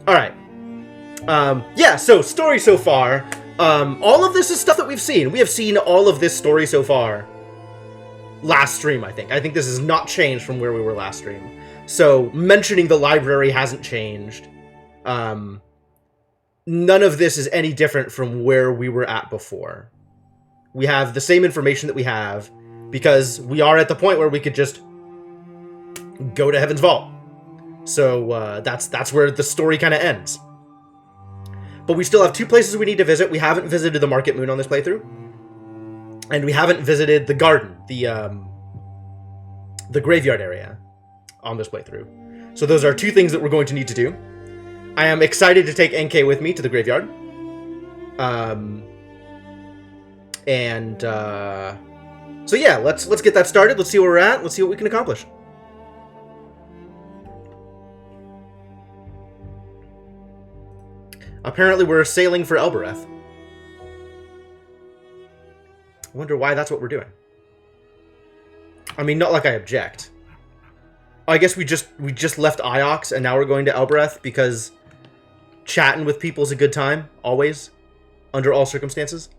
Alright. Yeah, so, story so far. All of this is stuff that we've seen. We have seen all of this story so far. Last stream, I think. I think this has not changed from where we were last stream. So, mentioning the library hasn't changed. None of this is any different from where we were at before. We have the same information that we have, because we are at the point where we could just go to Heaven's Vault. So, that's where the story kind of ends. But we still have 2 places we need to visit. We haven't visited the Market Moon on this playthrough. And we haven't visited the garden, the graveyard area on this playthrough. So those are 2 things that we're going to need to do. I am excited to take NK with me to the graveyard. So yeah, let's get that started. Let's see where we're at. Let's see what we can accomplish. Apparently we're sailing for Elbereth. I wonder why that's what we're doing. I mean, not like I object. I guess we just left Iox and now we're going to Elbereth because chatting with people is a good time, always, under all circumstances.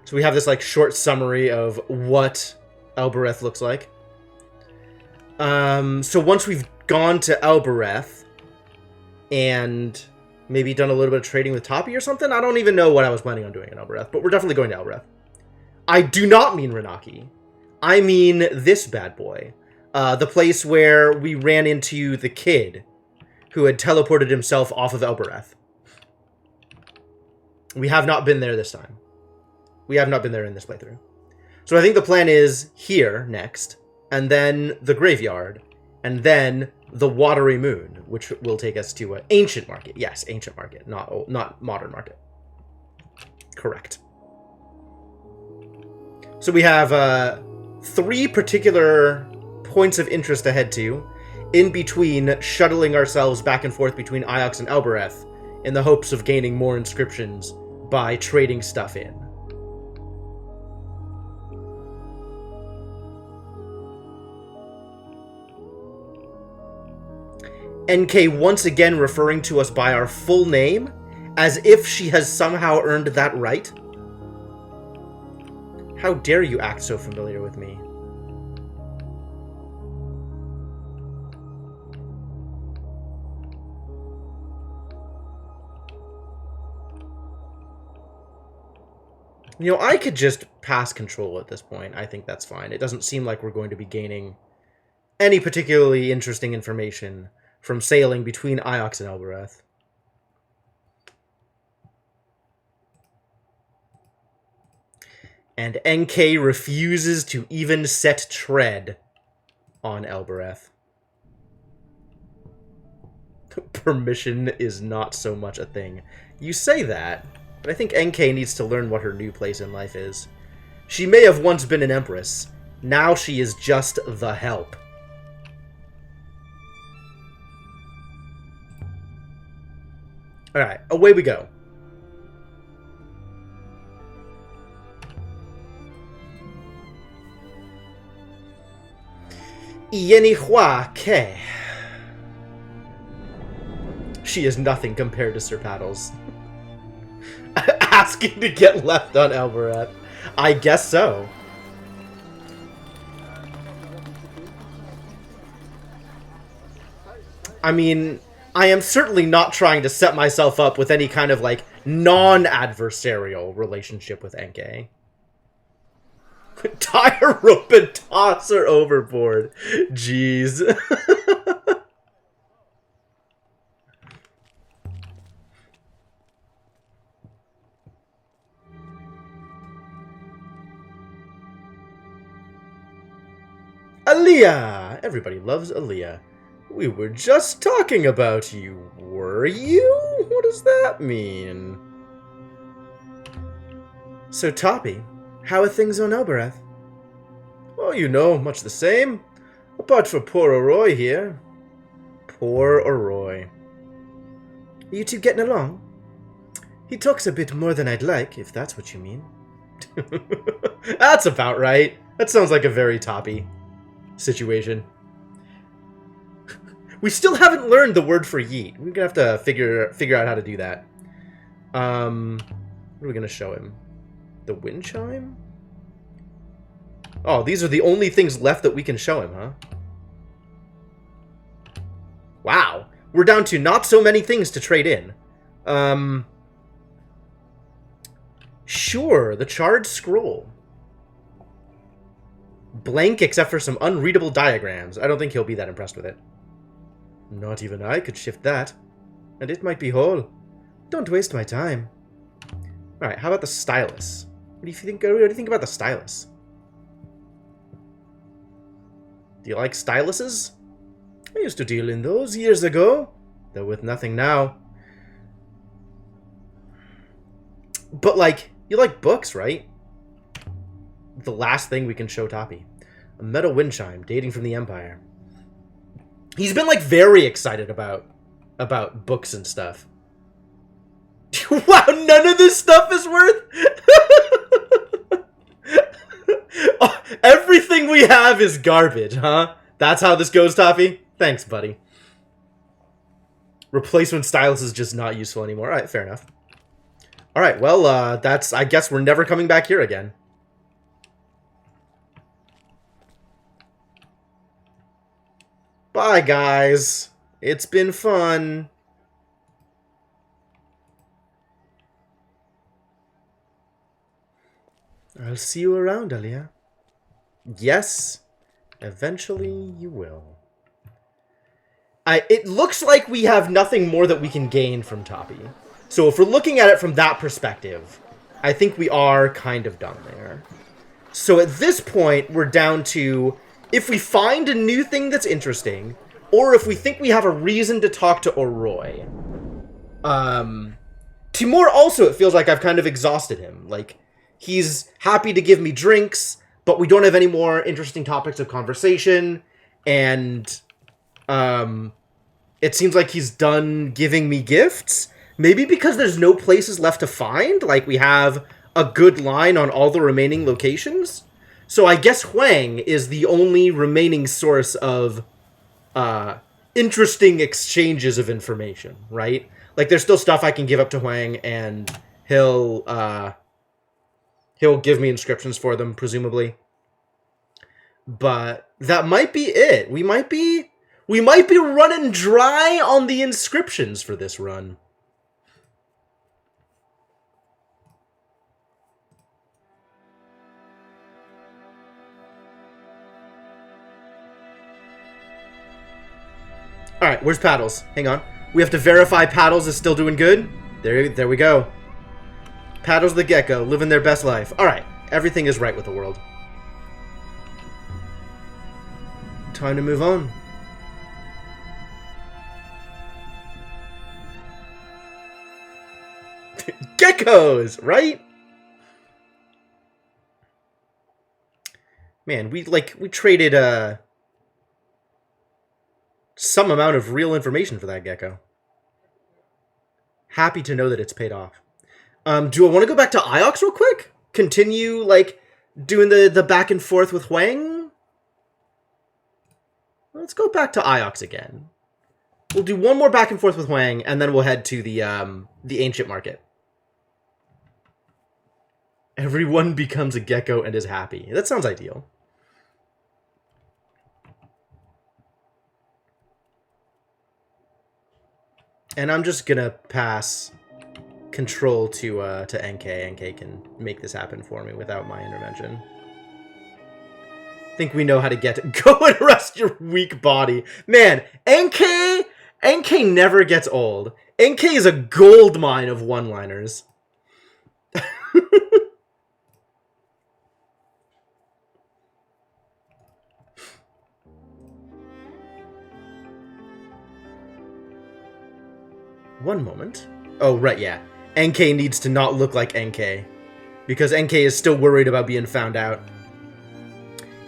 So we have this like short summary of what Elbereth looks like. So once we've gone to Elbereth and maybe done a little bit of trading with Toppy or something, I don't even know what I was planning on doing in Elbereth, but we're definitely going to Elbereth. I do not mean Renaki. I mean this bad boy. The place where we ran into the kid who had teleported himself off of Elbereth. We have not been there this time. We have not been there in this playthrough. So I think the plan is here next, and then the graveyard, and then the Watery Moon, which will take us to an Ancient Market. Yes, Ancient Market, not Modern Market. Correct. So we have 3 particular points of interest to head to, in between shuttling ourselves back and forth between Iox and Elbereth, in the hopes of gaining more inscriptions by trading stuff in. NK once again referring to us by our full name, as if she has somehow earned that right. How dare you act so familiar with me? You know, I could just pass control at this point. I think that's fine. It doesn't seem like we're going to be gaining any particularly interesting information from sailing between Iox and Elbereth. And NK refuses to even set tread on Elbereth. Permission is not so much a thing. You say that, but I think NK needs to learn what her new place in life is. She may have once been an empress. Now she is just the help. Alright, away we go. Yenihua Ke. She is nothing compared to Sir Paddles. Asking to get left on Elbereth. I guess so. I mean, I am certainly not trying to set myself up with any kind of, like, non-adversarial relationship with NK. Tie her rope and toss her overboard. Jeez. Aaliyah! Everybody loves Aaliyah. We were just talking about you, were you? What does that mean? So, Toppy, how are things on Elbereth? Oh, you know, much the same. Apart from poor Oroy here. Poor Oroy. Are you two getting along? He talks a bit more than I'd like, if that's what you mean. That's about right. That sounds like a very Toppy situation. We still haven't learned the word for yeet. We're gonna have to figure out how to do that. What are we gonna show him? The wind chime? Oh, these are the only things left that we can show him, huh? Wow. We're down to not so many things to trade in. Sure, the charred scroll. Blank except for some unreadable diagrams. I don't think he'll be that impressed with it. Not even I could shift that. And it might be whole. Don't waste my time. Alright, how about the stylus? What do you think about the stylus? Do you like styluses? I used to deal in those years ago, though with nothing now. But, like, you like books, right? The last thing we can show Toppy. A metal wind chime dating from the Empire. He's been, like, very excited about books and stuff. Wow, none of this stuff is worth... Oh, everything we have is garbage, huh? That's how this goes, Toppy? Thanks, buddy. Replacement stylus is just not useful anymore. Alright, fair enough. Alright, well, I guess we're never coming back here again. Bye, guys. It's been fun. I'll see you around, Alia. Yes, eventually you will. It looks like we have nothing more that we can gain from Toppy. So if we're looking at it from that perspective, I think we are kind of done there. So at this point, we're down to, if we find a new thing that's interesting, or if we think we have a reason to talk to Oroi. Timur also, it feels like I've kind of exhausted him. Like, he's happy to give me drinks, but we don't have any more interesting topics of conversation, and it seems like he's done giving me gifts. Maybe because there's no places left to find, like we have a good line on all the remaining locations. So I guess Huang is the only remaining source of interesting exchanges of information, right? Like, there's still stuff I can give up to Huang, and he'll give me inscriptions for them, presumably. But that might be it. We might be running dry on the inscriptions for this run. Alright, where's Paddles? Hang on. We have to verify Paddles is still doing good. There we go. Paddles the gecko, living their best life. Alright, everything is right with the world. Time to move on. Geckos, right? Man, we traded some amount of real information for that gecko. Happy to know that it's paid off. Do I want to go back to Iox real quick? Continue, like, doing the back and forth with Huang? Let's go back to Iox again. We'll do one more back and forth with Huang, and then we'll head to the ancient market. Everyone becomes a gecko and is happy. That sounds ideal. And I'm just gonna pass control to NK. NK can make this happen for me without my intervention. I think we know how to get it. Go and rest your weak body. Man, NK never gets old. NK is a gold mine of one-liners. One moment. Oh, right, yeah. NK needs to not look like NK. Because NK is still worried about being found out.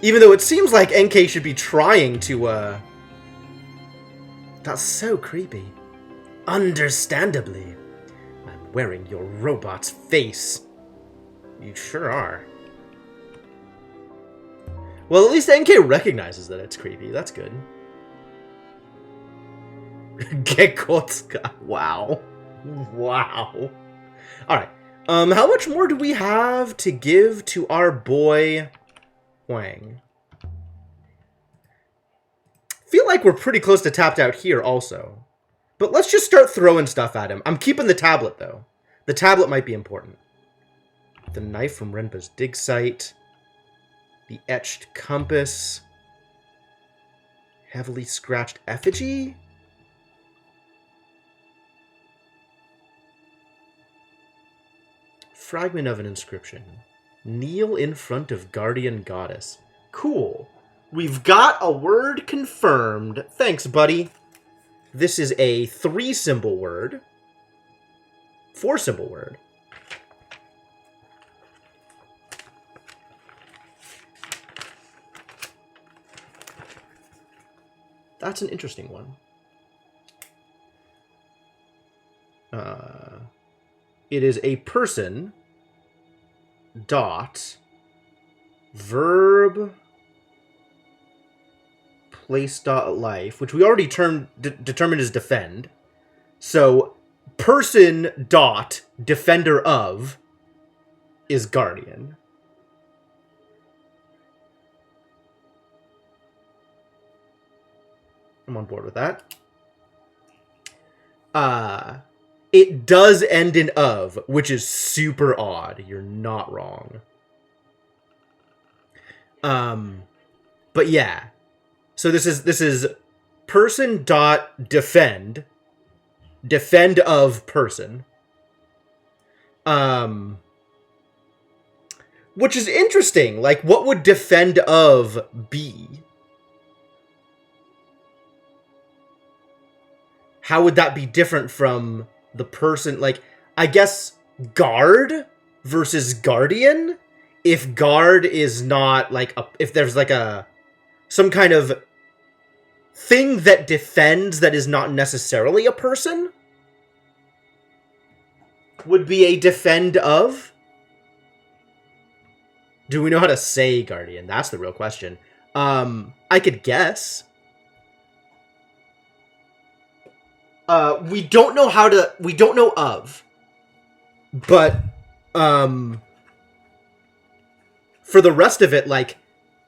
Even though it seems like NK should be trying to, That's so creepy. Understandably. I'm wearing your robot's face. You sure are. Well, at least NK recognizes that it's creepy. That's good. Gekotska. Wow. Wow. Alright. How much more do we have to give to our boy Huang? Feel like we're pretty close to tapped out here also. But let's just start throwing stuff at him. I'm keeping the tablet, though. The tablet might be important. The knife from Renpa's dig site. The etched compass. Heavily scratched effigy? Fragment of an inscription. Kneel in front of guardian goddess. Cool. We've got a word confirmed. Thanks, buddy. This is a 3-symbol word. 4-symbol word. That's an interesting one. It is a person dot verb place dot life, which we already determined as defend. So person dot defender of is guardian. I'm on board with that. It does end in of, which is super odd. You're not wrong. But yeah. So this is person dot defend of person. Which is interesting. Like, what would defend of be? How would that be different from the person? Like, I guess guard versus guardian? If guard is not, like, if there's, like, some kind of thing that defends that is not necessarily a person, would be a defend of? Do we know how to say guardian? That's the real question. I could guess. We don't know how to... We don't know of. But, for the rest of it, like,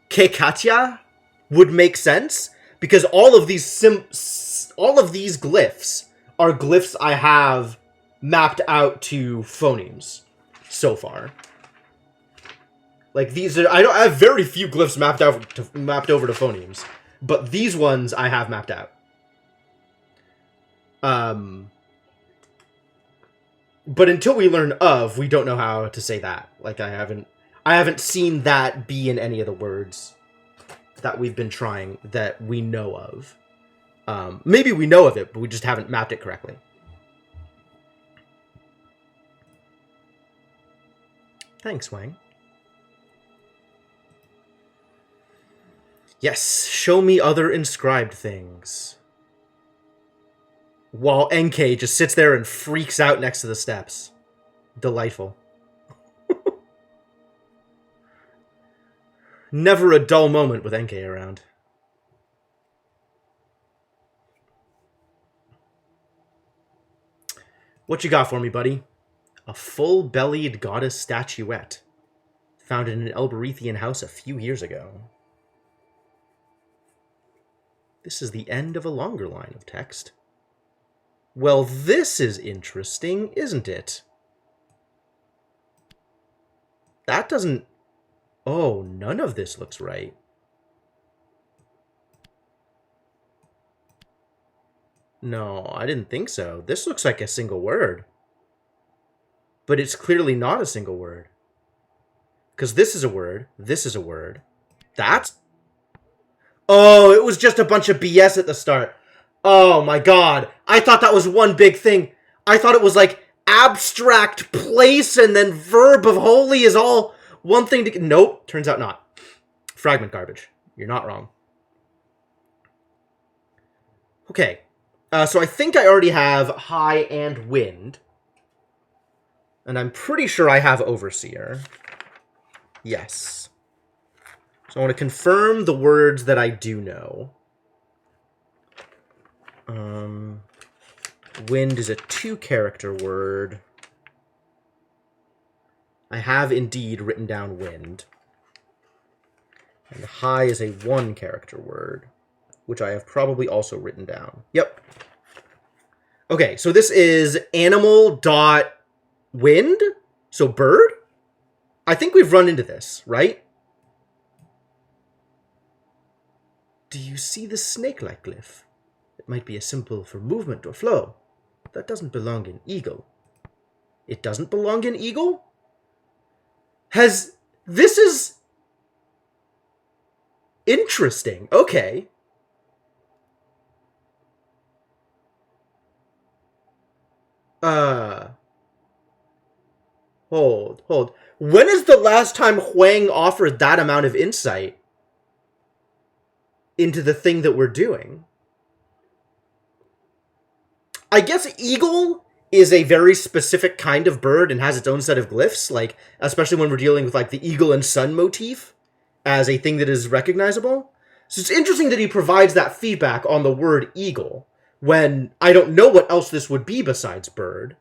Kekatya would make sense, because all of these glyphs are glyphs I have mapped out to phonemes so far. Like, these are... I have very few glyphs mapped over to phonemes, but these ones I have mapped out. But until we learn of, we don't know how to say that. Like, I haven't seen that be in any of the words that we've been trying that we know of. Maybe we know of it, but we just haven't mapped it correctly. Thanks, Wang. Yes, show me other inscribed things. While NK just sits there and freaks out next to the steps. Delightful. Never a dull moment with NK around. What you got for me, buddy? A full-bellied goddess statuette. Found in an Elberethian house a few years ago. This is the end of a longer line of text. Well, this is interesting, isn't it? That doesn't... Oh, none of this looks right. No, I didn't think so. This looks like a single word. But it's clearly not a single word. Because this is a word, this is a word. That's... Oh, it was just a bunch of BS at the start. Oh my god. I thought that was one big thing. I thought it was like abstract place and then verb of holy is all one thing to... Nope, turns out not. Fragment garbage. You're not wrong. Okay. So I think I already have high and wind. And I'm pretty sure I have overseer. Yes. So I want to confirm the words that I do know. Wind is a 2-character word. I have indeed written down wind. And high is a 1-character word, which I have probably also written down. Yep. Okay, so this is animal dot wind, so bird? I think we've run into this, right? Do you see the snake-like glyph? It might be a symbol for movement or flow. That doesn't belong in eagle. It doesn't belong in eagle? This is interesting. Okay. Hold. When is the last time Huang offered that amount of insight into the thing that we're doing? I guess eagle is a very specific kind of bird and has its own set of glyphs, like, especially when we're dealing with, like, the eagle and sun motif as a thing that is recognizable. So it's interesting that he provides that feedback on the word eagle, when I don't know what else this would be besides bird.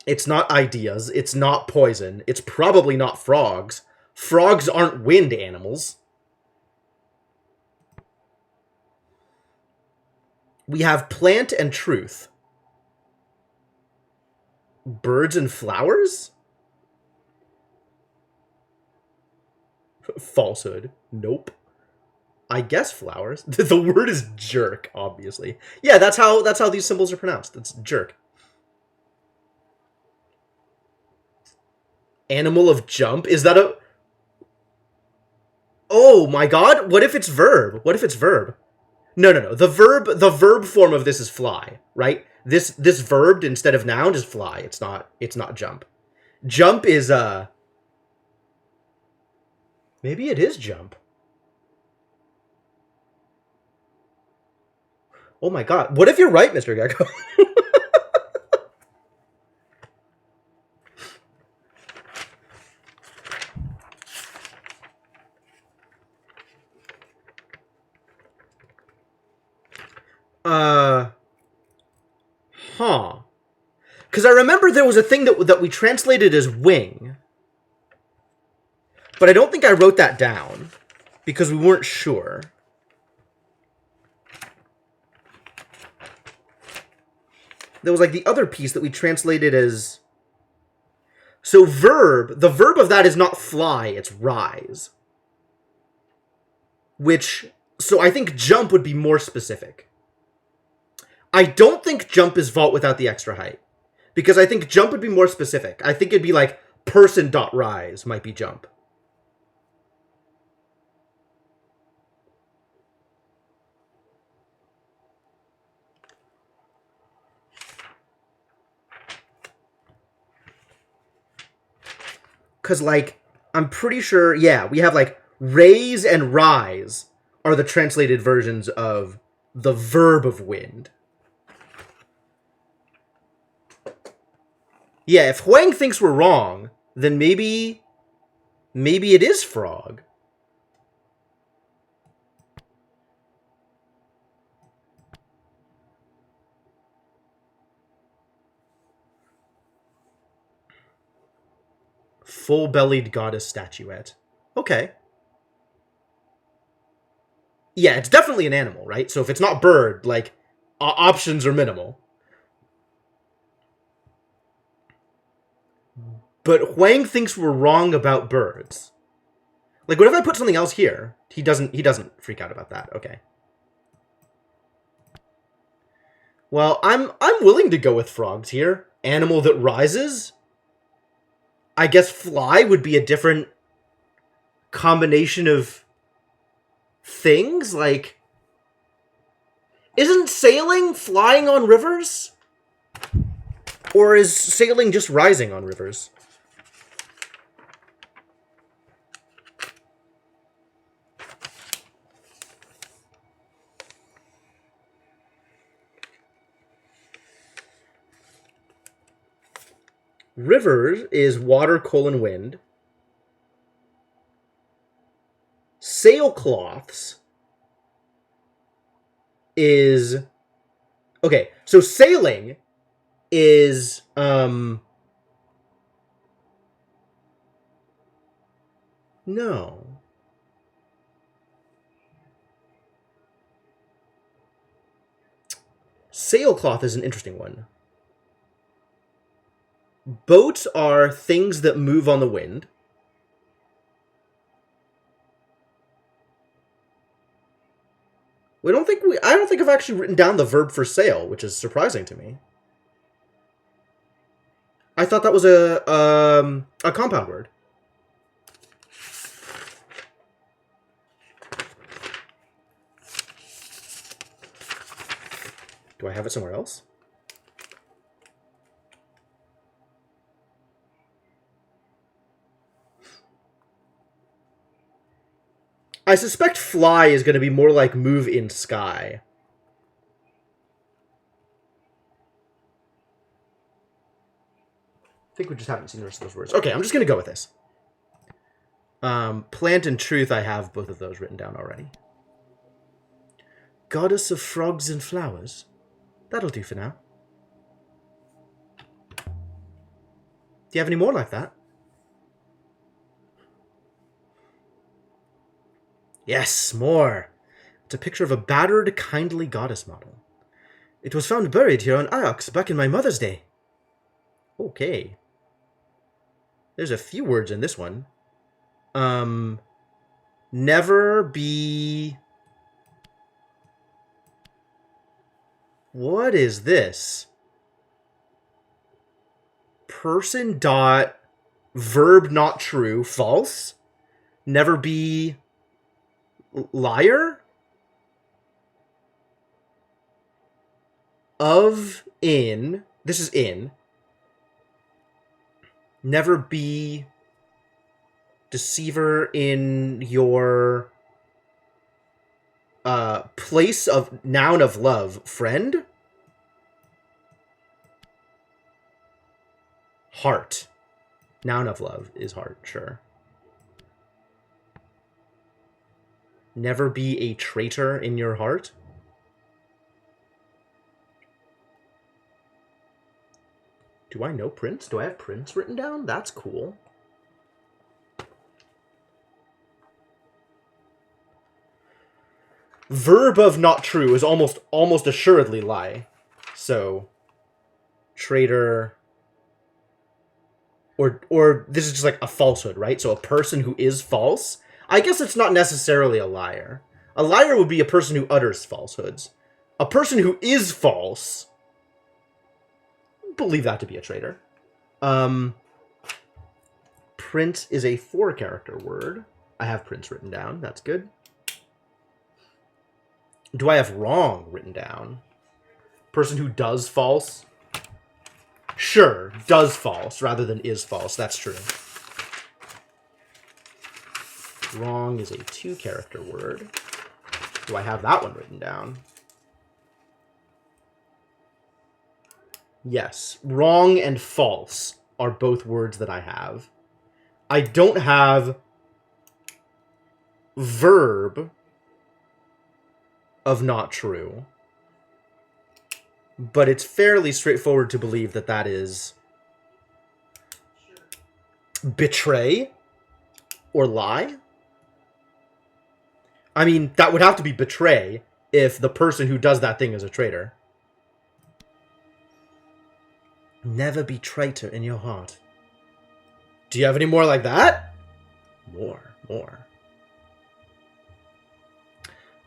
It's not ideas, it's not poison, it's probably not frogs. Frogs aren't wind animals. We have plant and truth. Birds and flowers? Falsehood. Nope. I guess flowers. The word is jerk, obviously. Yeah, that's how these symbols are pronounced. It's jerk. Animal of jump? Is that a... Oh my god, what if it's verb? What if it's verb? No. The verb form of this is fly, right? This verbed instead of noun is fly. It's not jump. Jump is maybe it is jump. Oh my god. What if you're right, Mr. Gecko? Huh. Because I remember there was a thing that we translated as wing. But I don't think I wrote that down. Because we weren't sure. There was like the other piece that we translated as... So verb, the verb of that is not fly, it's rise. Which, so I think jump would be more specific. I don't think jump is vault without the extra height. Because I think jump would be more specific. I think it'd be like person.rise might be jump. Because, like, I'm pretty sure, yeah, we have, like, raise and rise are the translated versions of the verb of wind. Yeah, if Huang thinks we're wrong, then maybe it is frog. Full-bellied goddess statuette. Okay. Yeah, it's definitely an animal, right? So if it's not bird, like, options are minimal. But Huang thinks we're wrong about birds. Like, what if I put something else here? He doesn't freak out about that. Okay. Well, I'm willing to go with frogs here. Animal that rises? I guess fly would be a different combination of things, like... Isn't sailing flying on rivers? Or is sailing just rising on rivers? Rivers is water, wind. Sailcloths is... Okay, so sailing is... No. Sailcloth is an interesting one. Boats are things that move on the wind. I don't think I've actually written down the verb for sail, which is surprising to me. I thought that was a compound word. Do I have it somewhere else? I suspect fly is going to be more like move in sky. I think we just haven't seen the rest of those words. Okay, I'm just going to go with this. Plant and truth, I have both of those written down already. Goddess of frogs and flowers. That'll do for now. Do you have any more like that? Yes, more. It's a picture of a battered, kindly goddess model. It was found buried here on Ajax back in my mother's day. Okay. There's a few words in this one. Never be... What is this? Person dot verb not true, false. Never be liar. Of in. This is in. Never be deceiver in your place of noun of love. Friend. Heart. Noun of love is heart, sure. Never be a traitor in your heart. Do I know Prince? Do I have Prince written down? That's cool. Verb of not true is almost assuredly lie. So, traitor, or this is just like a falsehood, right? So a person who is false, I guess it's not necessarily a liar. A liar would be a person who utters falsehoods. A person who is false, believe that to be a traitor. Prince is a 4-character word. I have Prince written down. That's good. Do I have wrong written down? Person who does false? Sure, does false rather than is false. That's true. Wrong is a 2-character word. Do I have that one written down? Yes, wrong and false are both words that I have. I don't have verb of not true, but it's fairly straightforward to believe that that is betray or lie. I mean, that would have to be betray if the person who does that thing is a traitor. Never be traitor in your heart. Do you have any more like that? More.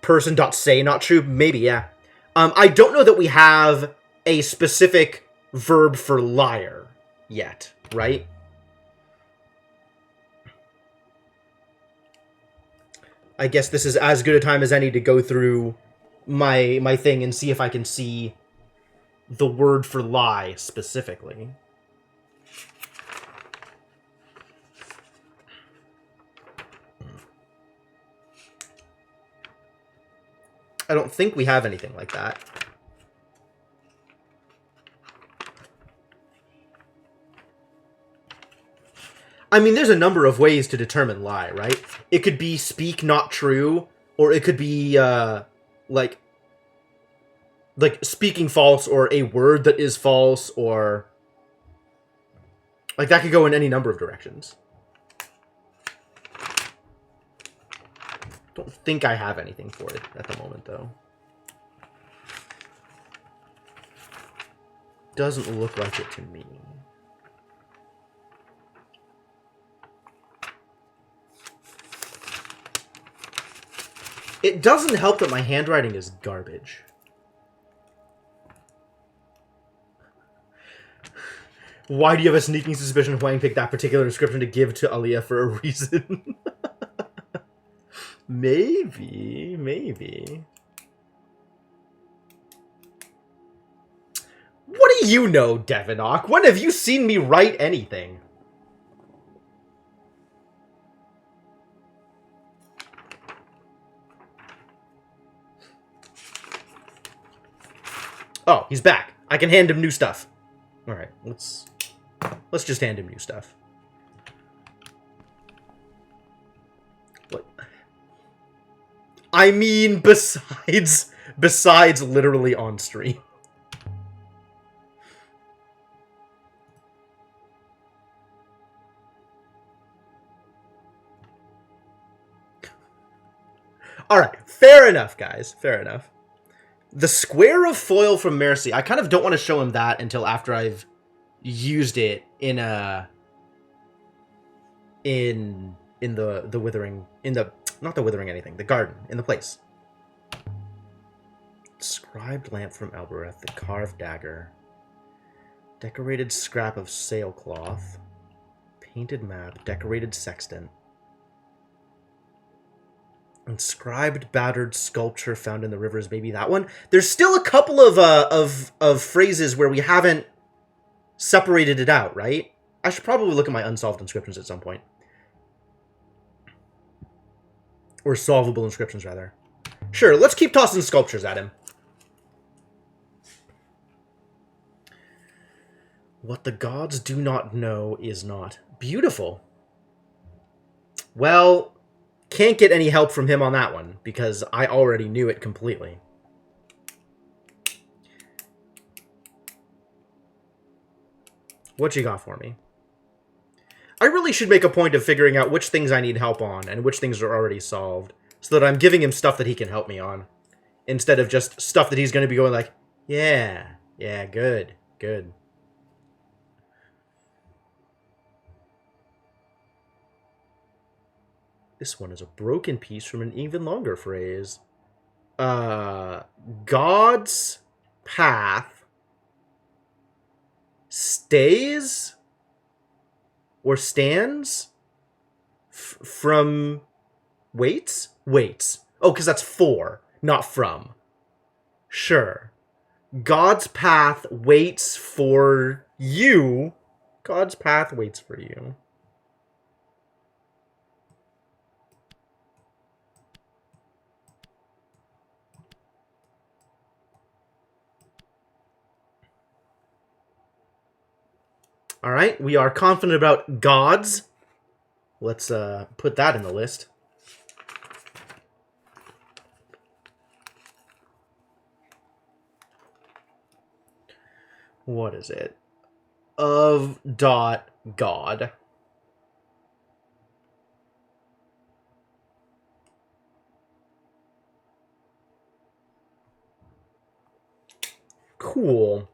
Person dot say not true? Maybe, yeah. I don't know that we have a specific verb for liar yet, right? I guess this is as good a time as any to go through my thing and see if I can see the word for lie specifically. I don't think we have anything like that. I mean, there's a number of ways to determine lie, right? It could be speak not true, or it could be, like, like, speaking false, or a word that is false, or... Like, that could go in any number of directions. Don't think I have anything for it at the moment, though. Doesn't look like it to me. It doesn't help that my handwriting is garbage. Why do you have a sneaking suspicion Huang picked that particular inscription to give to Aliyah for a reason? Maybe, maybe. What do you know, Devinock? When have you seen me write anything? Oh, he's back. I can hand him new stuff. All right, let's just hand him new stuff. What? I mean, besides literally on stream. All right, fair enough, guys. Fair enough. The square of foil from Mercy. I kind of don't want to show him that until after I've used it in a... in the withering... in the... not the withering anything. The garden. In the place. Scribed lamp from Albereth. The carved dagger. Decorated scrap of sailcloth. Painted map. Decorated sextant. Inscribed battered sculpture found in the rivers, maybe that one. There's still a couple of phrases where we haven't separated it out, right? I should probably look at my unsolved inscriptions at some point. Or solvable inscriptions, rather. Sure, let's keep tossing sculptures at him. What the gods do not know is not beautiful. Well... Can't get any help from him on that one, because I already knew it completely. What you got for me? I really should make a point of figuring out which things I need help on, and which things are already solved, so that I'm giving him stuff that he can help me on, instead of just stuff that he's going to be going like, yeah, good, good. This one is a broken piece from an even longer phrase. God's path stays or stands from waits? Waits. Oh, because that's for, not from. Sure. God's path waits for you. God's path waits for you. All right, we are confident about gods. Let's put that in the list. What is it? Of dot god. Cool.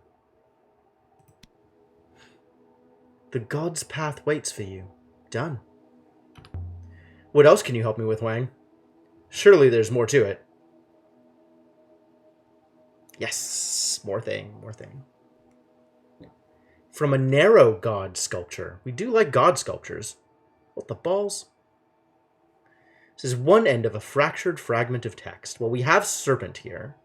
The god's path waits for you. Done. What else can you help me with, Wang? Surely there's more to it. Yes, more thing, more thing. From a narrow god sculpture. We do like god sculptures. What the balls? This is one end of a fractured fragment of text. Well, we have serpent here.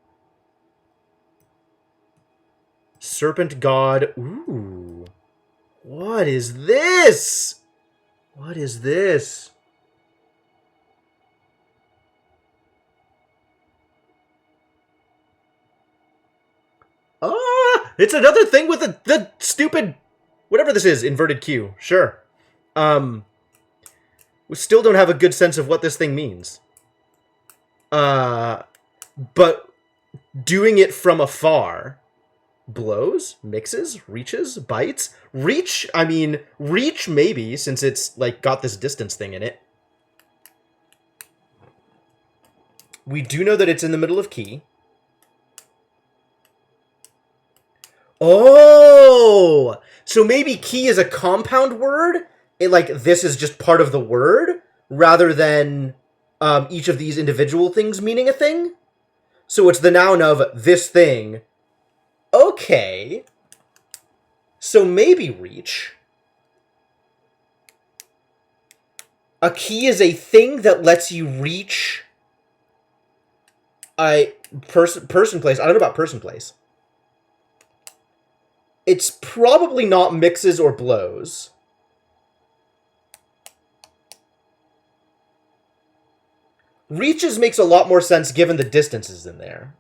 Serpent god. Ooh. What is this? What is this? Ah! It's another thing with the stupid... Whatever this is, inverted Q. Sure. We still don't have a good sense of what this thing means. But doing it from afar. Blows, mixes, reaches, bites. Reach, I mean, reach maybe, since it's, like, got this distance thing in it. We do know that it's in the middle of key. Oh! So maybe key is a compound word? Like, this is just part of the word, rather than each of these individual things meaning a thing? So it's the noun of this thing. Okay. So maybe reach. A key is a thing that lets you reach a person place. I don't know about person place. It's probably not mixes or blows. Reaches makes a lot more sense given the distances in there.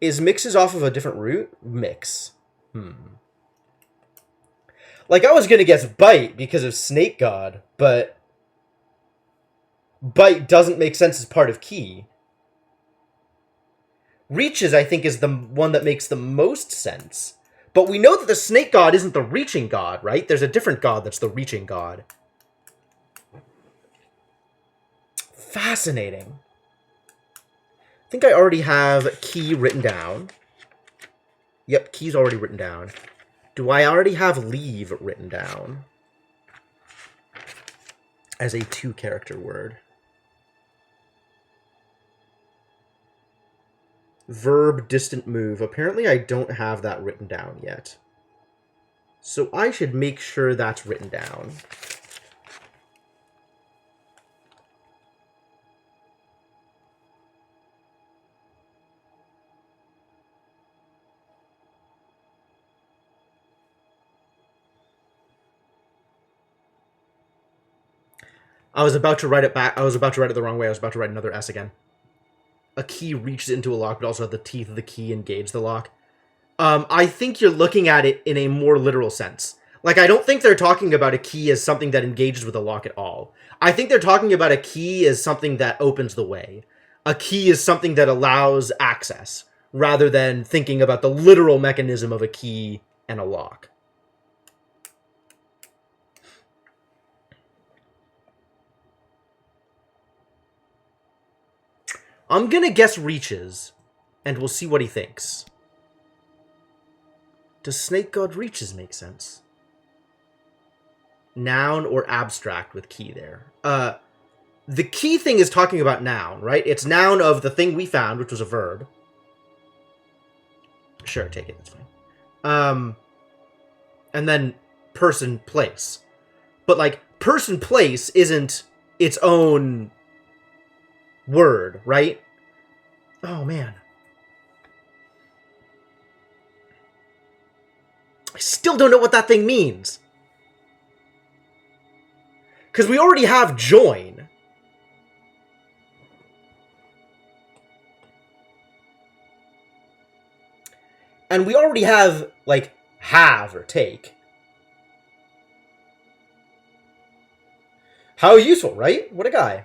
Is mixes off of a different root? Mix. Like, I was gonna guess bite because of Snake God, but bite doesn't make sense as part of key. Reaches, I think, is the one that makes the most sense. But we know that the Snake God isn't the reaching God, right? There's a different God that's the reaching God. Fascinating. I think I already have key written down. Yep, key's already written down. Do I already have leave written down? As a 2-character word. Verb, distant move. Apparently I don't have that written down yet. So I should make sure that's written down. I was about to write it back. I was about to write it the wrong way. I was about to write another S again. A key reaches into a lock, but also the teeth of the key engage the lock. I think you're looking at it in a more literal sense. Like, I don't think they're talking about a key as something that engages with a lock at all. I think they're talking about a key as something that opens the way. A key is something that allows access, rather than thinking about the literal mechanism of a key and a lock. I'm gonna guess reaches, and we'll see what he thinks. Does Snake God reaches make sense? Noun or abstract with key there. The key thing is talking about noun, right? It's noun of the thing we found, which was a verb. Sure, take it, that's fine. And then person, place. But, like, person, place isn't its own word, right? Oh, man. I still don't know what that thing means. Because we already have join. And we already have, like, have or take. How useful, right? What a guy.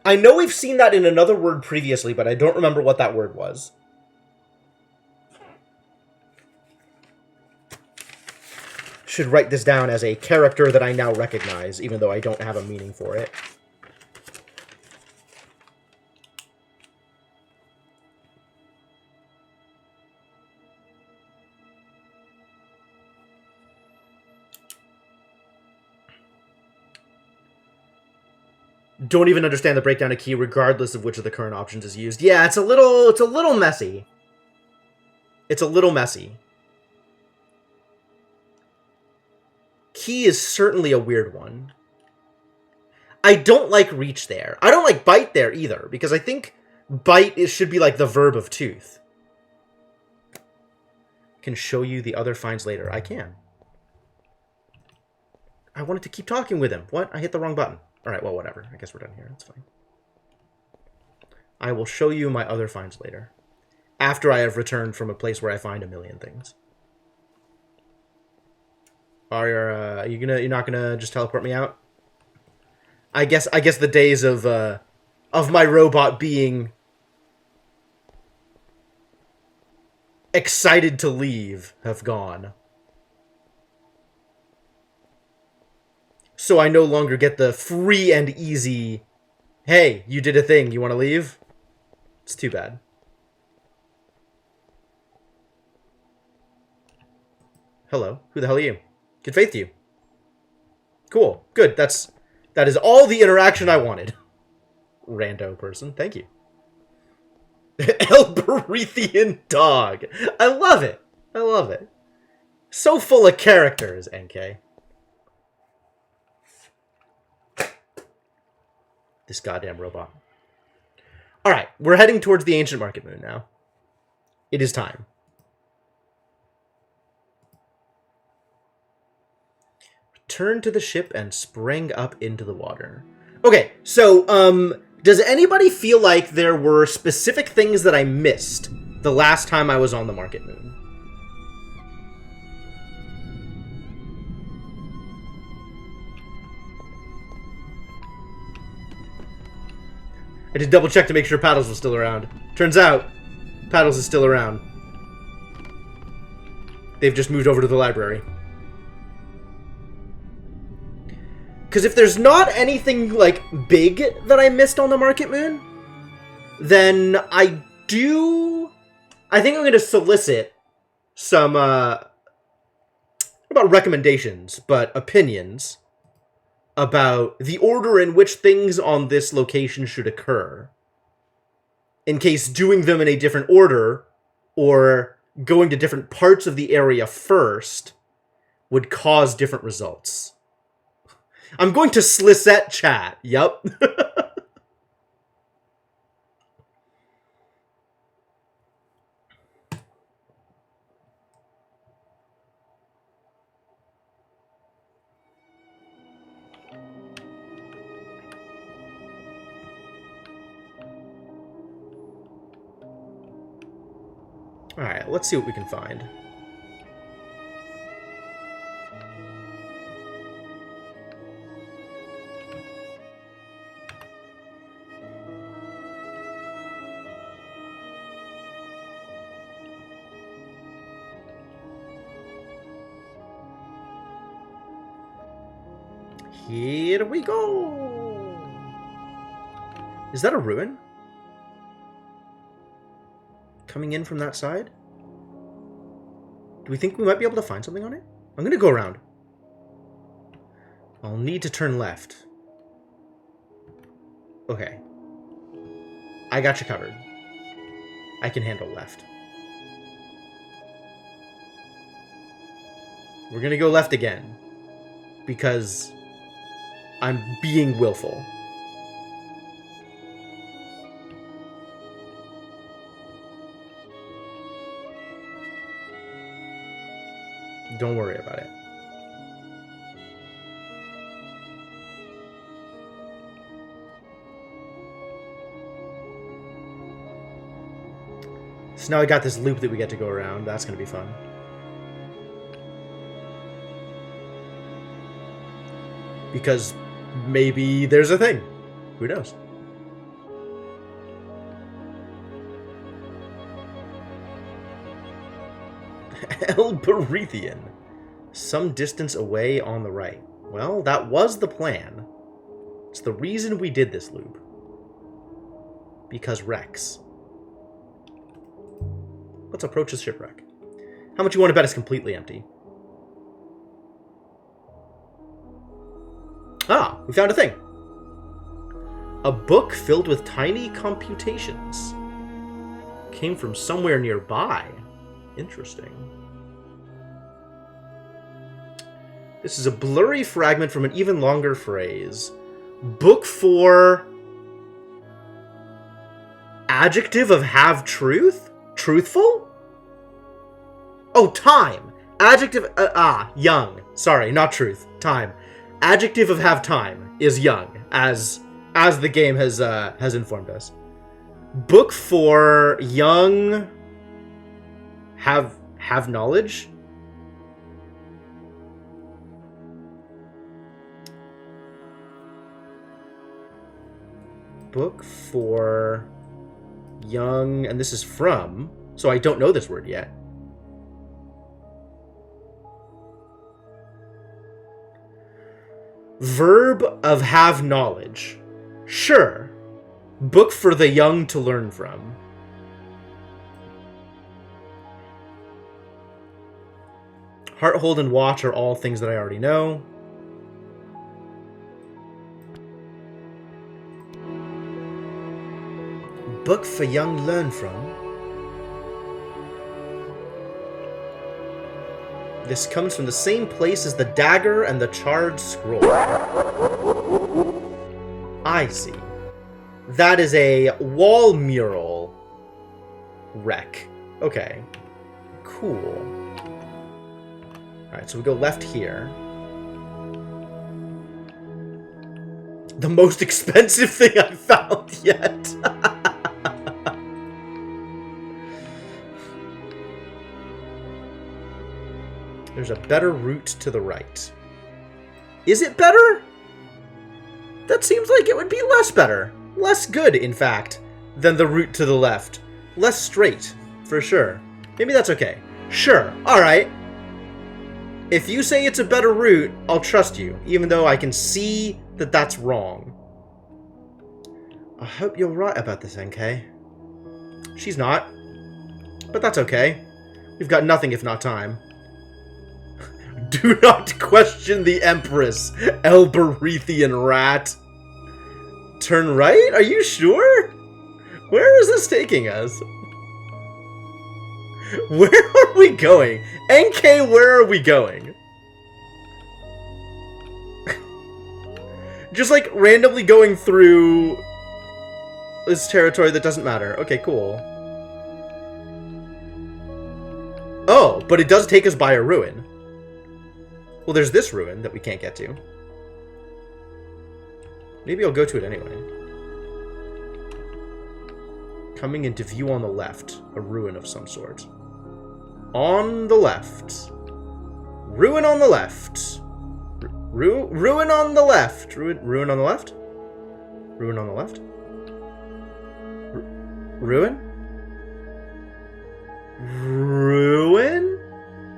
I know we've seen that in another word previously, but I don't remember what that word was. Should write this down as a character that I now recognize, even though I don't have a meaning for it. Don't even understand the breakdown of key, regardless of which of the current options is used. Yeah, it's a little messy. It's a little messy. Key is certainly a weird one. I don't like reach there. I don't like bite there either, because I think bite should be like the verb of tooth. Can show you the other finds later. I can. I wanted to keep talking with him. What? I hit the wrong button. Alright, well, whatever. I guess we're done here. That's fine. I will show you my other finds later. after I have returned from a place where I find a million things. You're not gonna just teleport me out? I guess the days of my robot being excited to leave have gone. So I no longer get the free and easy, hey, you did a thing, you want to leave? It's too bad. Hello, who the hell are you? Good faith to you. Cool, good, that is all the interaction I wanted. Rando person, thank you. Elberethian dog. I love it. I love it. So full of characters, NK. This goddamn robot. Alright, we're heading towards the Ancient Market Moon now. It is time. Return to the ship and sprang up into the water. Okay, so, does anybody feel like there were specific things that I missed the last time I was on the Market Moon? I did double check to make sure Paddles was still around. Turns out, Paddles is still around. They've just moved over to the library. Because if there's not anything, like, big that I missed on the Market Moon, then I think I'm going to solicit some, not about recommendations, but opinions about the order in which things on this location should occur. In case doing them in a different order, or going to different parts of the area first, would cause different results. I'm going to Slisette chat. Yup. Alright, let's see what we can find. Here we go! Is that a ruin? Coming in from that side? Do we think we might be able to find something on it? I'm gonna go around. I'll need to turn left. Okay. I got you covered. I can handle left. We're gonna go left again. Because I'm being willful. Don't worry about it. So now I got this loop that we get to go around. That's going to be fun. Because maybe there's a thing. Who knows? Elberethian. Some distance away on the right. Well, that was the plan. It's the reason we did this loop. Because Rex. Let's approach the shipwreck. How much you want to bet it's completely empty? Ah, we found a thing. A book filled with tiny computations. Came from somewhere nearby. Interesting. This is a blurry fragment from an even longer phrase. Book 4. Adjective of have truth? Truthful? Oh, time. Adjective, young. Sorry, not truth. Time. Adjective of have time is young, as the game has informed us. Book 4, young Have knowledge? Book for young, and this is from, so I don't know this word yet. Verb of have knowledge. Sure. Book for the young to learn from. Heart, hold, and watch are all things that I already know. Book for young learn from. This comes from the same place as the dagger and the charred scroll. I see. That is a wall mural wreck. Okay. Cool. Alright, so we go left here. The most expensive thing I've found yet. There's a better route to the right. Is it better? That seems like it would be less better. Less good, in fact, than the route to the left. Less straight, for sure. Maybe that's okay. Sure, alright. If you say it's a better route, I'll trust you, even though I can see that that's wrong. I hope you're right about this, NK. She's not. But that's okay. We've got nothing if not time. Do not question the Empress, Elberethian rat. Turn right? Are you sure? Where is this taking us? Where are we going? NK, where are we going? Just like randomly going through this territory that doesn't matter. Okay, cool. Oh, but it does take us by a ruin. Well, there's this ruin that we can't get to. Maybe I'll go to it anyway. Coming into view on the left. A ruin of some sort. On the left. Ruin on the left. Ruin on the left. Ruin on the left? Ruin on the left? Ruin? Ruin?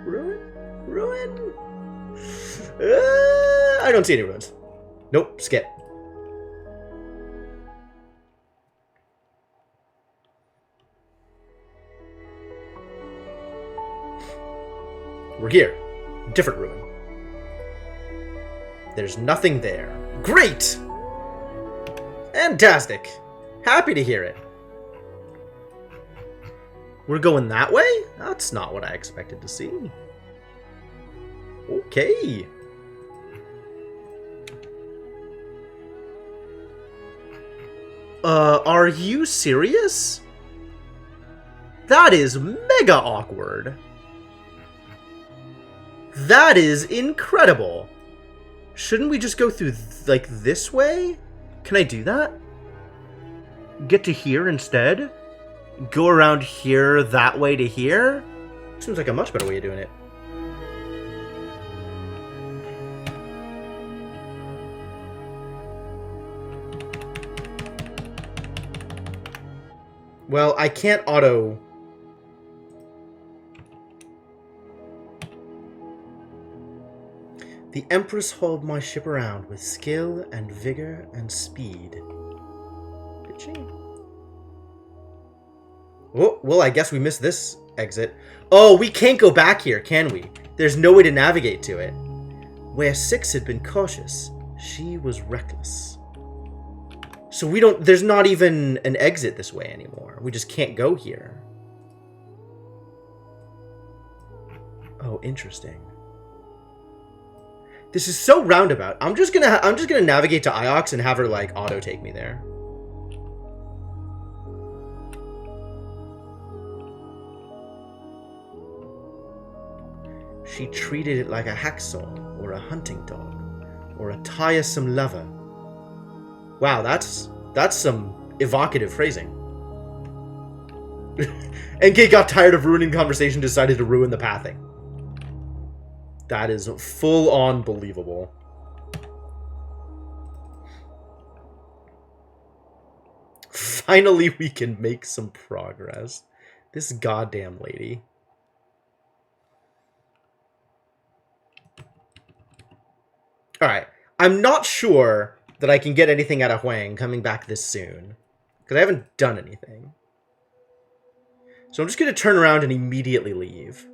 Ruin? Ruin? I don't see any ruins. Nope, skip. We're here. Different ruin. There's nothing there. Great! Fantastic. Happy to hear it. We're going that way? That's not what I expected to see. Okay. Are you serious? That is mega awkward. That is incredible. Shouldn't we just go through, like, this way? Can I do that? Get to here instead? Go around here that way to here? Seems like a much better way of doing it. Well, I can't auto... The Empress hauled my ship around with skill and vigor and speed. Did she? Oh, well, I guess we missed this exit. Oh, we can't go back here, can we? There's no way to navigate to it. Where Six had been cautious, she was reckless. So we don't... There's not even an exit this way anymore. We just can't go here. Oh, interesting. This is so roundabout. I'm just gonna navigate to Iox and have her like auto take me there. She treated it like a hacksaw or a hunting dog or a tiresome lover. Wow, that's some evocative phrasing. NK got tired of ruining the conversation, decided to ruin the pathing. That is full-on believable. Finally, we can make some progress. This goddamn lady. Alright. I'm not sure that I can get anything out of Huang coming back this soon. Because I haven't done anything. So I'm just going to turn around and immediately leave.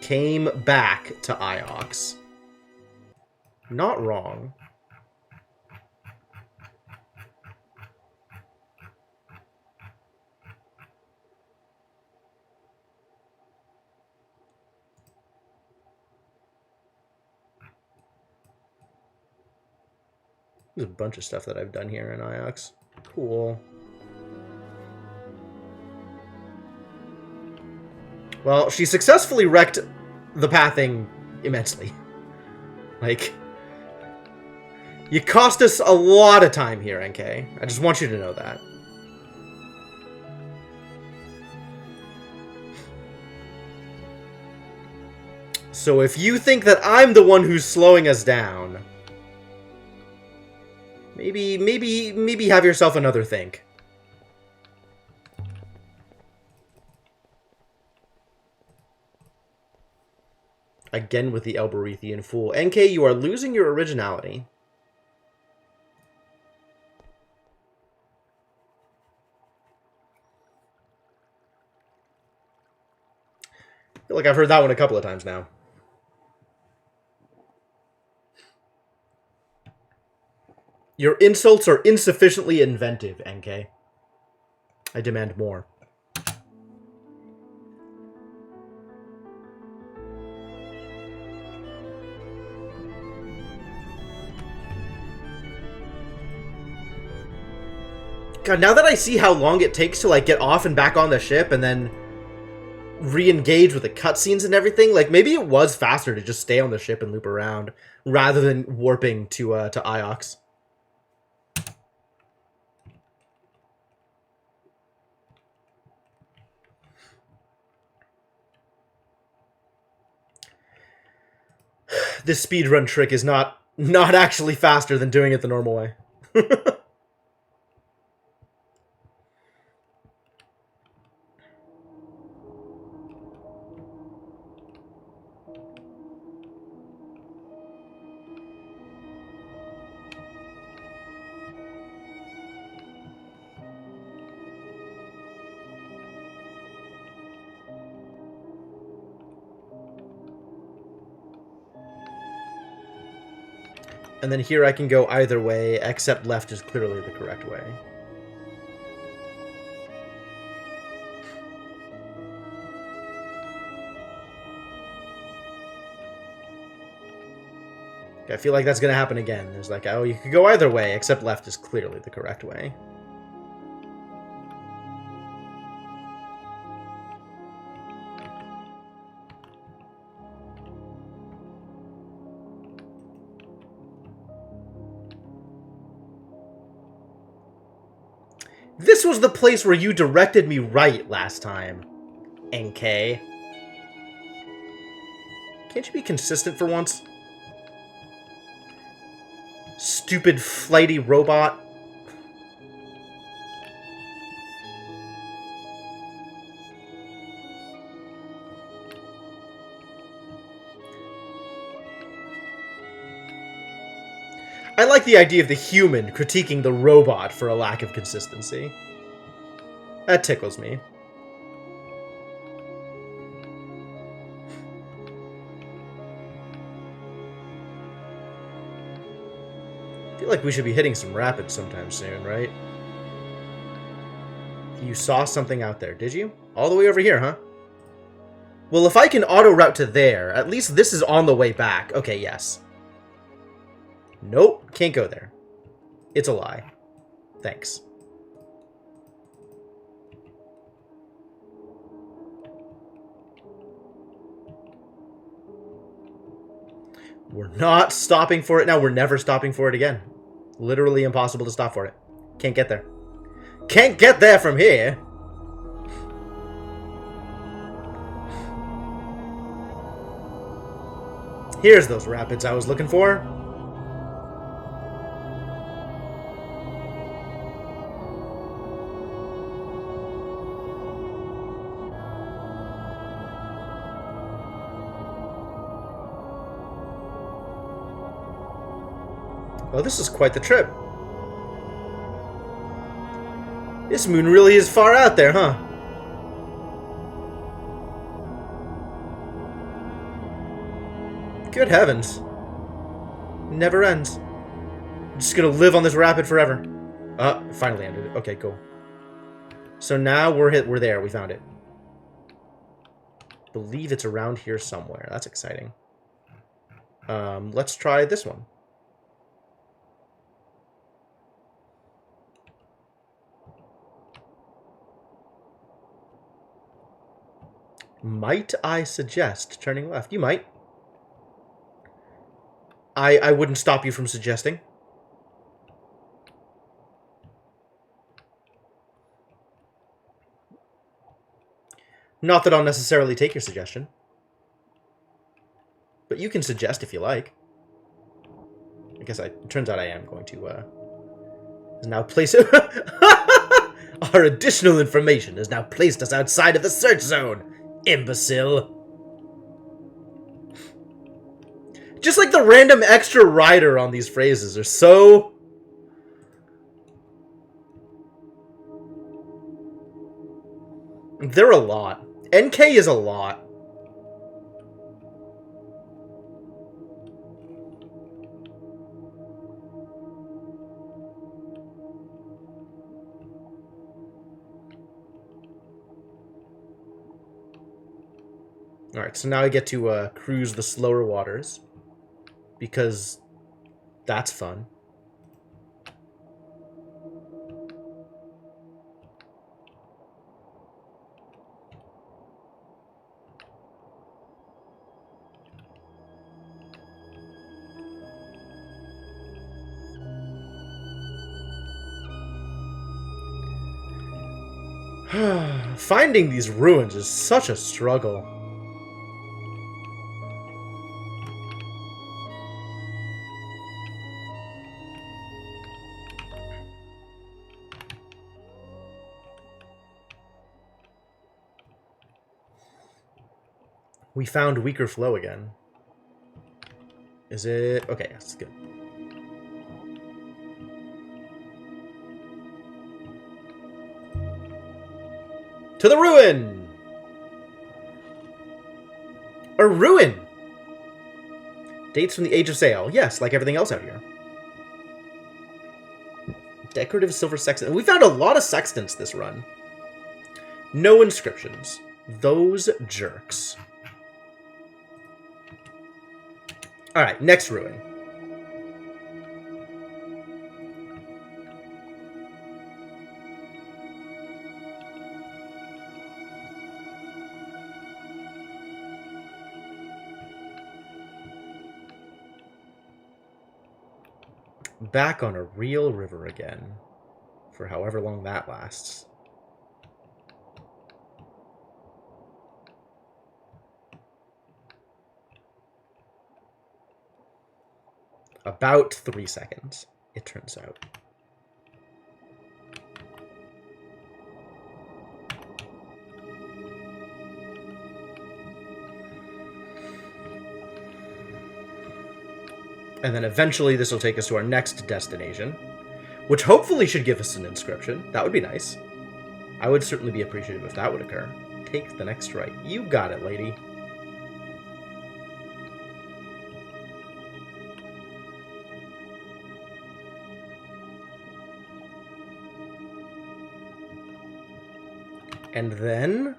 Came back to Iox. Not wrong. There's a bunch of stuff that I've done here in Iox. Cool. Well, she successfully wrecked the pathing immensely. Like, you cost us a lot of time here, NK. I just want you to know that. So if you think that I'm the one who's slowing us down, maybe have yourself another think. Again with the Elberethian Fool. NK, you are losing your originality. I feel like I've heard that one a couple of times now. Your insults are insufficiently inventive, NK. I demand more. God, now that I see how long it takes to, like, get off and back on the ship and then re-engage with the cutscenes and everything, like, maybe it was faster to just stay on the ship and loop around rather than warping to Iox. This speedrun trick is not actually faster than doing it the normal way. And then here I can go either way, except left is clearly the correct way. I feel like that's going to happen again. There's like, oh, you could go either way, except left is clearly the correct way. This was the place where you directed me right last time, NK. Can't you be consistent for once? Stupid, flighty robot. I like the idea of the human critiquing the robot for a lack of consistency. That tickles me. I feel like we should be hitting some rapids sometime soon, right? You saw something out there, did you? All the way over here, huh? Well, if I can auto-route to there, at least this is on the way back. Okay, yes. Nope, can't go there. It's a lie. Thanks. We're not stopping for it now. We're never stopping for it again. Literally impossible to stop for it. Can't get there. Can't get there from here! Here's those rapids I was looking for. Oh, this is quite the trip. This moon really is far out there, huh? Good heavens. Never ends. I'm just gonna live on this rapid forever. It finally ended it. Okay, cool. So now we're there. We found it. Believe it's around here somewhere. That's exciting. Let's try this one. Might I suggest turning left? You might. I wouldn't stop you from suggesting. Not that I'll necessarily take your suggestion. But you can suggest if you like. I guess it turns out I am going to, now place it. Our additional information has now placed us outside of the search zone. Imbecile. Just like the random extra rider on these phrases are so... They're a lot. NK is a lot. Alright, so now I get to cruise the slower waters. Because that's fun. Finding these ruins is such a struggle. We found weaker flow again. Is it... Okay, that's good. To the ruin! A ruin! Dates from the Age of Sail. Yes, like everything else out here. Decorative silver sextant. We found a lot of sextants this run. No inscriptions. Those jerks. Alright, next ruin. Back on a real river again. For however long that lasts. About 3 seconds, it turns out. And then eventually this will take us to our next destination, which hopefully should give us an inscription. That would be nice. I would certainly be appreciative if that would occur. Take the next right. You got it, lady. And then...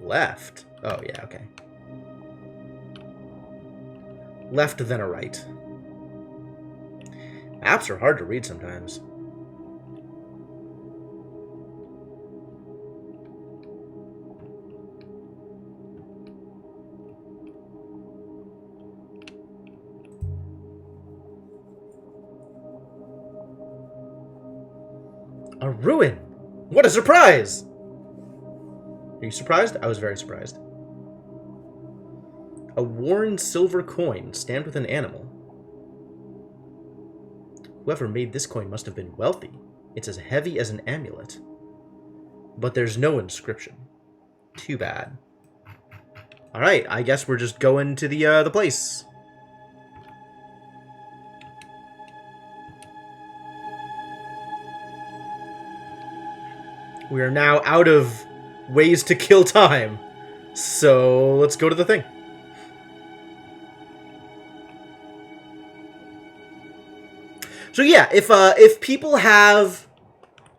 left. Oh, yeah, okay. Left, then a right. Maps are hard to read sometimes. A ruin! What a surprise! Are you surprised? I was very surprised. A worn silver coin stamped with an animal. Whoever made this coin must have been wealthy. It's as heavy as an amulet. But there's no inscription. Too bad. Alright, I guess we're just going to the place. We are now out of ways to kill time. So let's go to the thing. So yeah, if people have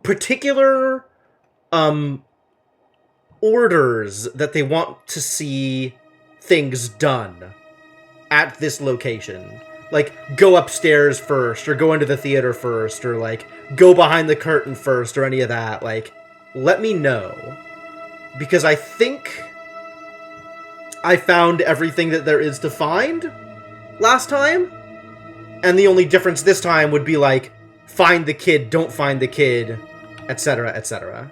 particular orders that they want to see things done at this location, like go upstairs first, or go into the theater first, or like go behind the curtain first, or any of that, like let me know, because I think I found everything that there is to find last time. And the only difference this time would be, like, find the kid, don't find the kid, etc., etc.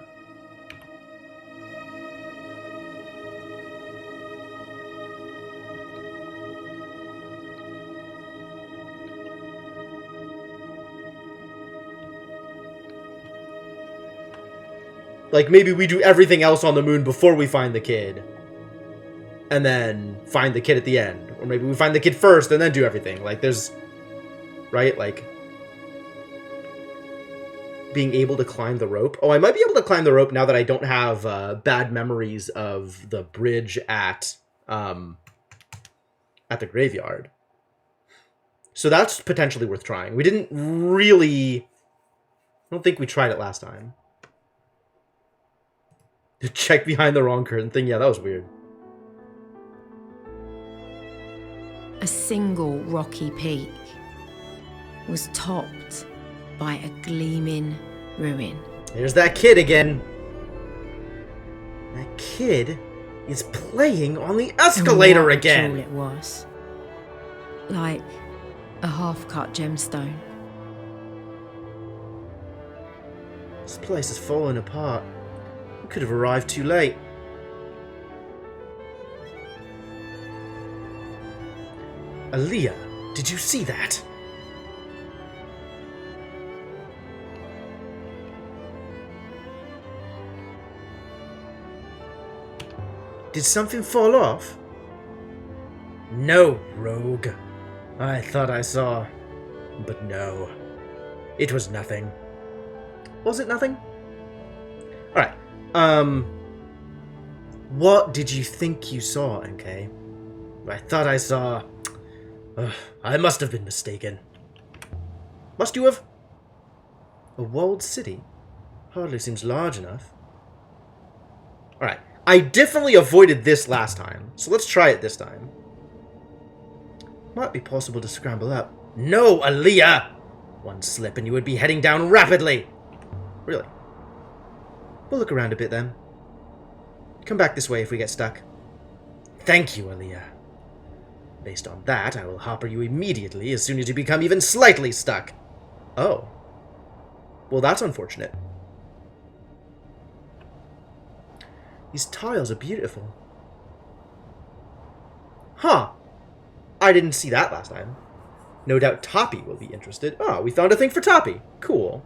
Like, maybe we do everything else on the moon before we find the kid. And then find the kid at the end. Or maybe we find the kid first and then do everything. Like, there's... Right? Like, being able to climb the rope. Oh, I might be able to climb the rope now that I don't have bad memories of the bridge at the graveyard. So that's potentially worth trying. We didn't really... I don't think we tried it last time. Check behind the wrong curtain thing. Yeah, that was weird. A single rocky peak was topped by a gleaming ruin. There's that kid again. That kid is playing on the escalator again. All it was. Like a half-cut gemstone. This place is falling apart. We could have arrived too late. Aaliyah, did you see that? Did something fall off? No, rogue. I thought I saw, but no. It was nothing. Was it nothing? Alright. What did you think you saw, NK? I thought I saw... I must have been mistaken. Must you have? A walled city? Hardly seems large enough. Alright. I definitely avoided this last time, so let's try it this time. Might be possible to scramble up. No, Aaliyah! One slip and you would be heading down rapidly. Really? We'll look around a bit then. Come back this way if we get stuck. Thank you, Aaliyah. Based on that, I will hopper you immediately as soon as you become even slightly stuck. Oh. Well, that's unfortunate. These tiles are beautiful. Huh. I didn't see that last time. No doubt Toppy will be interested. Oh, we found a thing for Toppy. Cool.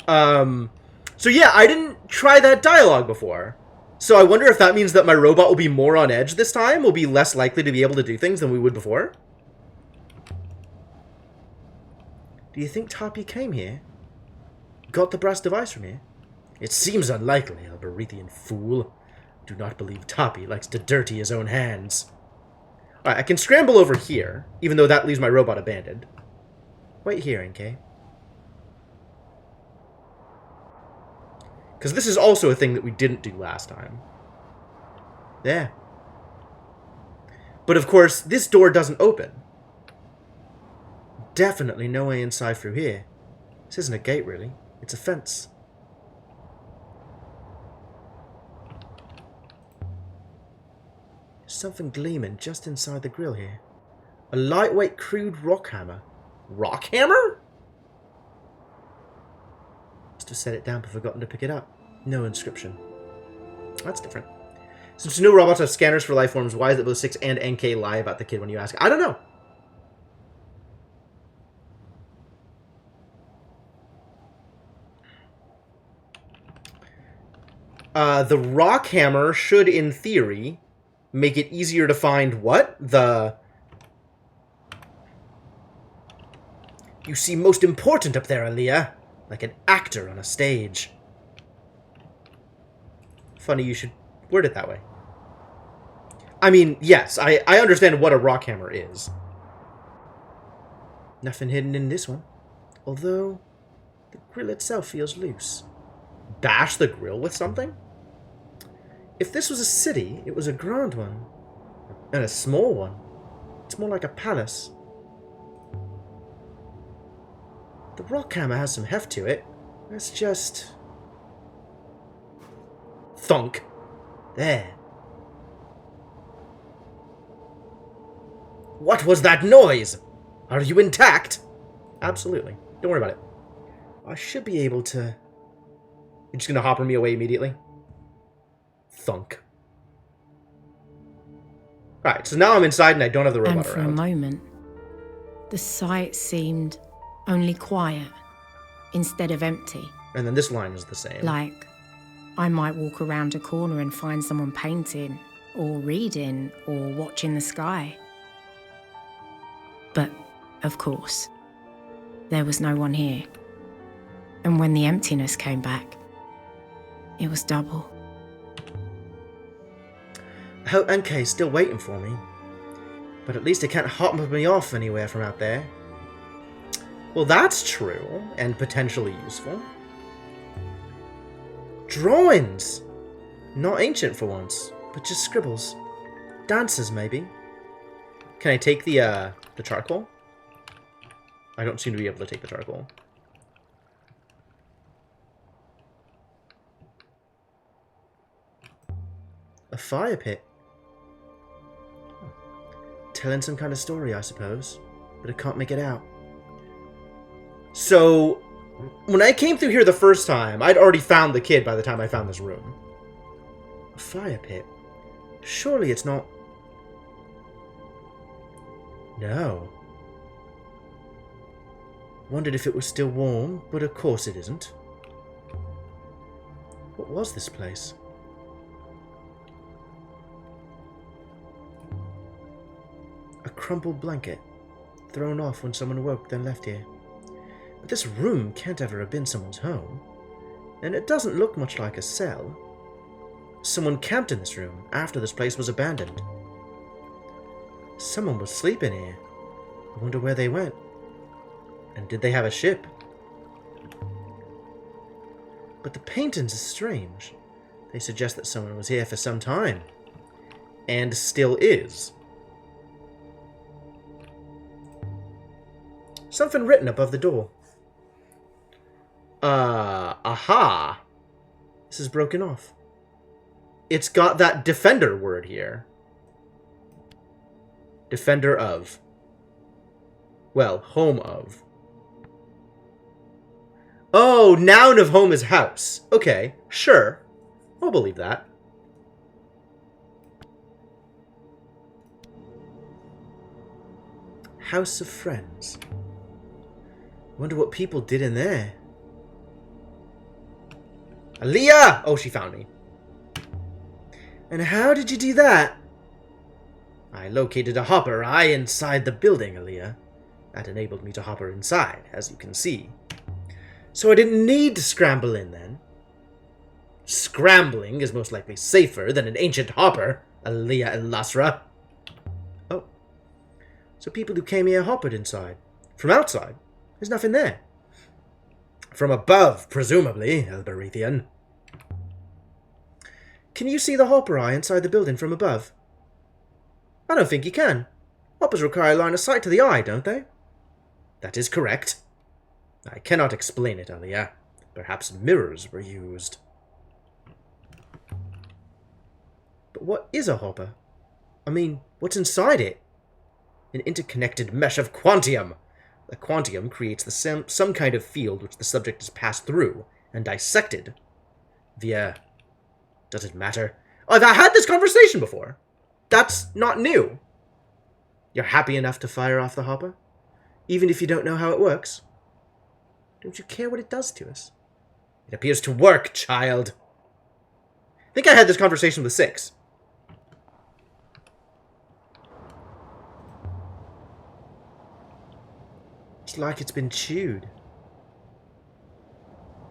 So yeah, I didn't try that dialogue before. So I wonder if that means that my robot will be more on edge this time, will be less likely to be able to do things than we would before. Do you think Toppy came here? Got the brass device from here? It seems unlikely, a Berethian fool. Do not believe Toppy likes to dirty his own hands. Alright, I can scramble over here, even though that leaves my robot abandoned. Wait here, NK. Because this is also a thing that we didn't do last time. There. But of course, this door doesn't open. Definitely no way inside through here. This isn't a gate, really. It's a fence. There's something gleaming just inside the grill here. A lightweight, crude rock hammer. Rock hammer? Must have set it down but forgotten to pick it up. No inscription. That's different. Since new robots have scanners for life forms, why is it both 6 and NK lie about the kid when you ask? I don't know. The rock hammer should, in theory, make it easier to find what? You seem most important up there, Aaliyah. Like an actor on a stage. Funny you should word it that way. I mean, yes, I understand what a rock hammer is. Nothing hidden in this one. Although, the grill itself feels loose. Bash the grill with something? If this was a city, it was a grand one. And a small one. It's more like a palace. The rock hammer has some heft to it. Let's just... thunk. There. What was that noise? Are you intact? Absolutely. Don't worry about it. I should be able to... You're just gonna hopper me away immediately? Thunk. Alright, so now I'm inside and I don't have the robot And for around. a moment, the sight seemed only quiet instead of empty. And then this line is the same. Like, I might walk around a corner and find someone painting, or reading, or watching the sky. But, of course, there was no one here. And when the emptiness came back, it was double. I hope NK's still waiting for me. But at least it can't hop me off anywhere from out there. Well, that's true, and potentially useful. Drawings! Not ancient for once, but just scribbles. Dances, maybe. Can I take the charcoal? I don't seem to be able to take the charcoal. A fire pit. Telling some kind of story, I suppose. But I can't make it out. So, when I came through here the first time, I'd already found the kid by the time I found this room. A fire pit? Surely it's not... No. Wondered if it was still warm, but of course it isn't. What was this place? A crumpled blanket, thrown off when someone awoke, then left here. But this room can't ever have been someone's home, and it doesn't look much like a cell. Someone camped in this room after this place was abandoned. Someone was sleeping here. I wonder where they went. And did they have a ship? But the paintings are strange. They suggest that someone was here for some time. And still is. Something written above the door. Aha! This is broken off. It's got that defender word here. Defender of. Well, home of. Oh, noun of home is house. Okay, sure. I'll believe that. House of Friends. Wonder what people did in there. Aaliyah! Oh, she found me. And how did you do that? I located a hopper eye inside the building, Aaliyah. That enabled me to hopper inside, as you can see. So I didn't need to scramble in then. Scrambling is most likely safer than an ancient hopper, Aaliyah El-Lasra. Oh. So people who came here hoppered inside. From outside, there's nothing there. From above, presumably, Elberethian. Can you see the hopper eye inside the building from above? I don't think you can. Hoppers require line of sight to the eye, don't they? That is correct. I cannot explain it, Aaliyah. Perhaps mirrors were used. But what is a hopper? I mean, what's inside it? An interconnected mesh of quantium. The quantium creates some kind of field which the subject is passed through, and dissected via... Does it matter? I've had this conversation before. That's not new. You're happy enough to fire off the hopper? Even if you don't know how it works? Don't you care what it does to us? It appears to work, child. I think I had this conversation with Six. It's like it's been chewed.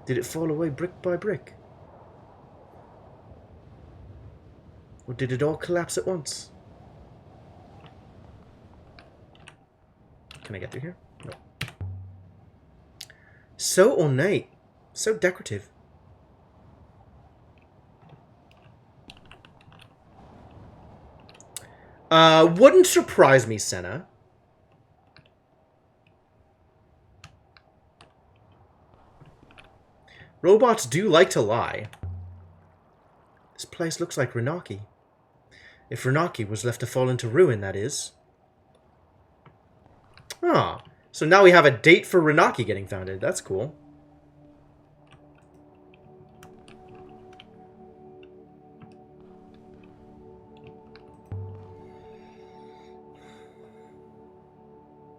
Did it fall away brick by brick? Or did it all collapse at once? Can I get through here? No. So ornate. So decorative. Wouldn't surprise me, Senna. Robots do like to lie. This place looks like Renaki. If Renaki was left to fall into ruin, that is. Ah, so now we have a date for Renaki getting founded. That's cool.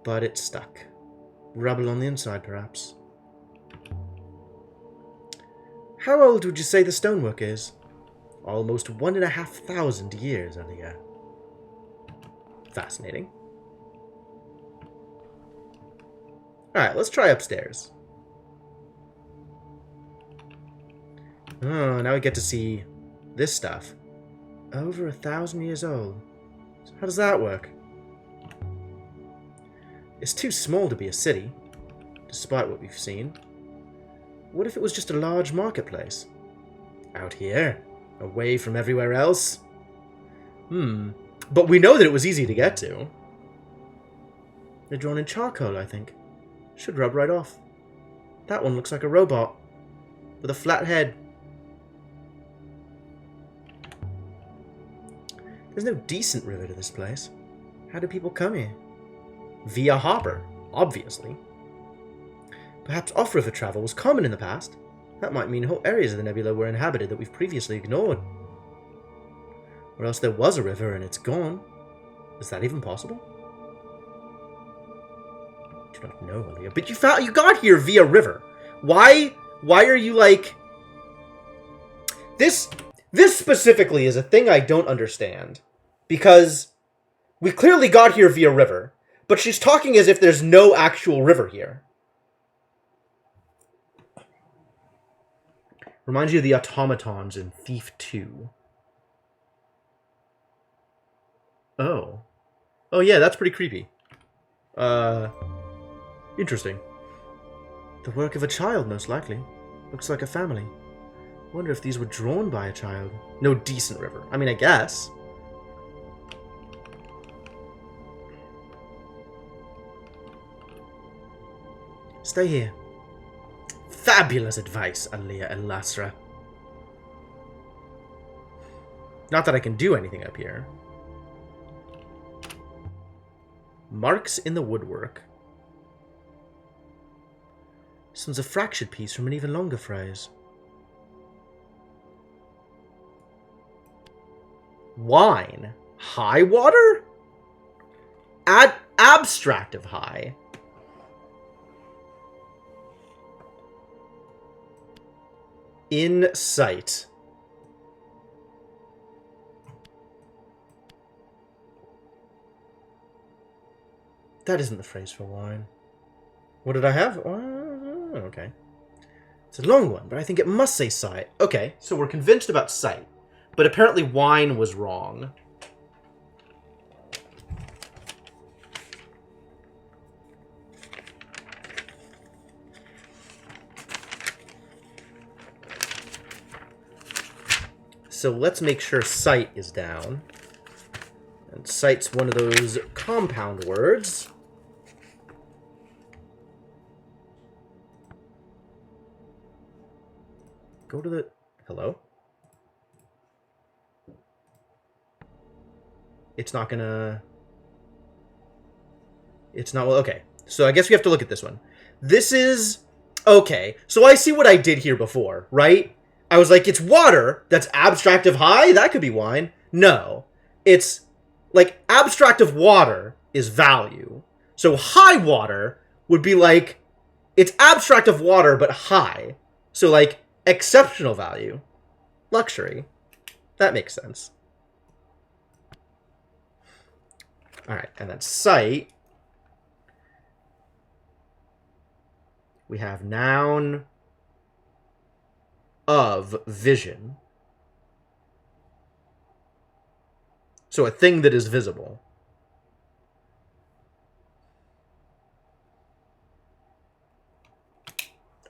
But it's stuck. Rubble on the inside, perhaps. How old would you say the stonework is? Almost 1,500 years, Aliyah. Fascinating. Alright, let's try upstairs. Oh, now we get to see this stuff. Over 1,000 years old. So how does that work? It's too small to be a city, despite what we've seen. What if it was just a large marketplace? Out here, away from everywhere else? But we know that it was easy to get to. They're drawn in charcoal, I think. Should rub right off. That one looks like a robot, with a flat head. There's no decent river to this place. How do people come here? Via hopper, obviously. Perhaps off-river travel was common in the past. That might mean whole areas of the nebula were inhabited that we've previously ignored. Or else there was a river and it's gone. Is that even possible? I do not know, Aliyah. But you got here via river. Why are you like... This specifically is a thing I don't understand. Because we clearly got here via river. But she's talking as if there's no actual river here. Reminds you of the automatons in Thief 2. Oh. Oh yeah, that's pretty creepy. Interesting. The work of a child, most likely. Looks like a family. Wonder if these were drawn by a child. No decent river. I mean, I guess. Stay here. Fabulous advice, Aliyah El Lasra. Not that I can do anything up here. Marks in the woodwork. This one's a fractured piece from an even longer phrase. Wine. High water? Abstract of high. Insight. That isn't the phrase for wine. What did I have? Okay. It's a long one, but I think it must say sight. Okay, so we're convinced about sight. But apparently wine was wrong. So let's make sure sight is down. And sight's one of those compound words. Go to the... Hello? It's not gonna... It's not... Well, okay. So I guess we have to look at this one. This is Okay, so I see what I did here before, right? I was like, it's water that's abstract of high? That could be wine. No. It's, like, abstract of water is value. So high water would be like, it's abstract of water, but high. So, like, exceptional value. Luxury. That makes sense. Alright, and then sight. We have noun of vision. So a thing that is visible.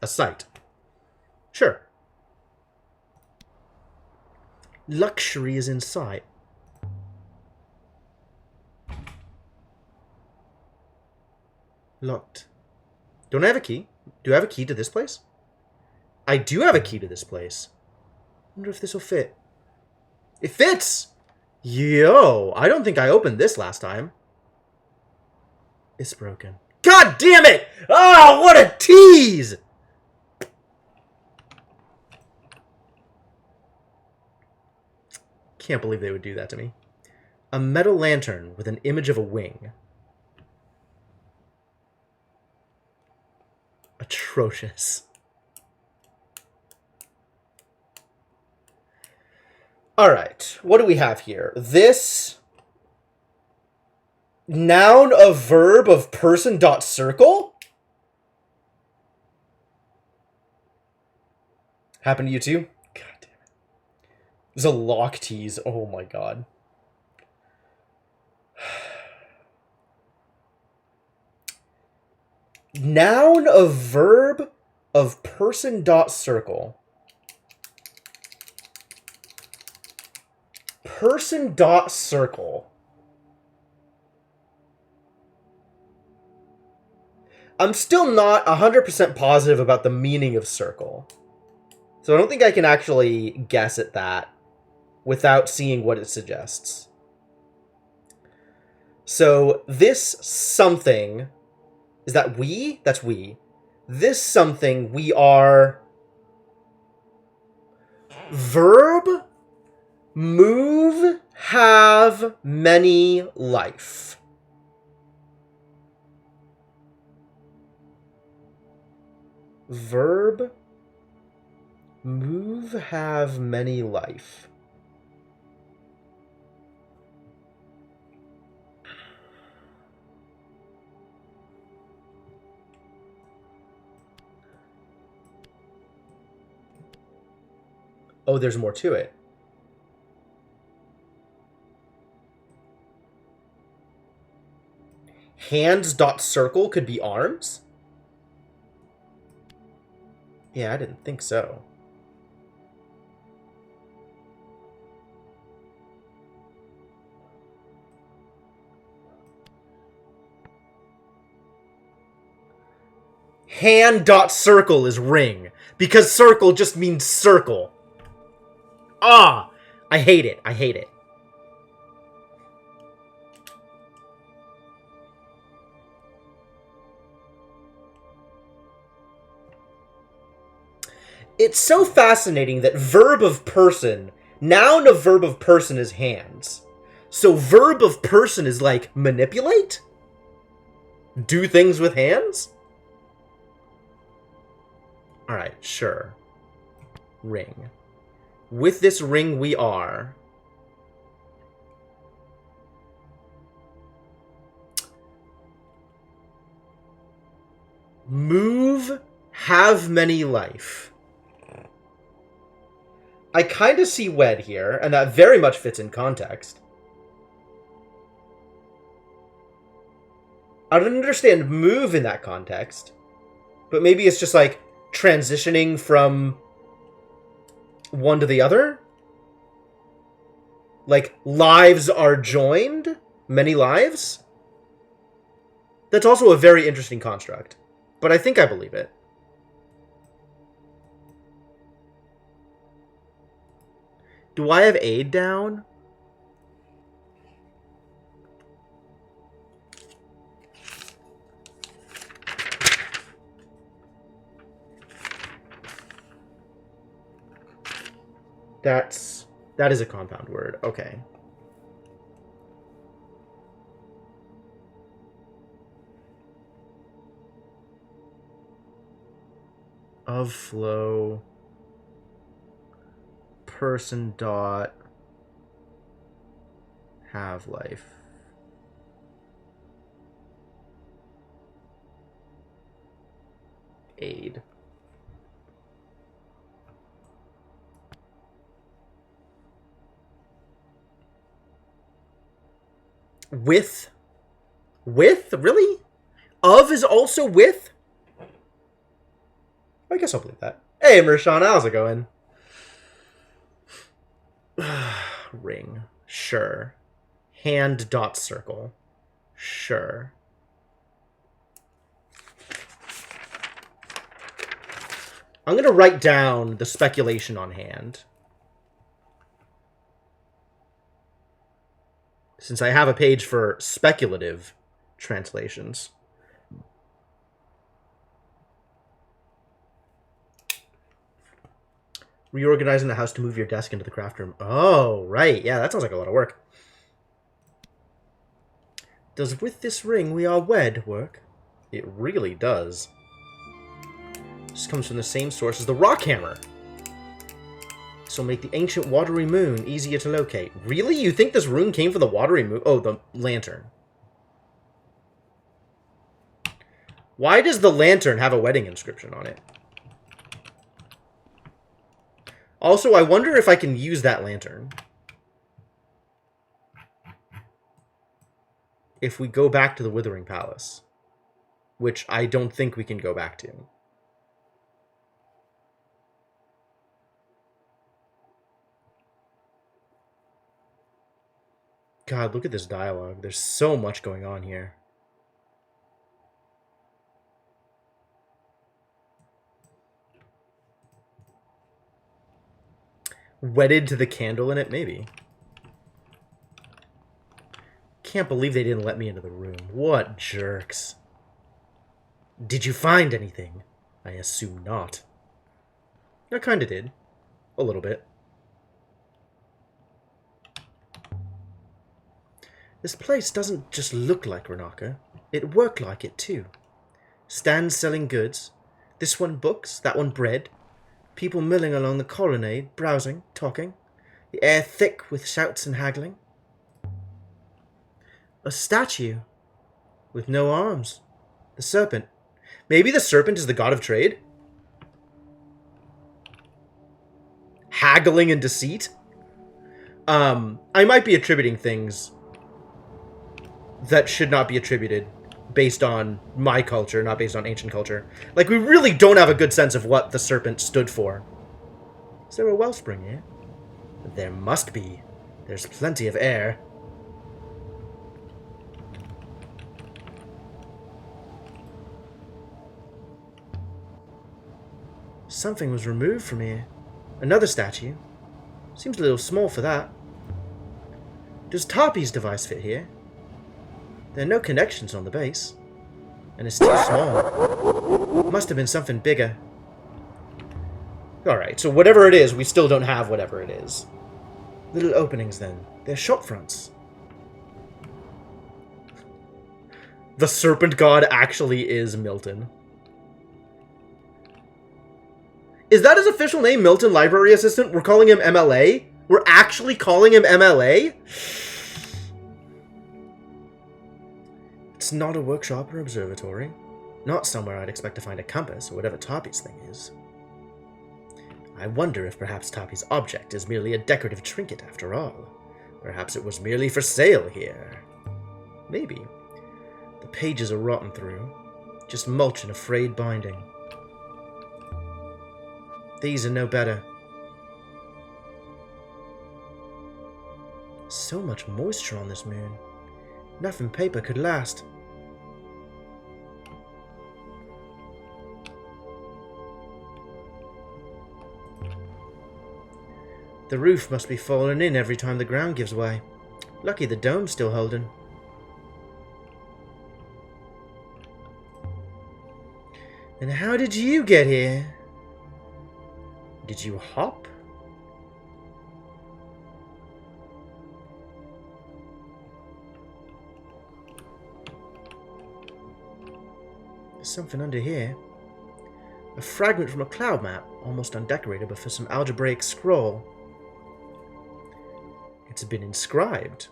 A sight. Sure. Luxury is in sight. Locked. Don't I have a key? Do I have a key to this place? I do have a key to this place. Wonder if this will fit. It fits! Yo, I don't think I opened this last time. It's broken. God damn it! Oh, what a tease! Can't believe they would do that to me. A metal lantern with an image of a wing. Atrocious. Alright, what do we have here? This noun of verb of person dot circle? Happened to you too? God damn it. There's a lock tease. Oh my god. Noun of verb of person dot circle. Person dot circle. I'm still not 100% positive about the meaning of circle. So I don't think I can actually guess at that without seeing what it suggests. So this something, is that we? That's we. This something, we are verb, move, have, many, life. Verb, move, have, many, life. Oh, there's more to it. Hands dot circle could be arms? Yeah, I didn't think so. Hand dot circle is ring, because circle just means circle. Ah! I hate it. I hate it. It's so fascinating that verb of person, noun of verb of person is hands. So verb of person is like manipulate? Do things with hands? Alright, sure. Ring. With this ring we are. Move, have many life. I kind of see wed here, and that very much fits in context. I don't understand move in that context, but maybe it's just like transitioning from one to the other? Like, lives are joined? Many lives? That's also a very interesting construct, but I think I believe it. Do I have aid down? That is a compound word. Okay. Of flow. Person dot. Have life. Aid. With? With? Really? Of is also with? I guess I'll believe that. Hey, Mershawn, how's it going? Ring. Sure. Hand dot circle. Sure. I'm going to write down the speculation on hand. Since I have a page for speculative translations. Reorganizing the house to move your desk into the craft room. Oh, right. Yeah, that sounds like a lot of work. Does with this ring we are wed work? It really does. This comes from the same source as the rock hammer. This will make the ancient watery moon easier to locate. Really? You think this rune came from the watery moon? Oh, the lantern. Why does the lantern have a wedding inscription on it? Also, I wonder if I can use that lantern. If we go back to the Withering Palace. Which I don't think we can go back to. God, look at this dialogue. There's so much going on here. Wedded to the candle in it? Maybe. Can't believe they didn't let me into the room. What jerks. Did you find anything? I assume not. I kinda did. A little bit. This place doesn't just look like Renaka. It worked like it, too. Stands selling goods. This one books, that one bread. People milling along the colonnade, browsing, talking. The air thick with shouts and haggling. A statue. With no arms. The serpent. Maybe the serpent is the god of trade? Haggling and deceit? I might be attributing things that should not be attributed based on my culture, not based on ancient culture. Like, we really don't have a good sense of what the serpent stood for. Is there a wellspring here? There must be. There's plenty of air. Something was removed from here. Another statue. Seems a little small for that. Does Tarpey's device fit here? There are no connections on the base. And it's too small. Must have been something bigger. Alright, so whatever it is, we still don't have whatever it is. Little openings then. They're shop fronts. The serpent god actually is Milton. Is that his official name, Milton Library Assistant? We're calling him MLA? We're actually calling him MLA? It's not a workshop or observatory. Not somewhere I'd expect to find a compass or whatever Tarpey's thing is. I wonder if perhaps Tarpey's object is merely a decorative trinket after all. Perhaps it was merely for sale here. Maybe. The pages are rotten through. Just mulch and a frayed binding. These are no better. So much moisture on this moon. Nothing paper could last. The roof must be falling in every time the ground gives way. Lucky the dome's still holding. And how did you get here? Did you hop? There's something under here. A fragment from a cloud map, almost undecorated, but for some algebraic scroll. It's been inscribed.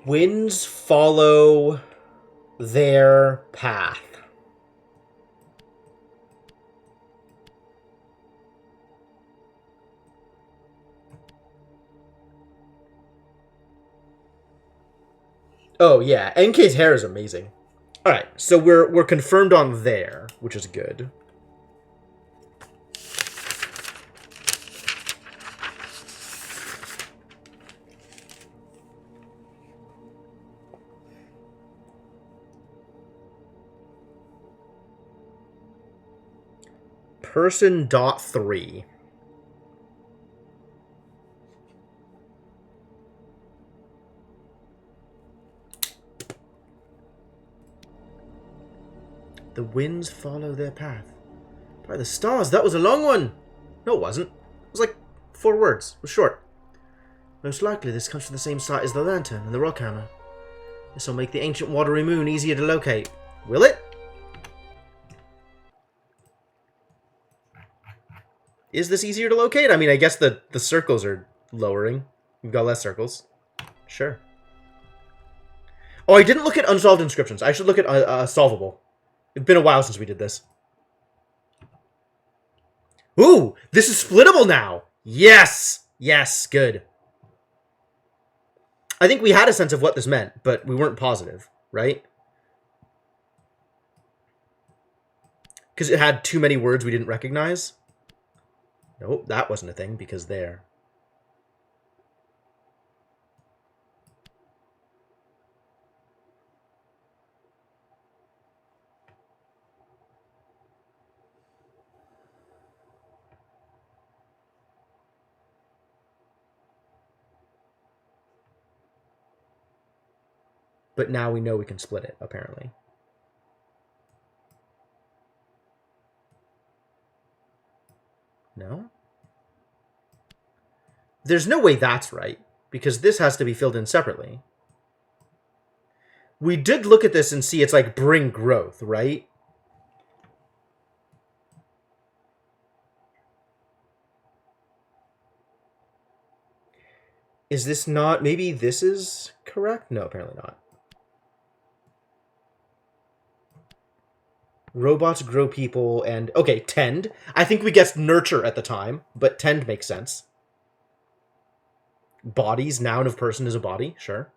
Winds follow their path. Oh yeah, NK's hair is amazing. All right, so we're confirmed on there, which is good. Person.3. The winds follow their path. By the stars, that was a long one! No, it wasn't. It was like 4 words. It was short. Most likely this comes from the same site as the lantern and the rock hammer. This will make the ancient watery moon easier to locate. Will it? Is this easier to locate? I mean, I guess the circles are lowering. You've got less circles. Sure. Oh, I didn't look at unsolved inscriptions. I should look at solvable. It's been a while since we did this. Ooh, this is splittable now. Yes. Yes, good. I think we had a sense of what this meant, but we weren't positive, right? Because it had too many words we didn't recognize. Nope, that wasn't a thing, because there. But now we know we can split it, apparently. No? There's no way that's right, because this has to be filled in separately. We did look at this and see it's like bring growth, right? Is this not... Maybe this is correct? No, apparently not. Robots grow people and... Okay, tend. I think we guessed nurture at the time, but tend makes sense. Bodies, noun of person is a body, sure.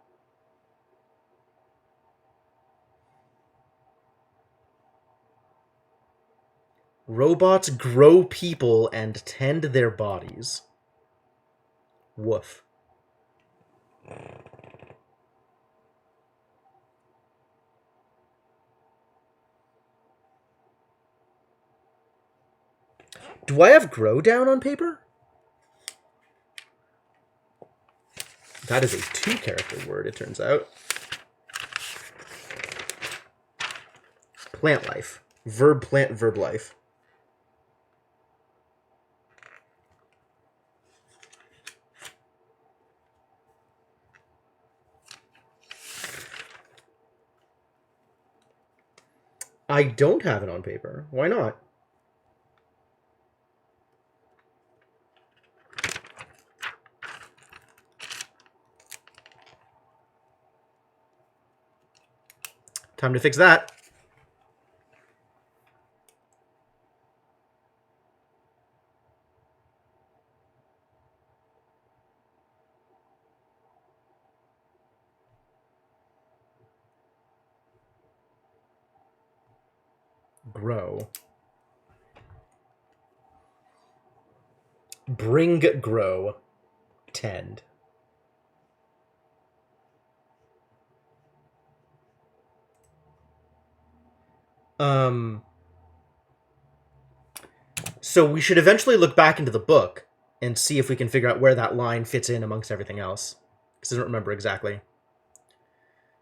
Robots grow people and tend their bodies. Woof. Do I have grow down on paper? That is a 2-character word, it turns out. Plant life. Verb plant, verb life. I don't have it on paper. Why not? Time to fix that. Grow. Bring grow. Tend. So we should eventually look back into the book and see if we can figure out where that line fits in amongst everything else. Because I don't remember exactly.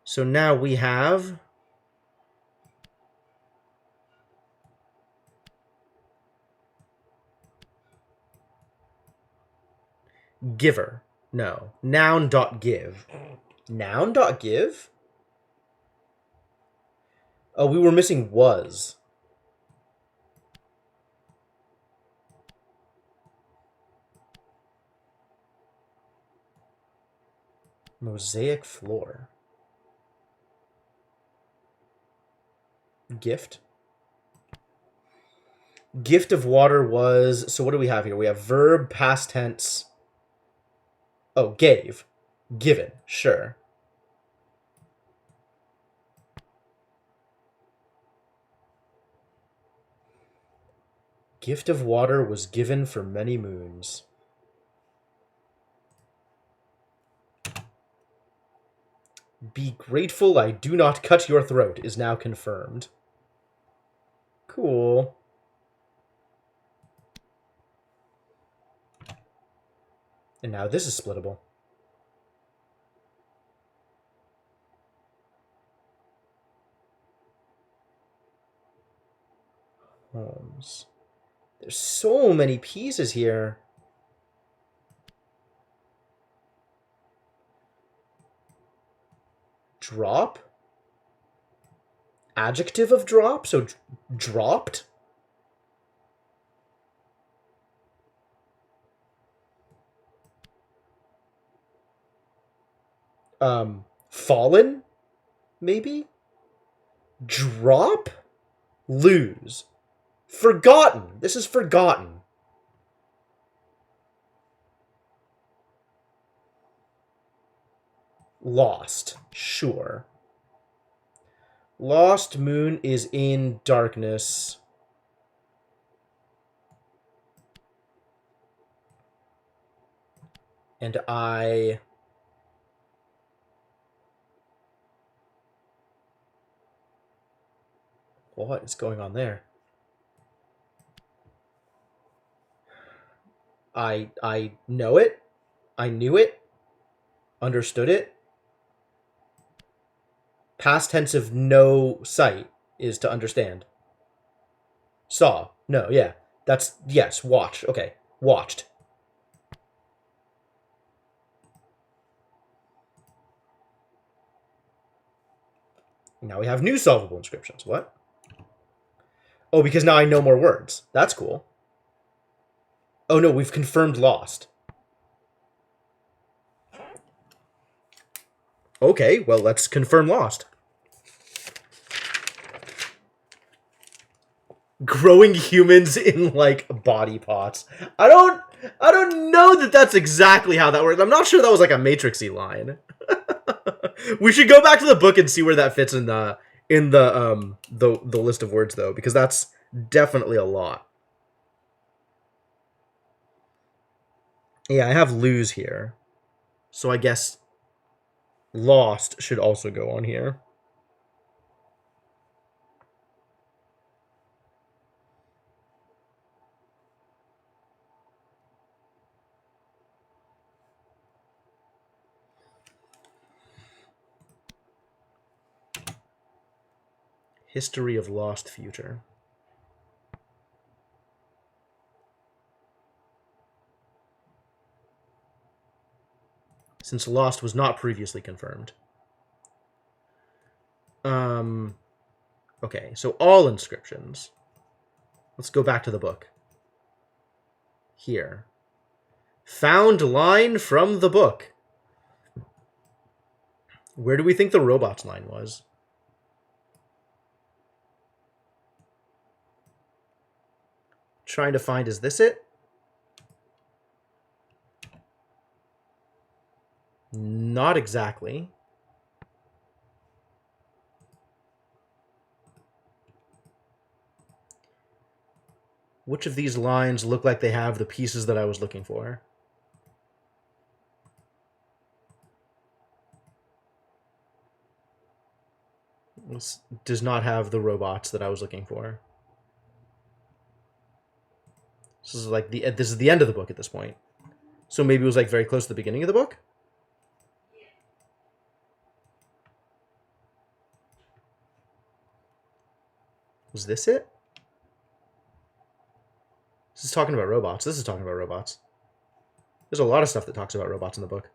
So now we have... Giver. No. Noun.give. Noun.give? Oh, we were missing was. Mosaic floor. Gift. Gift of water was... So what do we have here? We have verb, past tense. Oh, gave. Given. Sure. Gift of water was given for many moons. Be grateful I do not cut your throat is now confirmed. Cool. And now this is splittable. Homes. There's so many pieces here. Drop? Adjective of drop? So dropped? Fallen? Maybe? Drop? Lose. Forgotten. This is forgotten. Lost. Sure. Lost moon is in darkness. And I... What is going on there? I know it. I knew it. Understood it. Past tense of no sight is to understand. Saw. No, yeah. That's, yes, watch. Okay. Watched. Now we have new solvable inscriptions. What? Oh, because now I know more words. That's cool. Oh no, we've confirmed lost. Okay, well, let's confirm lost. Growing humans in, like, body pots. I don't know that that's exactly how that works. I'm not sure that was like a Matrixy line. We should go back to the book and see where that fits in the list of words, though, because that's definitely a lot. Yeah, I have lose here, so I guess lost should also go on here. History of lost future. Since lost was not previously confirmed. Okay, so all inscriptions. Let's go back to the book. Here. Found line from the book. Where do we think the robots line was? Trying to find, is this it? Not exactly. Which of these lines look like they have the pieces that I was looking for? This does not have the robots that I was looking for. This is like this is the end of the book at this point. So maybe it was like very close to the beginning of the book? Was this it? This is talking about robots. This is talking about robots. There's a lot of stuff that talks about robots in the book.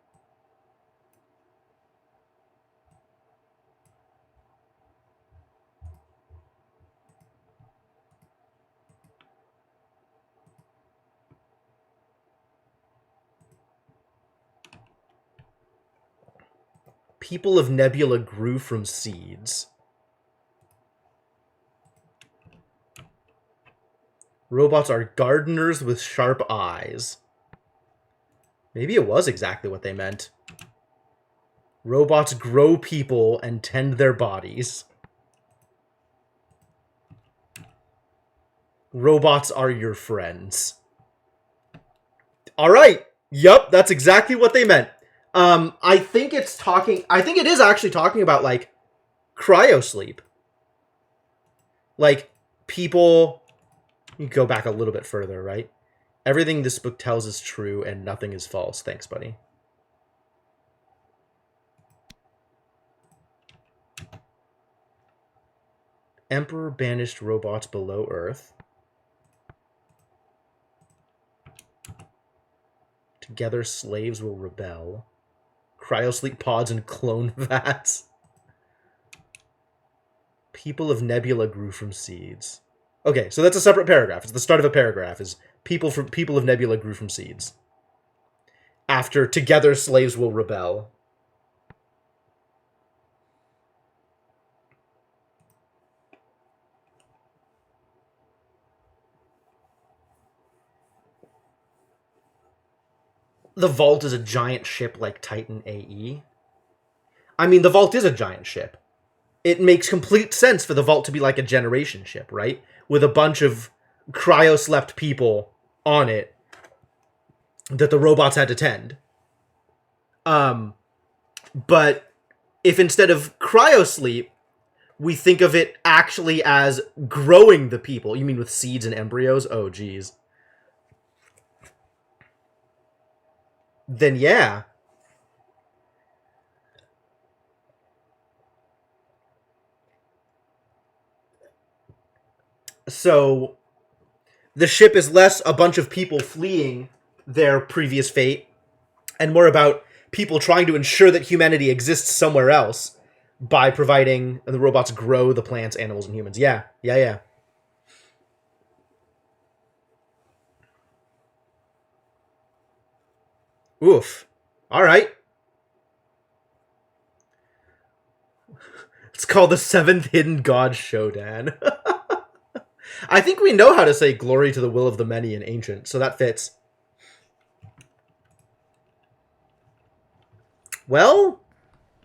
People of Nebula grew from seeds. Robots are gardeners with sharp eyes. Maybe it was exactly what they meant. Robots grow people and tend their bodies. Robots are your friends. Alright. Yup, that's exactly what they meant. I think it is actually talking about, like, cryosleep. Like, people... You go back a little bit further, right? Everything this book tells is true and nothing is false. Thanks, buddy. Emperor banished robots below Earth. Together, slaves will rebel. Cryosleep pods and clone vats. People of Nebula grew from seeds. Okay, so that's a separate paragraph. It's the start of a paragraph. Is people of Nebula grew from seeds. After together, slaves will rebel. The Vault is a giant ship like Titan AE. I mean, the Vault is a giant ship. It makes complete sense for the Vault to be like a generation ship, right? With a bunch of cryoslept people on it that the robots had to tend. But if instead of cryosleep, we think of it actually as growing the people. You mean with seeds and embryos? Oh, geez. Then yeah. So, the ship is less a bunch of people fleeing their previous fate, and more about people trying to ensure that humanity exists somewhere else by providing the robots grow the plants, animals, and humans. Yeah. Oof. Alright. It's called the Seventh Hidden God Shodan. I think we know how to say glory to the will of the many in Ancient, so that fits. Well,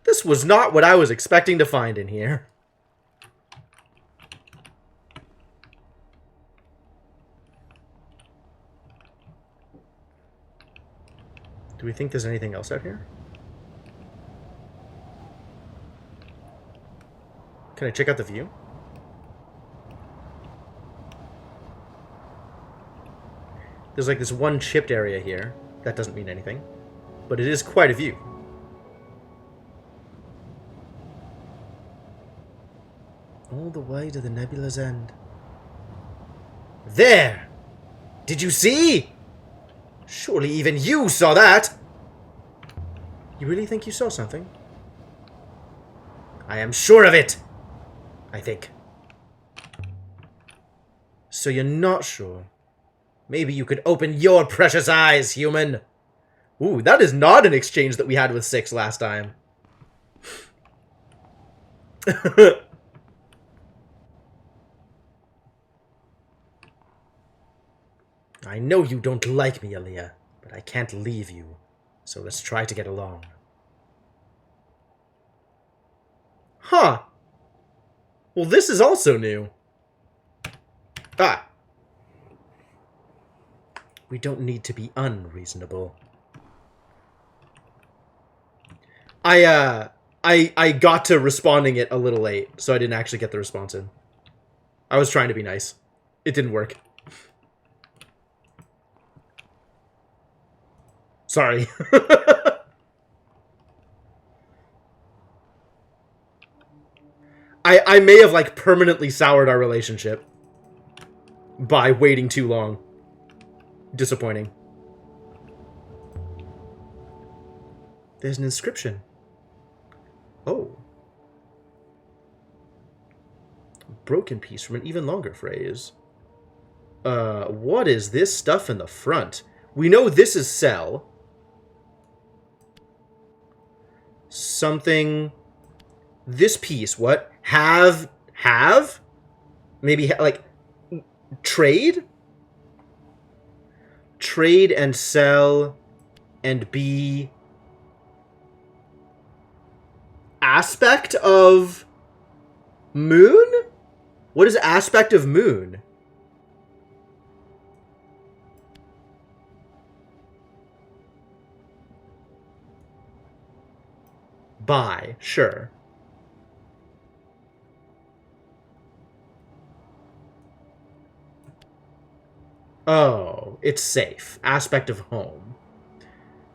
this was not what I was expecting to find in here. Do we think there's anything else out here? Can I check out the view? There's like this one chipped area here. That doesn't mean anything. But it is quite a view. All the way to the nebula's end. There! Did you see? Surely even you saw that! You really think you saw something? I am sure of it! I think. So you're not sure? Maybe you could open your precious eyes, human! Ooh, that is not an exchange that we had with Six last time. I know you don't like me, Aaliyah, but I can't leave you. So let's try to get along. Huh. Well, this is also new. Ah. We don't need to be unreasonable. I got to responding it a little late, so I didn't actually get the response in. I was trying to be nice. It didn't work. Sorry. I may have, like, permanently soured our relationship by waiting too long. Disappointing. There's an inscription. Oh. Broken piece from an even longer phrase. What is this stuff in the front? We know this is Cell. something... This piece, what? Have? Maybe, like, trade? Trade and sell and be... Aspect of... Moon? What is aspect of moon? Buy, sure. Oh, it's safe. Aspect of home.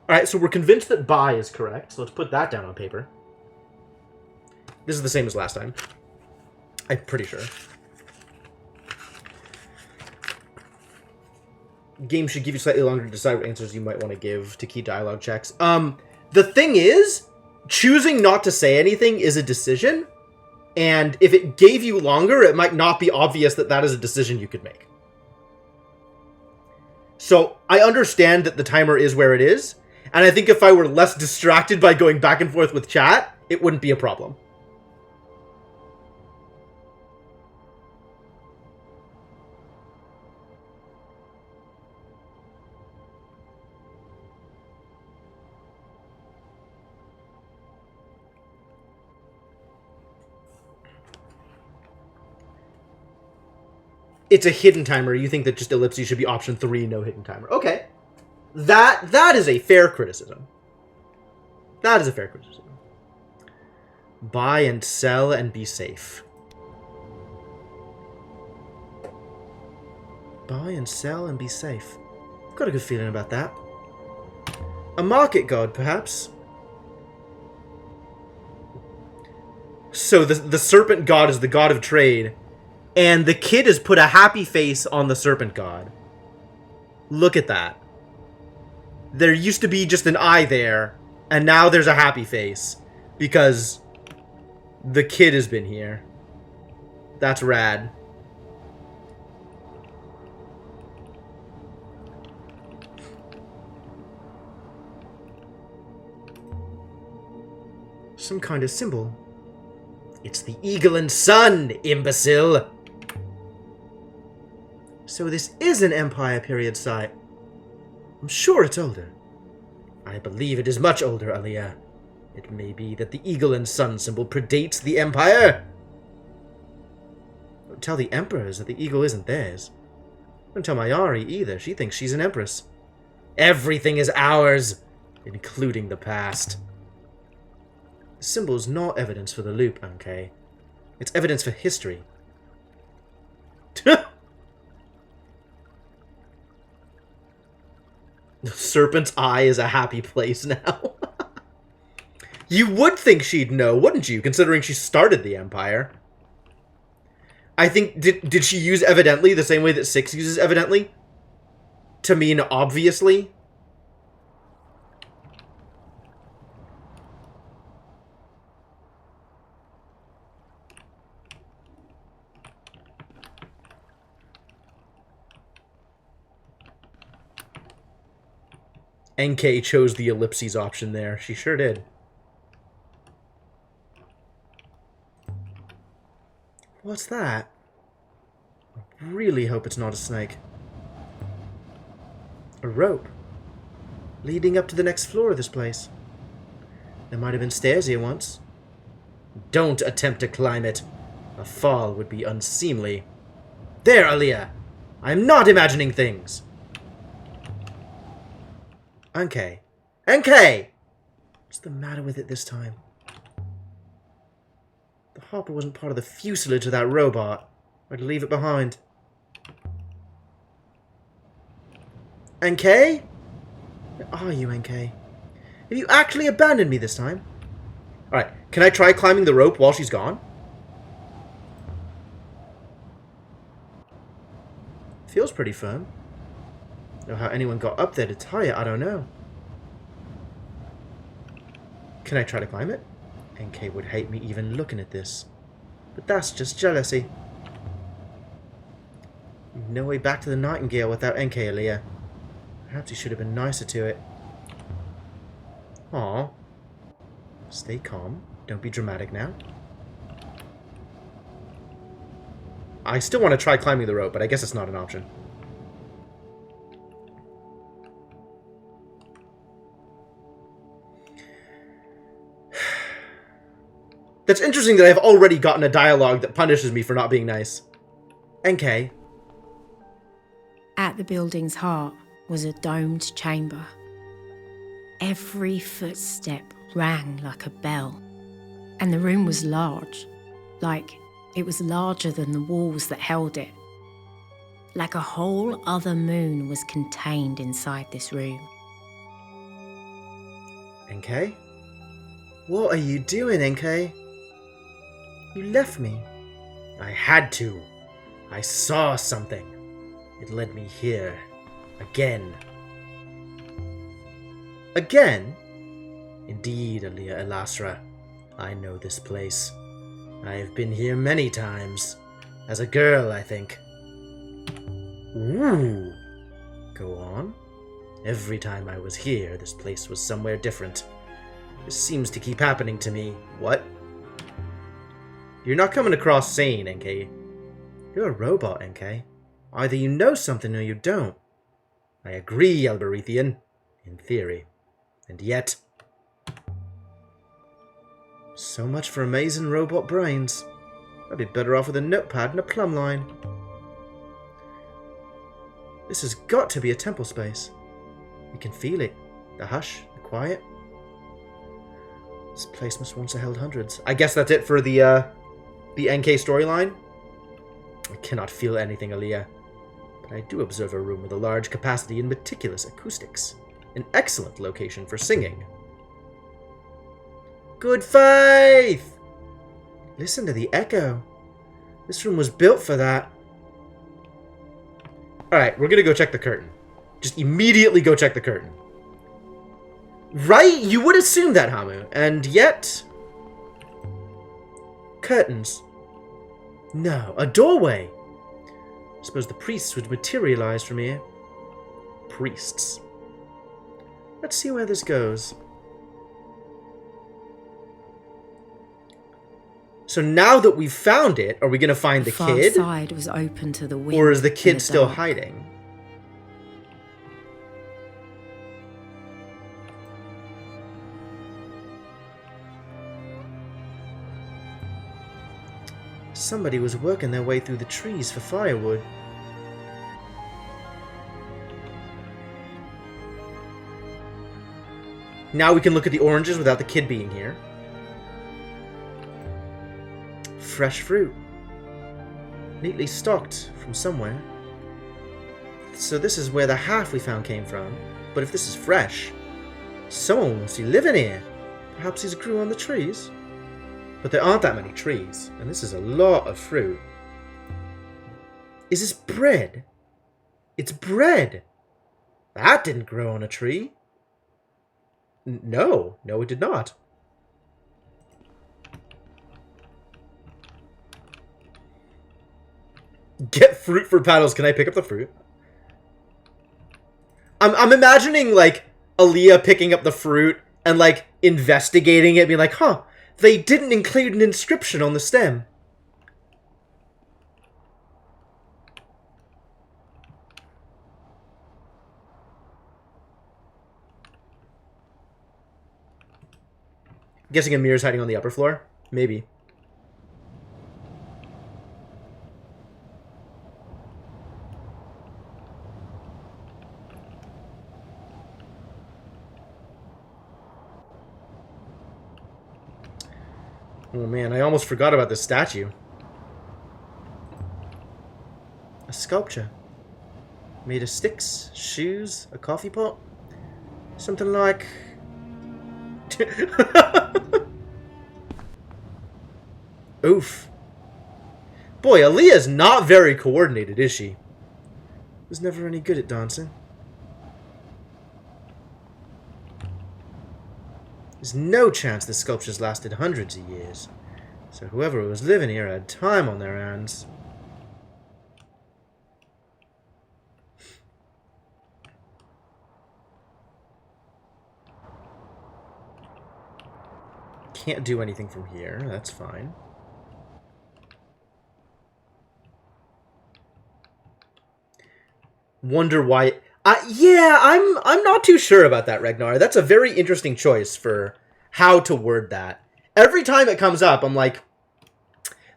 Alright, so we're convinced that buy is correct, so let's put that down on paper. This is the same as last time. I'm pretty sure. Game should give you slightly longer to decide what answers you might want to give to key dialogue checks. The thing is, choosing not to say anything is a decision, and if it gave you longer, it might not be obvious that that is a decision you could make. So, I understand that the timer is where it is, and I think if I were less distracted by going back and forth with chat, it wouldn't be a problem. It's a hidden timer. You think that just ellipses should be option 3, no hidden timer. Okay. That is a fair criticism. That is a fair criticism. Buy and sell and be safe. Buy and sell and be safe. I've got a good feeling about that. A market god, perhaps? So the serpent god is the god of trade. And the kid has put a happy face on the serpent god. Look at that. There used to be just an eye there, and now there's a happy face. Because the kid has been here. That's rad. Some kind of symbol. It's the eagle and sun, imbecile! So this is an Empire period site. I'm sure it's older. I believe it is much older, Aliyah. It may be that the eagle and sun symbol predates the Empire. Don't tell the Emperors that the eagle isn't theirs. Don't tell Mayari either. She thinks she's an Empress. Everything is ours, including the past. The symbol is not evidence for the loop, okay? It's evidence for history. The serpent's eye is a happy place now. You would think she'd know, wouldn't you, considering she started the Empire? I think, did she use evidently the same way that 6 uses evidently? To mean obviously? NK chose the ellipses option there. She sure did. What's that? I really hope it's not a snake. A rope. Leading up to the next floor of this place. There might have been stairs here once. Don't attempt to climb it. A fall would be unseemly. There, Aliyah! I'm not imagining things! NK. NK! What's the matter with it this time? The hopper wasn't part of the fuselage of that robot. I'd leave it behind. NK? Where are you, NK? Have you actually abandoned me this time? Alright, can I try climbing the rope while she's gone? Feels pretty firm. Know how anyone got up there to tie it, I don't know. Can I try to climb it? NK would hate me even looking at this. But that's just jealousy. No way back to the Nightingale without NK, Aliyah. Perhaps you should have been nicer to it. Aww. Stay calm. Don't be dramatic now. I still want to try climbing the rope, but I guess it's not an option. That's interesting that I've already gotten a dialogue that punishes me for not being nice. NK. At the building's heart was a domed chamber. Every footstep rang like a bell, and the room was large, like it was larger than the walls that held it. Like a whole other moon was contained inside this room. NK? What are you doing, NK? You left me. I had to. I saw something. It led me here. Again. Again? Indeed, Alia Elasra. I know this place. I have been here many times. As a girl, I think. Ooh. Go on. Every time I was here, this place was somewhere different. This seems to keep happening to me. What? You're not coming across sane, NK. You're a robot, NK. Either you know something or you don't. I agree, Elberethian. In theory. And yet... So much for amazing robot brains. I'd be better off with a notepad and a plumb line. This has got to be a temple space. You can feel it. The hush, the quiet. This place must once have held hundreds. I guess that's it for the NK storyline. I cannot feel anything, Alia. But I do observe a room with a large capacity and meticulous acoustics. An excellent location for singing. Good faith! Listen to the echo. This room was built for that. Alright, we're gonna go check the curtain. Just immediately go check the curtain. Right? You would assume that, Hamu. And yet... Curtains. No, a doorway. I suppose the priests would materialize from here. Priests. Let's see where this goes. So now that we've found it, are we going to find the kid? The far side was open to the wind. Or is the kid still hiding? Somebody was working their way through the trees for firewood. Now we can look at the oranges without the kid being here. Fresh fruit. Neatly stocked from somewhere. So this is where the half we found came from. But if this is fresh, someone must be living here. Perhaps he's grew on the trees. But there aren't that many trees, and this is a lot of fruit. Is this bread? It's bread! That didn't grow on a tree. No, it did not. Get fruit for paddles. Can I pick up the fruit? I'm imagining, like, Alia picking up the fruit and, like, investigating it, being like, huh, they didn't include an inscription on the stem. Guessing Amir's hiding on the upper floor? Maybe. Oh man, I almost forgot about this statue. A sculpture. Made of sticks, shoes, a coffee pot. Something like... Oof. Boy, Alia's not very coordinated, is she? Was never any good at dancing. There's no chance this sculpture's lasted hundreds of years. So whoever was living here had time on their hands. can't do anything from here. That's fine. Wonder why... yeah, I'm not too sure about that, Ragnar. That's a very interesting choice for how to word that. Every time it comes up, I'm like,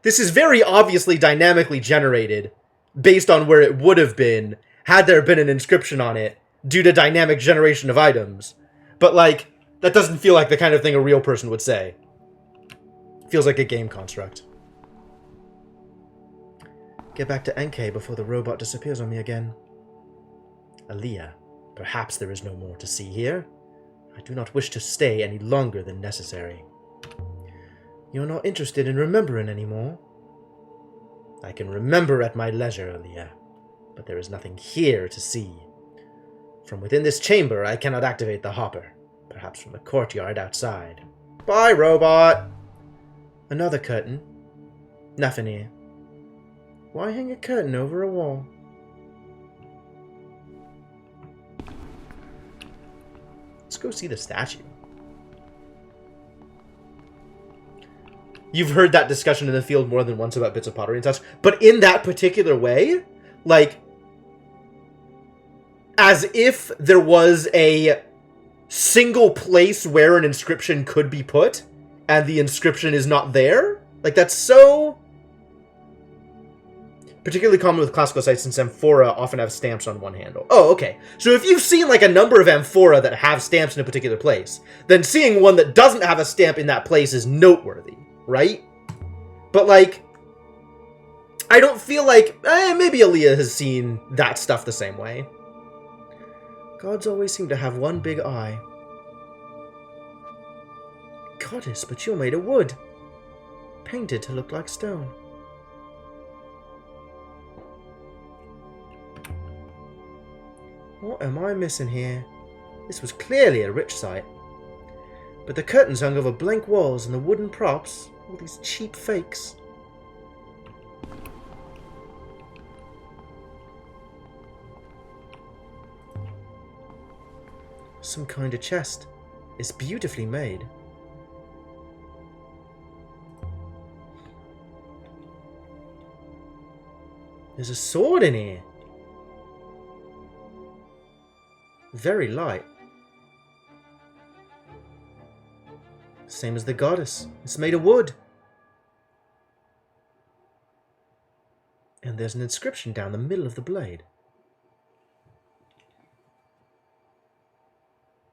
this is very obviously dynamically generated based on where it would have been had there been an inscription on it due to dynamic generation of items. But, like, that doesn't feel like the kind of thing a real person would say. It feels like a game construct. Get back to Enkei before the robot disappears on me again. Aaliyah, perhaps there is no more to see here. I do not wish to stay any longer than necessary. You're not interested in remembering anymore? I can remember at my leisure, Aaliyah, but there is nothing here to see. From within this chamber, I cannot activate the hopper. Perhaps from the courtyard outside. Bye, robot! Another curtain. Nothing here. Why hang a curtain over a wall? Let's go see the statue. You've heard that discussion in the field more than once about bits of pottery and such, but in that particular way, like, as if there was a single place where an inscription could be put, and the inscription is not there. Like, that's so... particularly common with classical sites, since amphora often have stamps on one handle. Oh, okay. So if you've seen, like, a number of amphora that have stamps in a particular place, then seeing one that doesn't have a stamp in that place is noteworthy, right? But, like, I don't feel like... maybe Aaliyah has seen that stuff the same way. Gods always seem to have one big eye. Goddess, but you're made of wood. Painted to look like stone. What am I missing here? This was clearly a rich site. But the curtains hung over blank walls and the wooden props, all these cheap fakes. Some kind of chest. It's beautifully made. There's a sword in here. Very light. Same as the goddess. It's made of wood. And there's an inscription down the middle of the blade.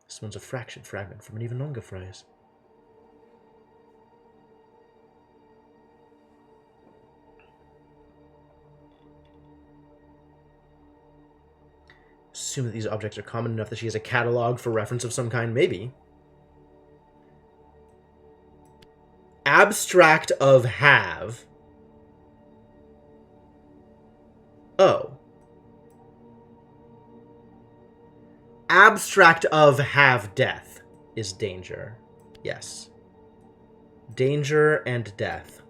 This one's a fractured fragment from an even longer phrase. Assume that these objects are common enough that she has a catalog for reference of some kind, maybe. Abstract of have. Oh. Abstract of have death is danger. Yes. Danger and death.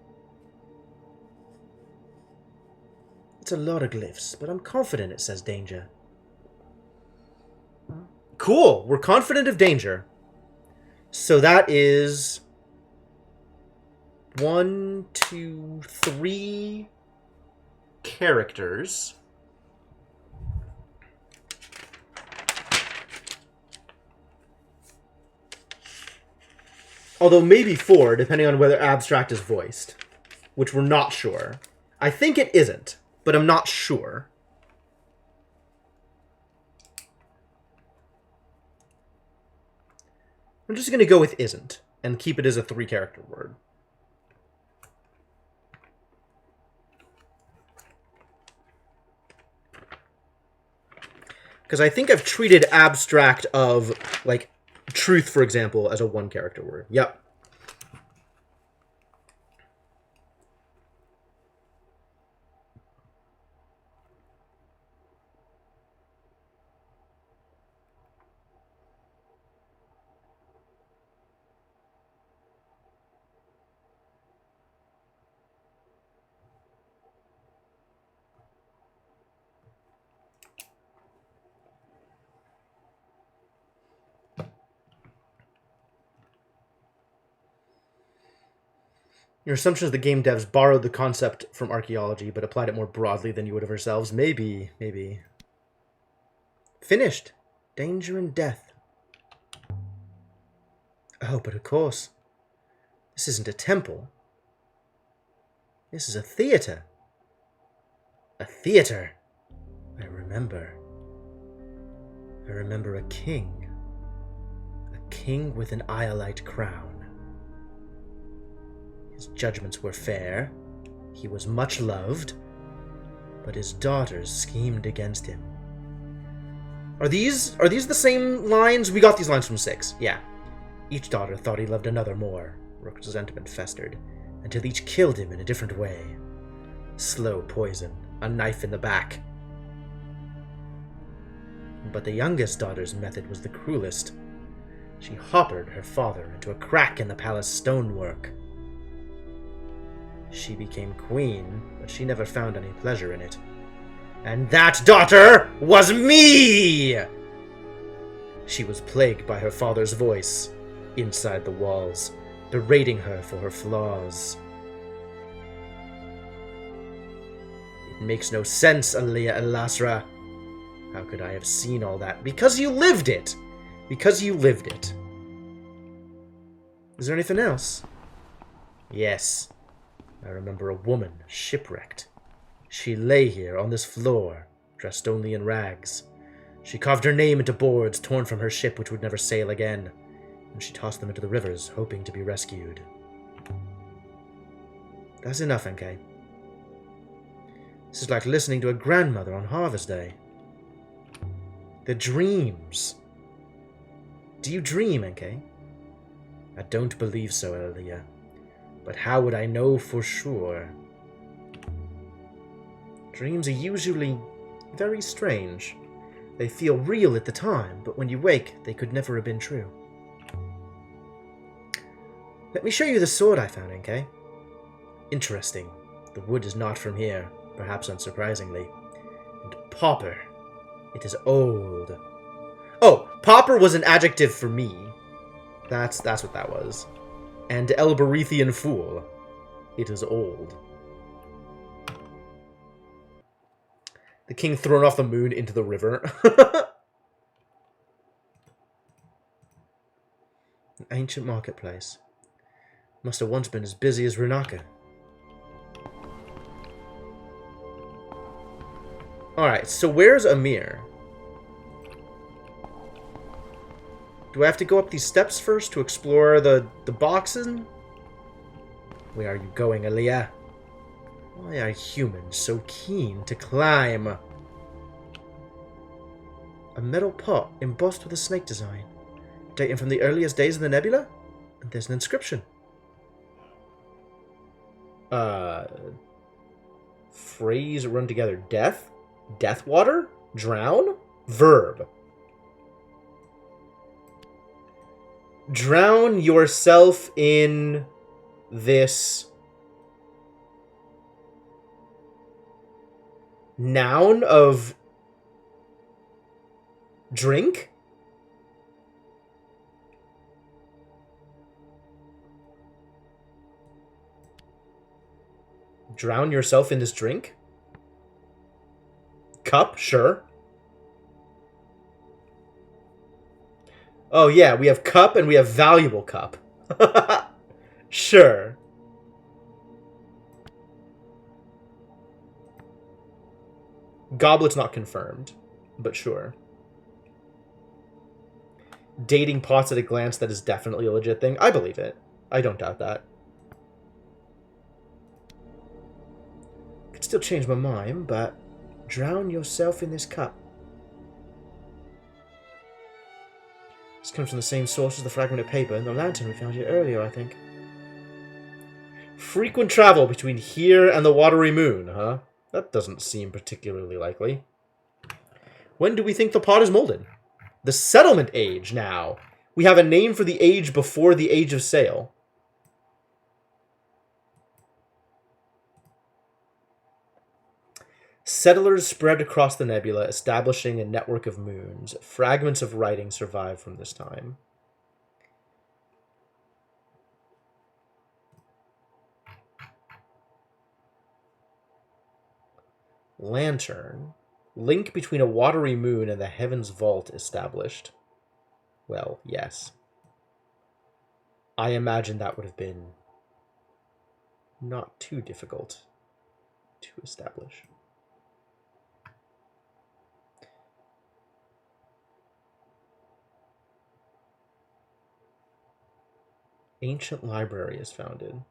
It's a lot of glyphs, but I'm confident it says danger. Cool. We're confident of danger. So that is 1, 2, 3 characters. Although maybe 4, depending on whether abstract is voiced, which we're not sure. I think it isn't, but I'm not sure. I'm just going to go with isn't, and keep it as a 3-character word. Because I think I've treated abstract of, like, truth, for example, as a 1-character word. Yep. Your assumption is the game devs borrowed the concept from archaeology, but applied it more broadly than you would have yourselves. Maybe, maybe. Finished. Danger and death. Oh, but of course. This isn't a temple. This is a theater. A theater. I remember. I remember a king. A king with an iolite crown. His judgments were fair. He was much loved. But his daughters schemed against him. Are these the same lines? We got these lines from 6. Yeah. Each daughter thought he loved another more. Resentment festered, until each killed him in a different way. Slow poison, a knife in the back. But the youngest daughter's method was the cruelest. She hoppered her father into a crack in the palace stonework. She became queen, but she never found any pleasure in it. And that daughter was me! She was plagued by her father's voice, inside the walls, berating her for her flaws. It makes no sense, Aliyah Elasra. How could I have seen all that? Because you lived it! Because you lived it. Is there anything else? Yes. I remember a woman shipwrecked. She lay here on this floor, dressed only in rags. She carved her name into boards torn from her ship which would never sail again, and she tossed them into the rivers, hoping to be rescued. That's enough, NK. This is like listening to a grandmother on Harvest Day. The dreams. Do you dream, NK? I don't believe so, Aliyah. But how would I know for sure? Dreams are usually very strange. They feel real at the time, but when you wake, they could never have been true. Let me show you the sword I found, NK. Interesting. The wood is not from here, perhaps unsurprisingly. And pauper. It is old. Oh, pauper was an adjective for me. That's what that was. And Elberethian fool. It is old. The king thrown off the moon into the river. An ancient marketplace. Must have once been as busy as Runaka. Alright, so where's Amir? Do I have to go up these steps first to explore the boxes? Where are you going, Aliyah? Why are humans so keen to climb? A metal pot embossed with a snake design, dating from the earliest days of the nebula? And there's an inscription. Phrase run together. Death? Death water? Drown? Verb. Drown yourself in this noun of drink? Drown yourself in this drink? Cup? Sure. Oh yeah, we have cup and we have valuable cup. Sure. Goblet's not confirmed, but sure. Dating pots at a glance, that is definitely a legit thing. I believe it. I don't doubt that. Could still change my mind, but drown yourself in this cup. This comes from the same source as the fragment of paper and the lantern we found here earlier, I think. Frequent travel between here and the watery moon, huh? That doesn't seem particularly likely. When do we think the pot is molded? The settlement age now. We have a name for the age before the age of sail. Settlers spread across the nebula, establishing a network of moons. Fragments of writing survive from this time. Lantern. Link between a watery moon and the heaven's vault established. Well, yes. I imagine that would have been not too difficult to establish. Ancient library is founded.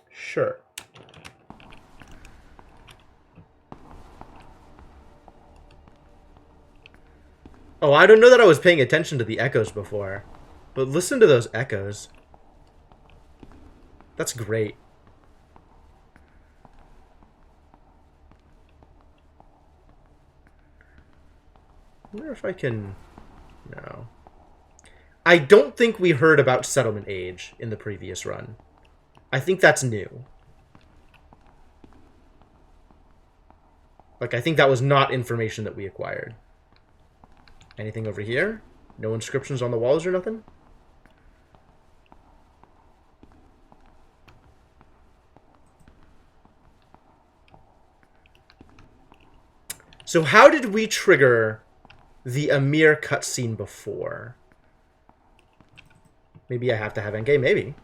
Sure. Oh, I don't know that I was paying attention to the echoes before, but listen to those echoes. That's great. I wonder if I can... No. I don't think we heard about Settlement Age in the previous run. I think that's new. Like, I think that was not information that we acquired. Anything over here? No inscriptions on the walls or nothing? So how did we trigger the Amir cutscene before? Maybe I have to have Engay, maybe.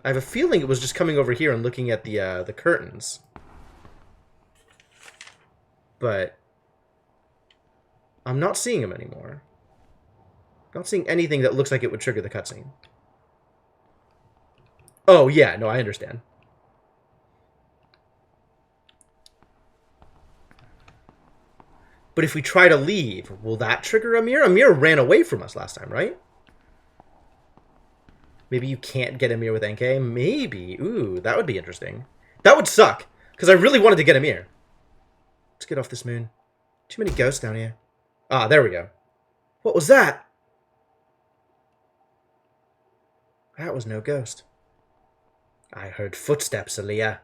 I have a feeling it was just coming over here and looking at the curtains. But I'm not seeing them anymore. Not seeing anything that looks like it would trigger the cutscene. Oh, yeah, no, I understand. But if we try to leave, will that trigger Amir? Amir ran away from us last time, right? Maybe you can't get Amir with Engay? Maybe. Ooh, that would be interesting. That would suck, because I really wanted to get Amir. Let's get off this moon. Too many ghosts down here. Ah, there we go. What was that? That was no ghost. I heard footsteps, Aaliyah.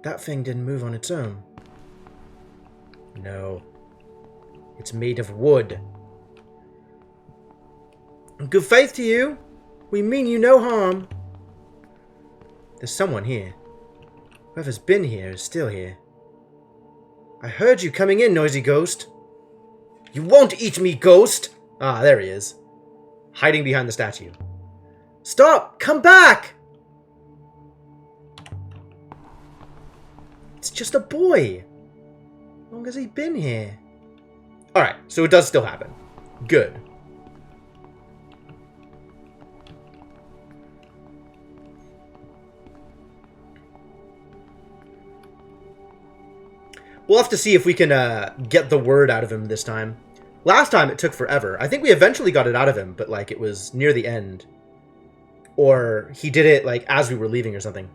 That thing didn't move on its own. No. It's made of wood. Good faith to you. We mean you no harm. There's someone here. Whoever's been here is still here. I heard you coming in, noisy ghost. You won't eat me, ghost! Ah, there he is. Hiding behind the statue. Stop! Come back! It's just a boy. How long has he been here? Alright, so it does still happen. Good. We'll have to see if we can get the word out of him this time. Last time it took forever. I think we eventually got it out of him, but like it was near the end. Or he did it like as we were leaving or something.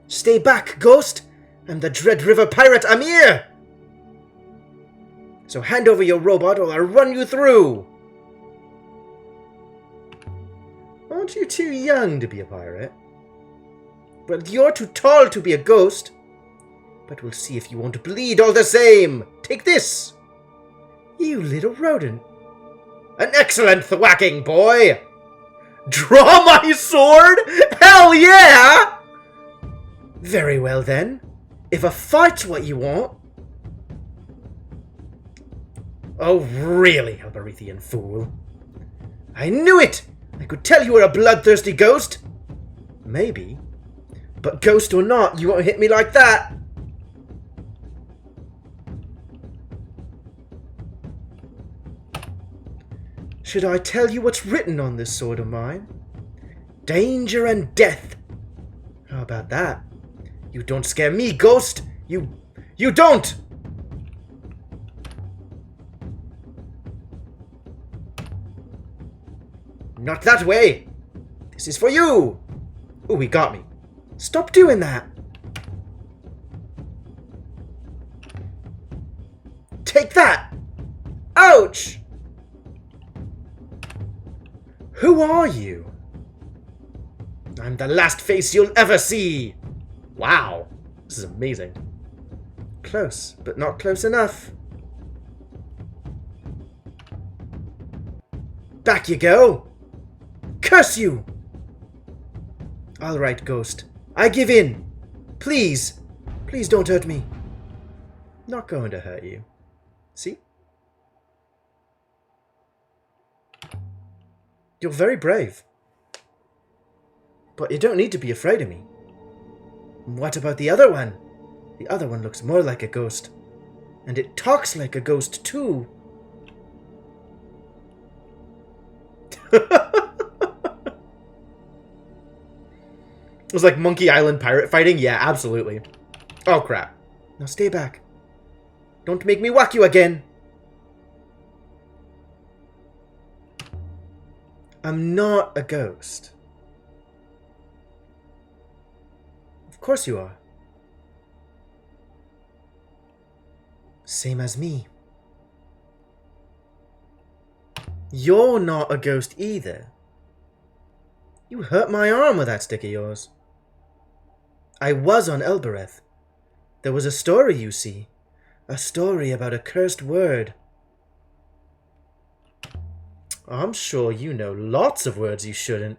Stay back, ghost! I'm the Dread River pirate Amir! So hand over your robot or I'll run you through! Aren't you too young to be a pirate? But you're too tall to be a ghost. But we'll see if you won't bleed all the same! Take this! You little rodent. An excellent thwacking, boy! Draw my sword? Hell yeah! Very well then. If a fight's what you want... Oh really, Albarethian fool. I knew it! I could tell you were a bloodthirsty ghost! Maybe. But ghost or not, you won't hit me like that! Should I tell you what's written on this sword of mine? Danger and death! How about that? You don't scare me, ghost! You don't! Not that way! This is for you! Ooh, he got me. Stop doing that! Take that! Ouch! Who are you? I'm the last face you'll ever see! Wow, this is amazing. Close, but not close enough. Back you go! Curse you! Alright, Ghost. I give in. Please. Please don't hurt me. Not going to hurt you. See? You're very brave. But you don't need to be afraid of me. What about the other one? The other one looks more like a ghost. And it talks like a ghost, too. It was like Monkey Island pirate fighting? Yeah, absolutely. Oh, crap. Now stay back. Don't make me whack you again. I'm not a ghost. Of course you are. Same as me. You're not a ghost either. You hurt my arm with that stick of yours. I was on Elbereth. There was a story, you see. A story about a cursed word. I'm sure you know lots of words you shouldn't.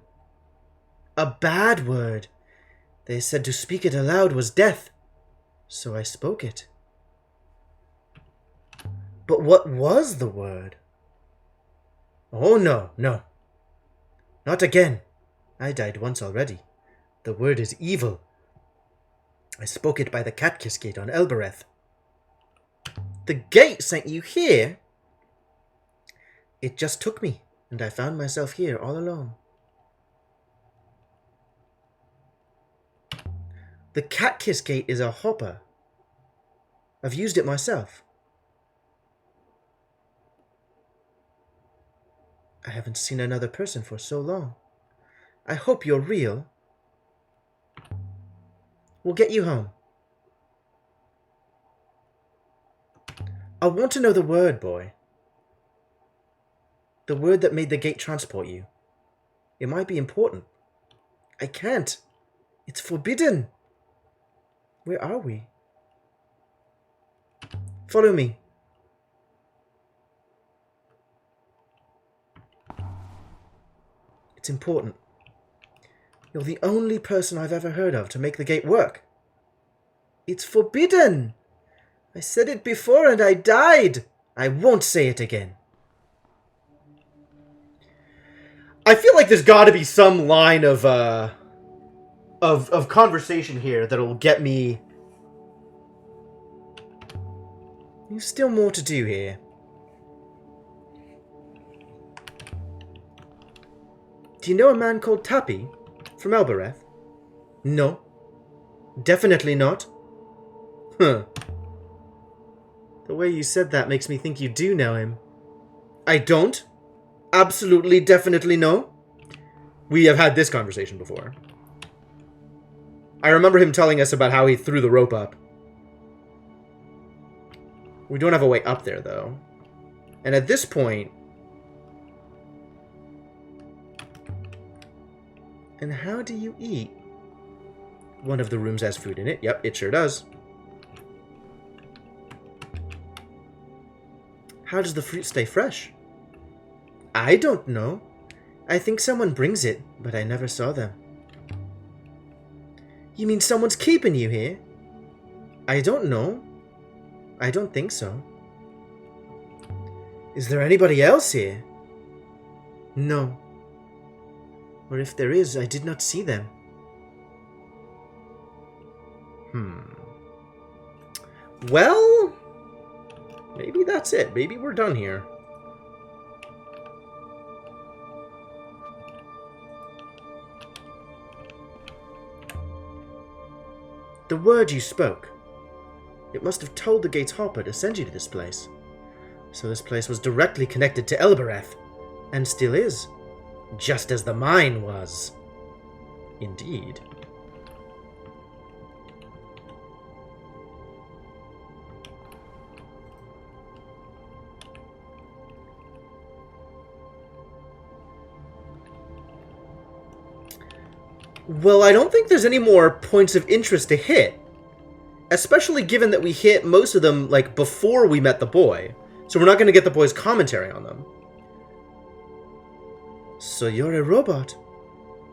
A bad word. They said to speak it aloud was death. So I spoke it. But what was the word? Oh, no, no. Not again. I died once already. The word is evil. I spoke it by the Catkiss Gate on Elbereth. The gate sent you here? It just took me, and I found myself here all alone. The Catkiss Gate is a hopper. I've used it myself. I haven't seen another person for so long. I hope you're real. We'll get you home. I want to know the word, boy. The word that made the gate transport you. It might be important. I can't. It's forbidden. Where are we? Follow me. It's important. You're the only person I've ever heard of to make the gate work. It's forbidden. I said it before and I died. I won't say it again. I feel like there's got to be some line of conversation here that'll get me. There's still more to do here. Do you know a man called Tappy from Elbereth? No. Definitely not. Huh. The way you said that makes me think you do know him. I don't. Absolutely, definitely no. We have had this conversation before. I remember him telling us about how he threw the rope up. We don't have a way up there, though. And at this point... And how do you eat? One of the rooms has food in it. Yep, it sure does. How does the fruit stay fresh? I don't know. I think someone brings it, but I never saw them. You mean someone's keeping you here? I don't know. I don't think so. Is there anybody else here? No. Or if there is, I did not see them. Well, maybe that's it. Maybe we're done here. The word you spoke. It must have told the gate's hopper to send you to this place. So this place was directly connected to Elbereth. And still is. Just as the mine was. Indeed. Well, I don't think there's any more points of interest to hit. Especially given that we hit most of them, like, before we met the boy. So we're not going to get the boy's commentary on them. So you're a robot.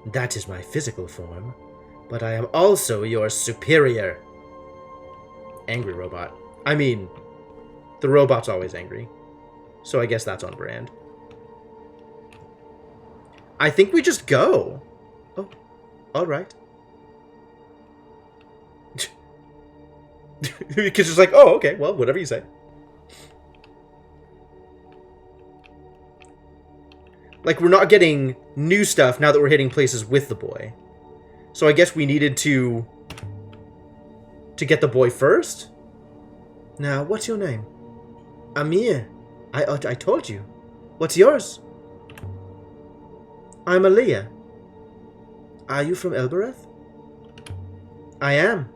That is my physical form. But I am also your superior. Angry robot. I mean, the robot's always angry. So I guess that's on brand. I think we just go. Oh, alright. Because it's like, oh, okay, well, whatever you say. Like, we're not getting new stuff now that we're hitting places with the boy. So I guess we needed to get the boy first? Now, what's your name? Amir. I told you. What's yours? I'm Aliyah. Are you from Elbereth? I am.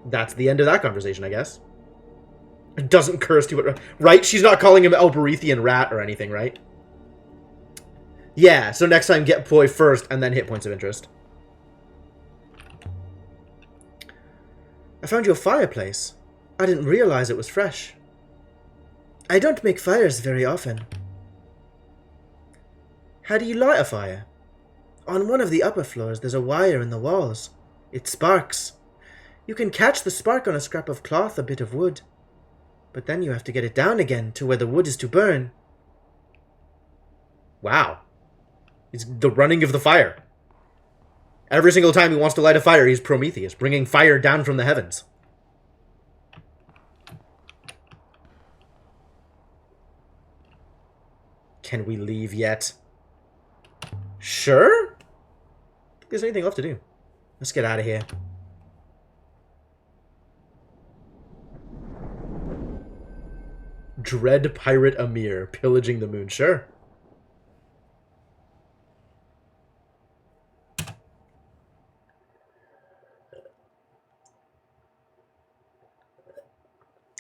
That's the end of that conversation, I guess. It doesn't curse to it, right? She's not calling him Elberethian rat or anything, right? Yeah, so next time get boy first and then hit points of interest. I found your fireplace. I didn't realize it was fresh. I don't make fires very often. How do you light a fire? On one of the upper floors, there's a wire in the walls. It sparks. You can catch the spark on a scrap of cloth, a bit of wood. But then you have to get it down again to where the wood is to burn. Wow. It's the running of the fire. Every single time he wants to light a fire, he's Prometheus, bringing fire down from the heavens. Can we leave yet? Sure? If there's anything left to do. Let's get out of here. Dread Pirate Amir, pillaging the moon. Sure.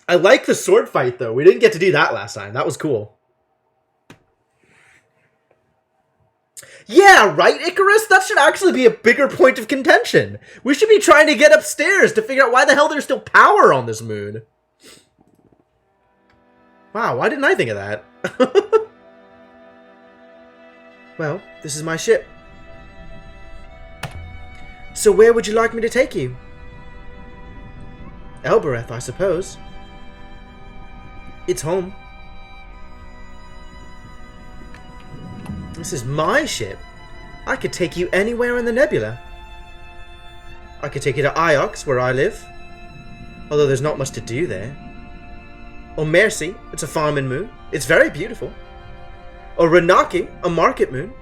I like the sword fight, though. We didn't get to do that last time. That was cool. Yeah, right, Icarus? That should actually be a bigger point of contention. We should be trying to get upstairs to figure out why the hell there's still power on this moon. Wow, why didn't I think of that? Well, this is my ship. So where would you like me to take you? Elbereth, I suppose. It's home. This is my ship. I could take you anywhere in the nebula. I could take you to Iox, where I live. Although there's not much to do there. Or Mercy, it's a farming moon. It's very beautiful. Or Renaki, a market moon.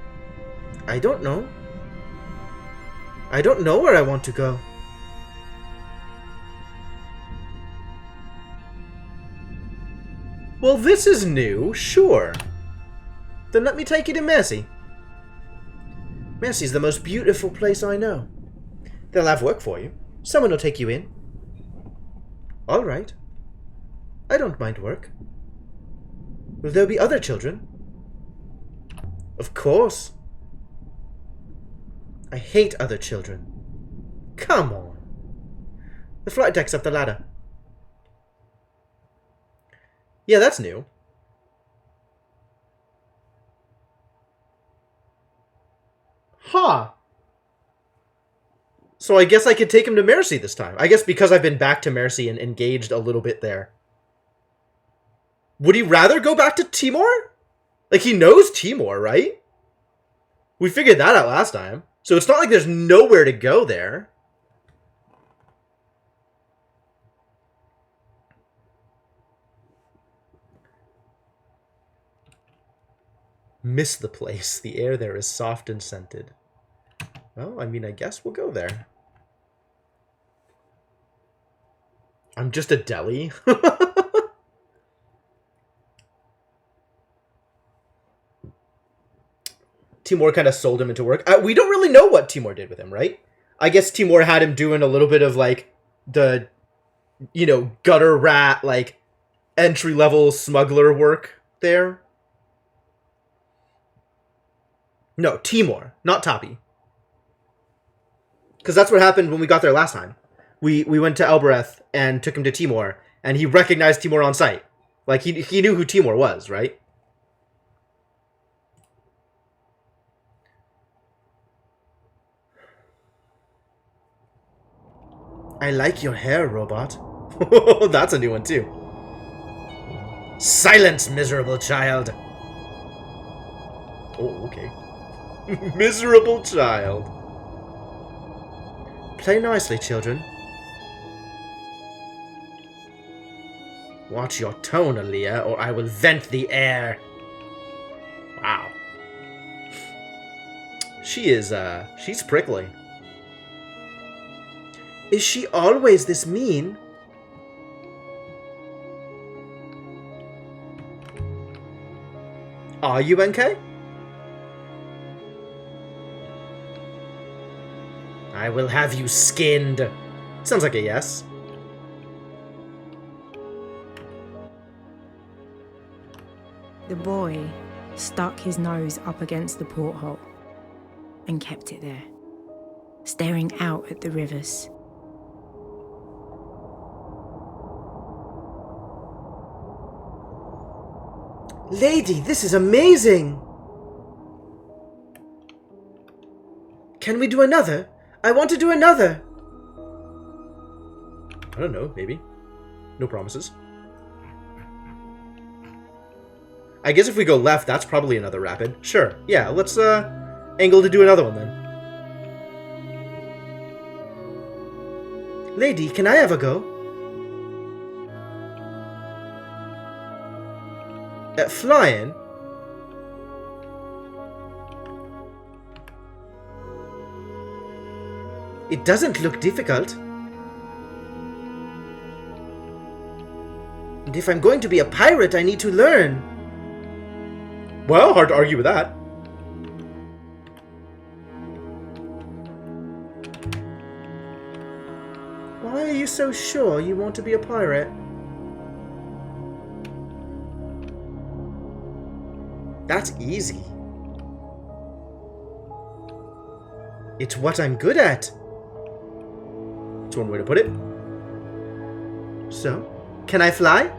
I don't know. I don't know where I want to go. Well, this is new, sure. Then let me take you to Mercy. Mercy's the most beautiful place I know. They'll have work for you. Someone will take you in. All right. I don't mind work. Will there be other children? Of course. I hate other children. Come on. The flight deck's up the ladder. Yeah, that's new. Huh. So I guess I could take him to Mercy this time. I guess because I've been back to Mercy and engaged a little bit there. Would he rather go back to Timor? Like, he knows Timor, right? We figured that out last time. So it's not like there's nowhere to go there. Miss the place. The air there is soft and scented. Well, I mean, I guess we'll go there. I'm just a deli. Timor kind of sold him into work. We don't really know what Timor did with him, right? I guess Timor had him doing a little bit of, like, the, you know, gutter rat, like, entry-level smuggler work there. No, Timor, not Tapi. Because that's what happened when we got there last time. We went to Elbereth and took him to Timor, and he recognized Timor on sight. Like, he knew who Timor was, right? I like your hair, robot. That's a new one, too. Silence, miserable child. Oh, okay. Miserable child. Play nicely, children. Watch your tone, Aaliyah, or I will vent the air. Wow. She's prickly. Is she always this mean? Are you, NK? I will have you skinned. Sounds like a yes. The boy stuck his nose up against the porthole and kept it there, staring out at the rivers. Lady, this is amazing! Can we do another? I want to do another! I don't know, maybe. No promises. I guess if we go left, that's probably another rapid. Sure, yeah, let's angle to do another one then. Lady, can I have a go? Flying? It doesn't look difficult. And if I'm going to be a pirate, I need to learn. Well, hard to argue with that. Why are you so sure you want to be a pirate? That's easy. It's what I'm good at. That's one way to put it. So, can I fly?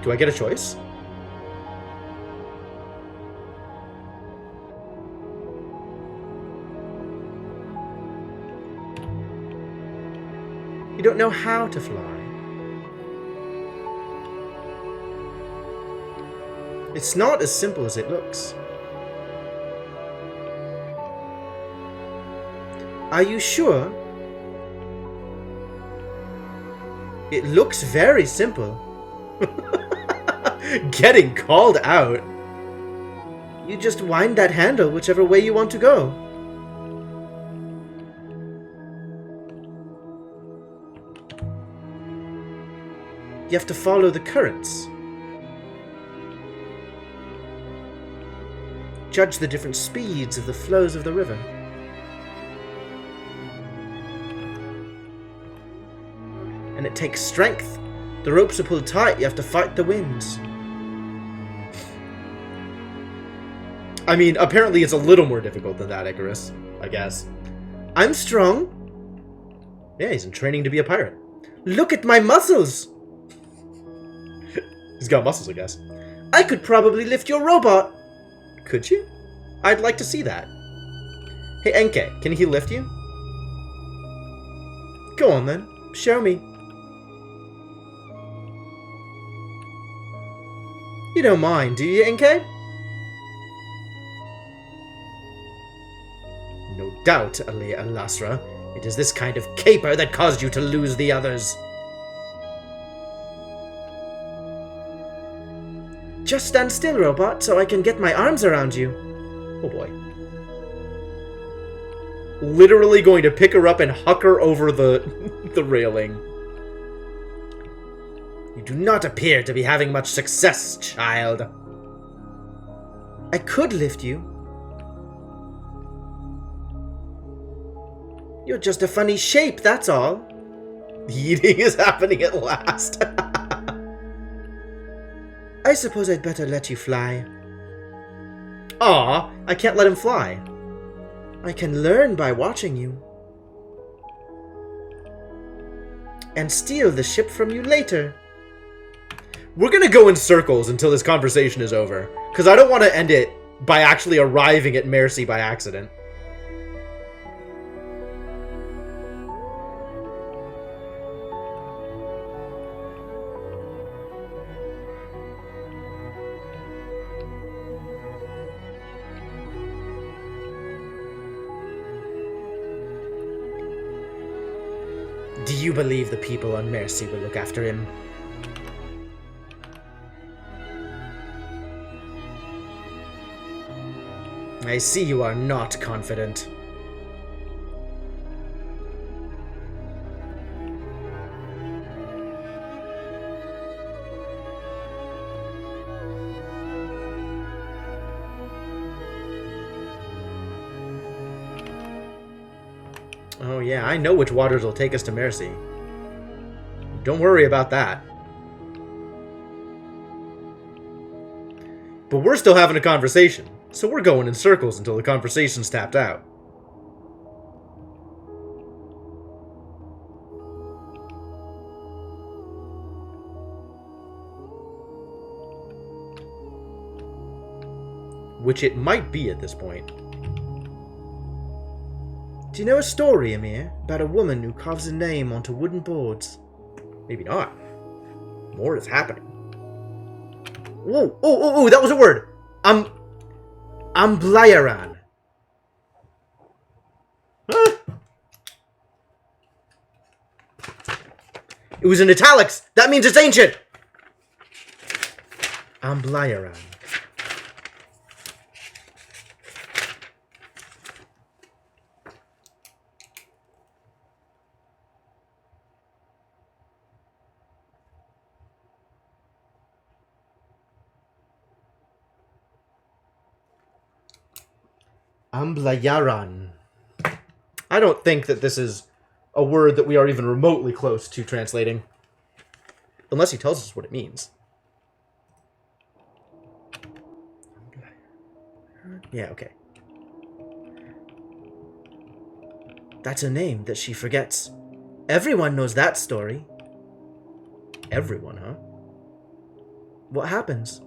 Do I get a choice? You don't know how to fly. It's not as simple as it looks. Are you sure? It looks very simple. Getting called out. You just wind that handle whichever way you want to go. You have to follow the currents. Judge the different speeds of the flows of the river. And it takes strength. The ropes are pulled tight, you have to fight the winds. I mean, apparently it's a little more difficult than that, Icarus, I guess. I'm strong. Yeah, he's in training to be a pirate. Look at my muscles! He's got muscles, I guess. I could probably lift your robot. Could you? I'd like to see that. Hey, Enke, can he lift you? Go on then, show me. You don't mind, do you, Enke? No doubt, Aaliyah Alasra. It is this kind of caper that caused you to lose the others. Just stand still, robot, so I can get my arms around you. Oh boy. Literally going to pick her up and huck her over the railing. You do not appear to be having much success, child. I could lift you. You're just a funny shape, that's all. The eating is happening at last. I suppose I'd better let you fly. Aw, I can't let him fly. I can learn by watching you. And steal the ship from you later. We're gonna go in circles until this conversation is over, because I don't want to end it by actually arriving at Mercy by accident. Do you believe the people on Mercy will look after him? I see you are not confident. Oh yeah, I know which waters will take us to Mercy. Don't worry about that. But we're still having a conversation, so we're going in circles until the conversation's tapped out. Which it might be at this point. Do you know a story, Amir, about a woman who carves a name onto wooden boards? Maybe not. More is happening. Whoa, oh, that was a word! Amblyaran. Huh? It was in italics! That means it's ancient! Amblyaran. Amblayaran. I don't think that this is a word that we are even remotely close to translating. Unless he tells us what it means. Yeah, okay. That's a name that she forgets. Everyone knows that story. Everyone, huh? What happens?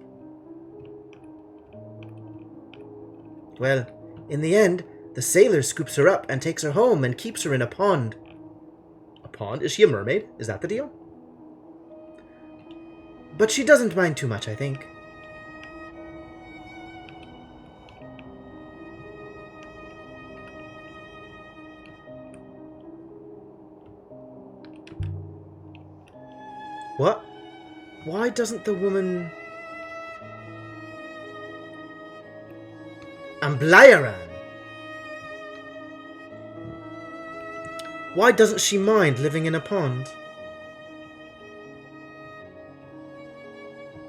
Well, in the end, the sailor scoops her up and takes her home and keeps her in a pond. A pond? Is she a mermaid? Is that the deal? But she doesn't mind too much, I think. What? Why doesn't the woman... Amblayaran? Why doesn't she mind living in a pond?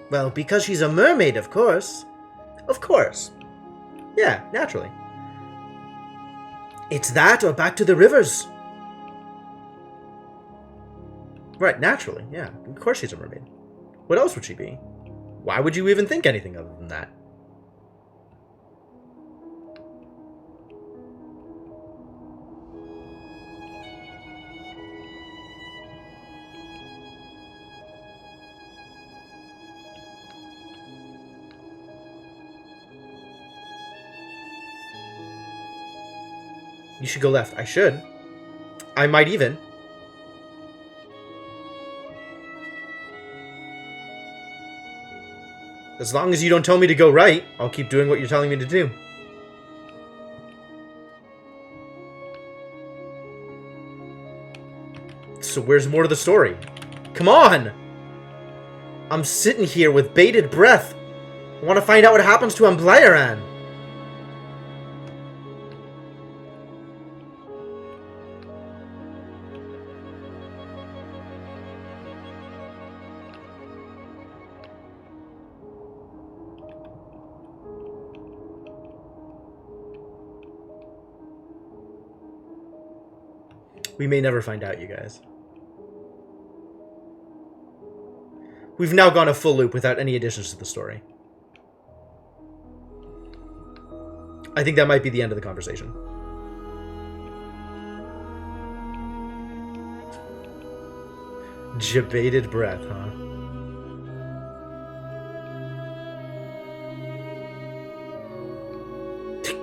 Well, because she's a mermaid, of course. Of course. Yeah, naturally. It's that or back to the rivers. Right, naturally, yeah. Of course she's a mermaid. What else would she be? Why would you even think anything other than that? You should go left. I should. I might even. As long as you don't tell me to go right, I'll keep doing what you're telling me to do. So where's more to the story? Come on! I'm sitting here with bated breath. I want to find out what happens to Amblayaran. We may never find out, you guys. We've now gone a full loop without any additions to the story. I think that might be the end of the conversation. Jabated breath, huh?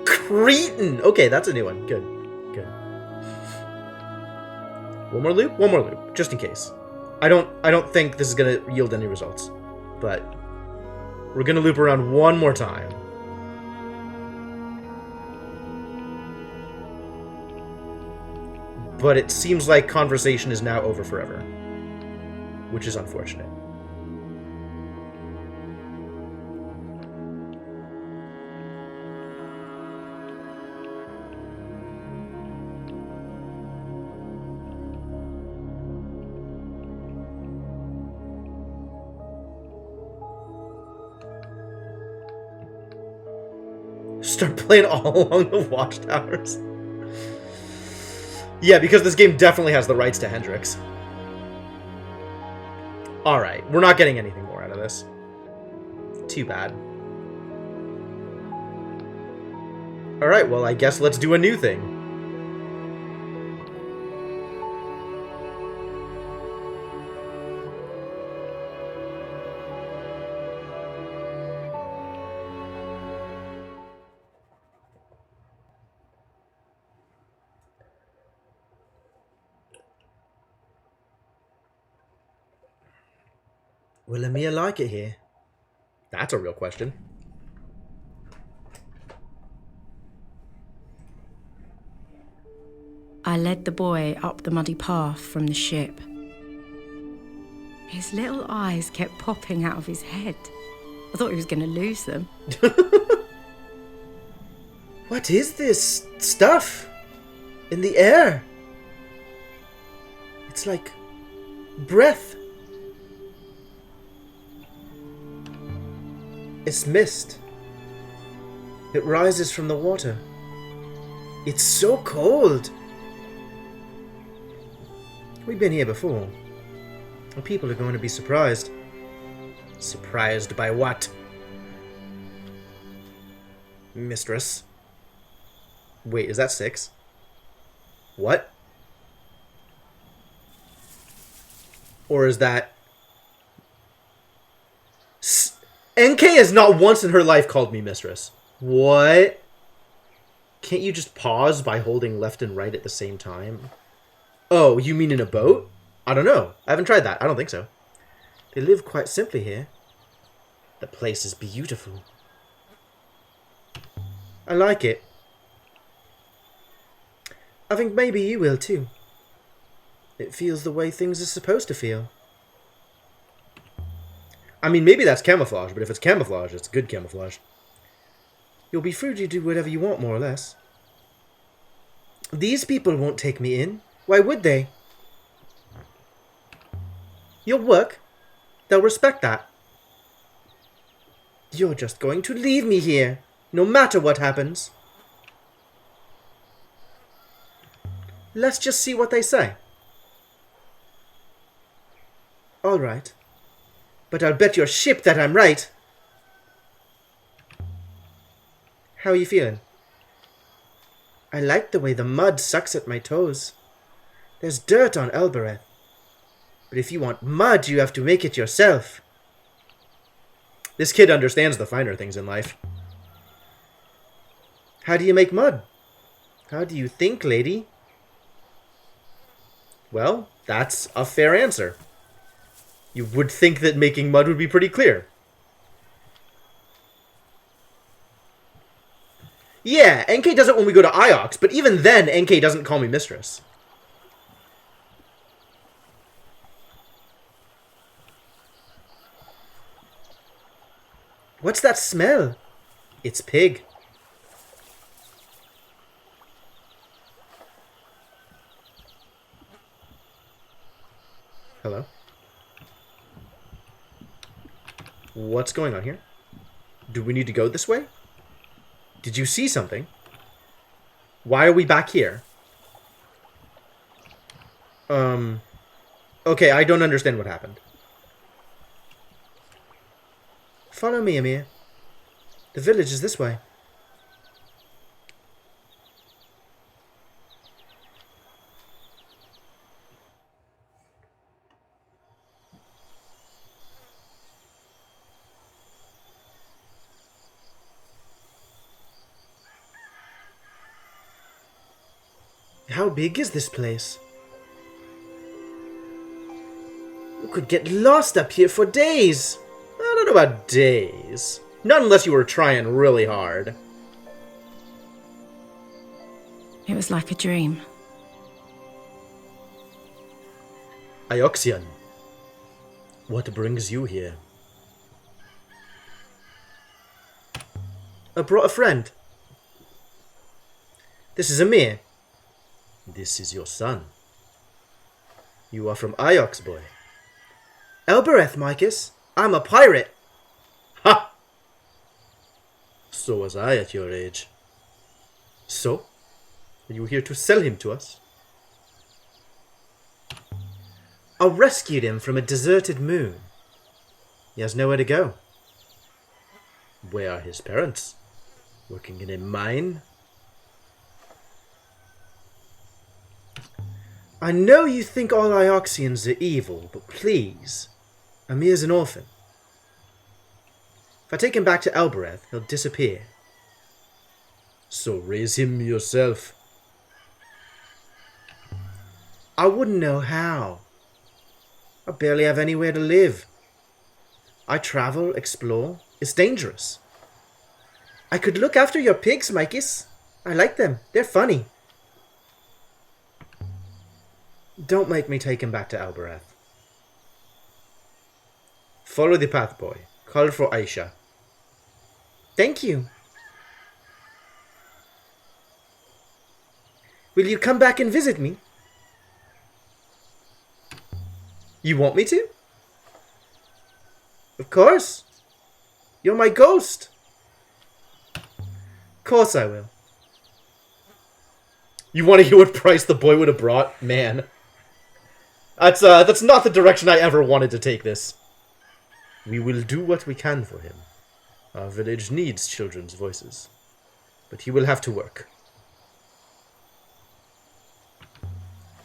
Cretin! Okay, that's a new one. Good. Good. One more loop? One more loop, just in case. I don't think this is gonna yield any results. But we're gonna loop around one more time. But it seems like conversation is now over forever, which is unfortunate. Start playing all along the watchtowers. Yeah, because this game definitely has the rights to Hendrix. Alright, we're not getting anything more out of this. Too bad. Alright, well, I guess let's do a new thing. Will Lemire like it here? That's a real question. I led the boy up the muddy path from the ship. His little eyes kept popping out of his head. I thought he was going to lose them. What is this stuff in the air? It's like breath. It's mist. It rises from the water. It's so cold. We've been here before. And people are going to be surprised. Surprised by what? Mistress. Wait, is that 6? What? Or is that... NK has not once in her life called me mistress. What? Can't you just pause by holding left and right at the same time? Oh, you mean in a boat? I don't know. I haven't tried that. I don't think so. They live quite simply here. The place is beautiful. I like it. I think maybe you will too. It feels the way things are supposed to feel. I mean, maybe that's camouflage, but if it's camouflage, it's good camouflage. You'll be free to do whatever you want, more or less. These people won't take me in. Why would they? You'll work. They'll respect that. You're just going to leave me here, no matter what happens. Let's just see what they say. All right. But I'll bet your ship that I'm right. How are you feeling? I like the way the mud sucks at my toes. There's dirt on Elbereth. But if you want mud, you have to make it yourself. This kid understands the finer things in life. How do you make mud? How do you think, lady? Well, that's a fair answer. You would think that making mud would be pretty clear. Yeah, NK does it when we go to Iox, but even then, NK doesn't call me mistress. What's that smell? It's pig. Hello? What's going on here? Do we need to go this way? Did you see something? Why are we back here? Okay, I don't understand what happened. Follow me, Amir. The village is this way. How big is this place? You could get lost up here for days. I don't know about days. Not unless you were trying really hard. It was like a dream. Ioxian, what brings you here? I brought a friend. This is Amir. This is your son. You are from Iox, boy. Elbereth, Micus. I'm a pirate. Ha! So was I at your age. So? Are you here to sell him to us? I rescued him from a deserted moon. He has nowhere to go. Where are his parents? Working in a mine? I know you think all Ioxians are evil, but please, Amir's an orphan. If I take him back to Elbereth, he'll disappear. So raise him yourself. I wouldn't know how. I barely have anywhere to live. I travel, explore. It's dangerous. I could look after your pigs, Micus. I like them. They're funny. Don't make me take him back to Elbereth. Follow the path, boy. Call for Aisha. Thank you. Will you come back and visit me? You want me to? Of course. You're my ghost. Of course I will. You want to hear what price the boy would have brought? Man. That's not the direction I ever wanted to take this. We will do what we can for him. Our village needs children's voices. But he will have to work.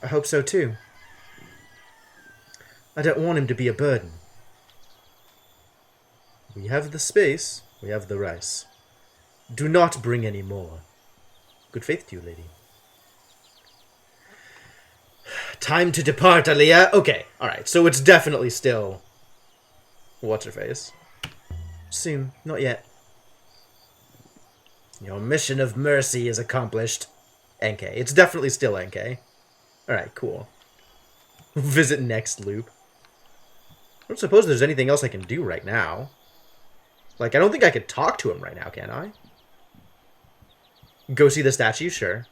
I hope so too. I don't want him to be a burden. We have the space, we have the rice. Do not bring any more. Good faith to you, lady. Time to depart, Aliyah. Okay, alright, so it's definitely still... What's-her-face? Soon, not yet. Your mission of mercy is accomplished. NK. It's definitely still NK. Alright, cool. Visit next loop. I don't suppose there's anything else I can do right now. Like, I don't think I could talk to him right now, can I? Go see the statue? Sure.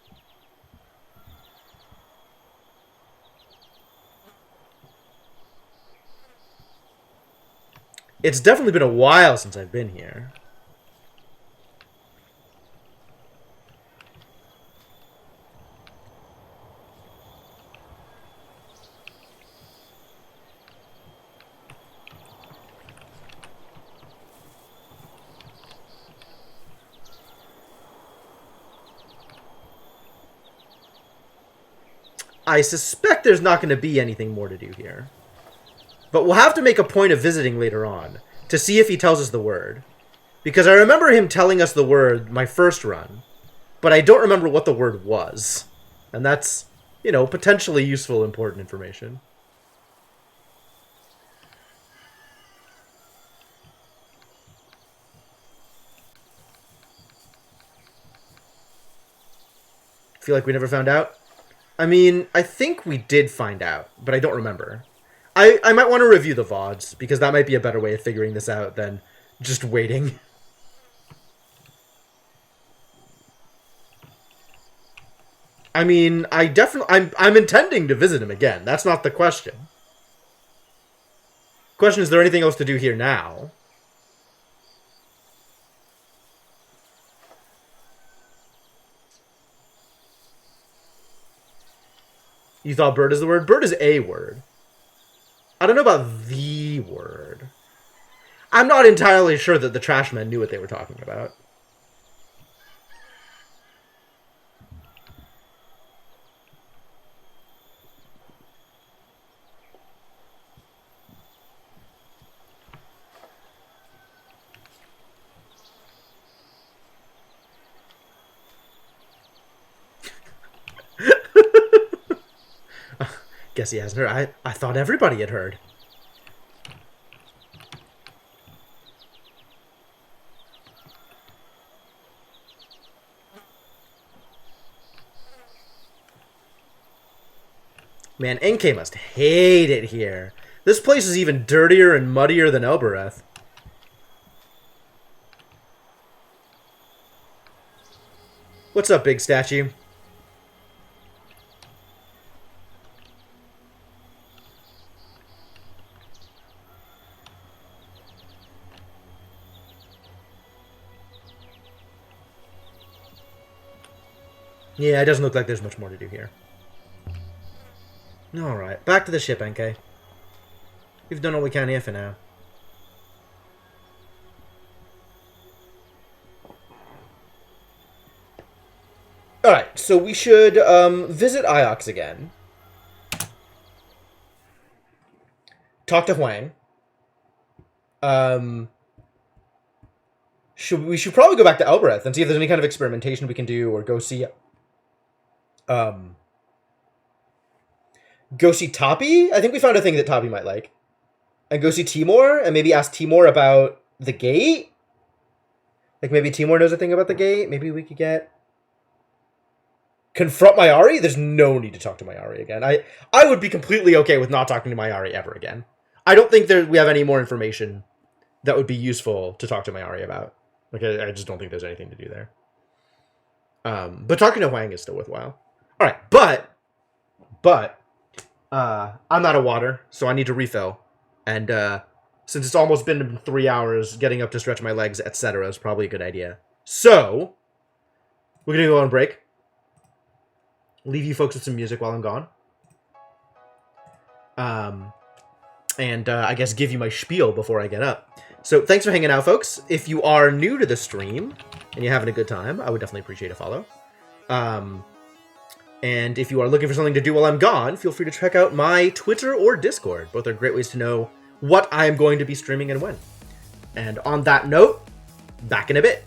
It's definitely been a while since I've been here. I suspect there's not going to be anything more to do here. But we'll have to make a point of visiting later on to see if he tells us the word. Because I remember him telling us the word my first run, but I don't remember what the word was. And that's, you know, potentially useful, important information. Feel like we never found out? I mean, I think we did find out, but I don't remember. I might want to review the VODs, because that might be a better way of figuring this out than just waiting. I mean, I'm intending to visit him again. That's not the question. Question, is there anything else to do here now? You thought bird is the word? Bird is a word. I don't know about the word. I'm not entirely sure that the Trashmen knew what they were talking about. guess he hasn't heard. I thought everybody had heard. Man, NK must hate it here. This place is even dirtier and muddier than Elbereth. What's up, big statue? Yeah, it doesn't look like there's much more to do here. Alright, back to the ship, NK. We've done all we can here for now. Alright, so we should visit Iox again. Talk to Huang. We should probably go back to Elbereth and see if there's any kind of experimentation we can do, or go see Tappy? I think we found a thing that Tappy might like. And go see Timur, and maybe ask Timur about the gate? Like, maybe Timur knows a thing about the gate? Maybe we could get... Confront Mayari? There's no need to talk to Mayari again. I would be completely okay with not talking to Mayari ever again. I don't think we have any more information that would be useful to talk to Mayari about. Like, I just don't think there's anything to do there. But talking to Huang is still worthwhile. Alright, but... I'm out of water, so I need to refill. And, since it's almost been 3 hours, getting up to stretch my legs, etc. is probably a good idea. So, we're gonna go on break. Leave you folks with some music while I'm gone. I guess give you my spiel before I get up. So, thanks for hanging out, folks. If you are new to the stream, and you're having a good time, I would definitely appreciate a follow. And if you are looking for something to do while I'm gone, feel free to check out my Twitter or Discord. Both are great ways to know what I am going to be streaming and when. And on that note, back in a bit.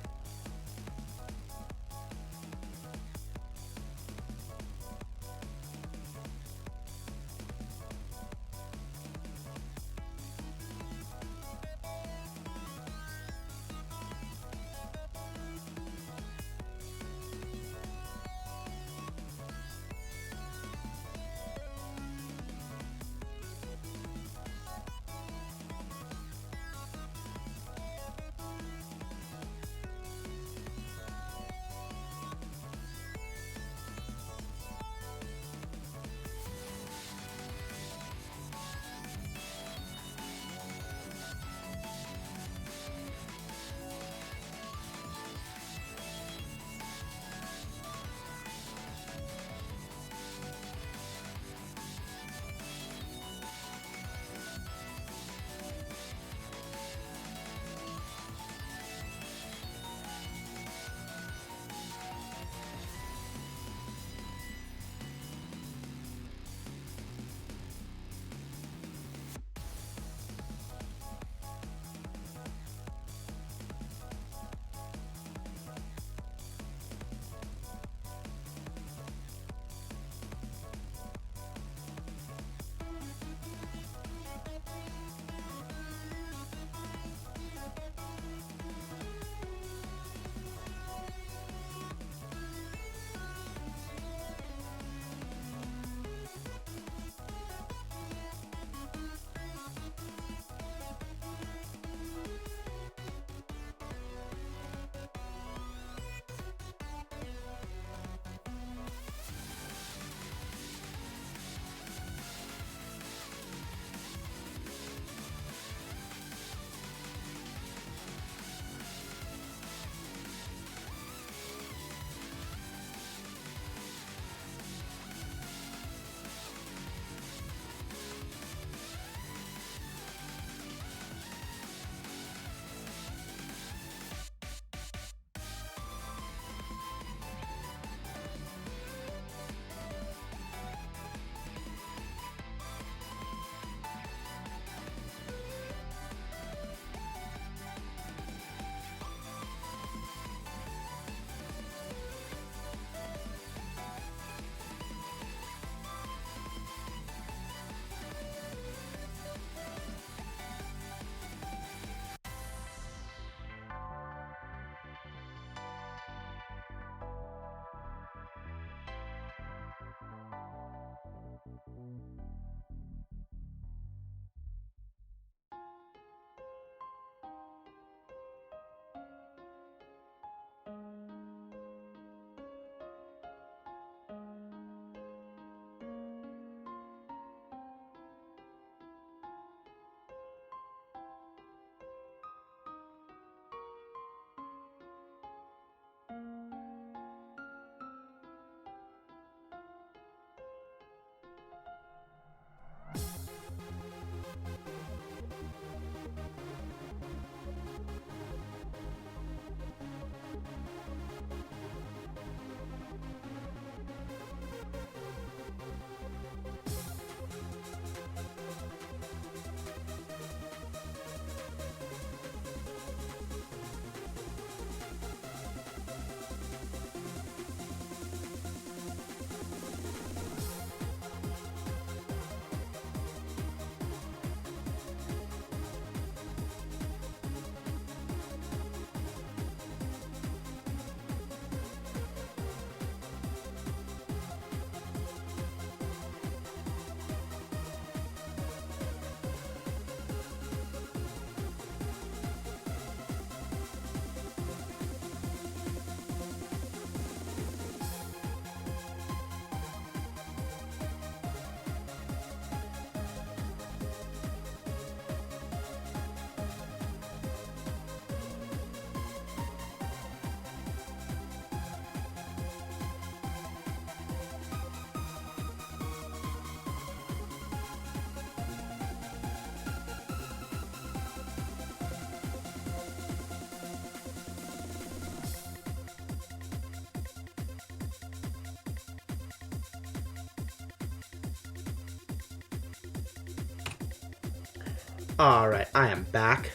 Alright, I am back.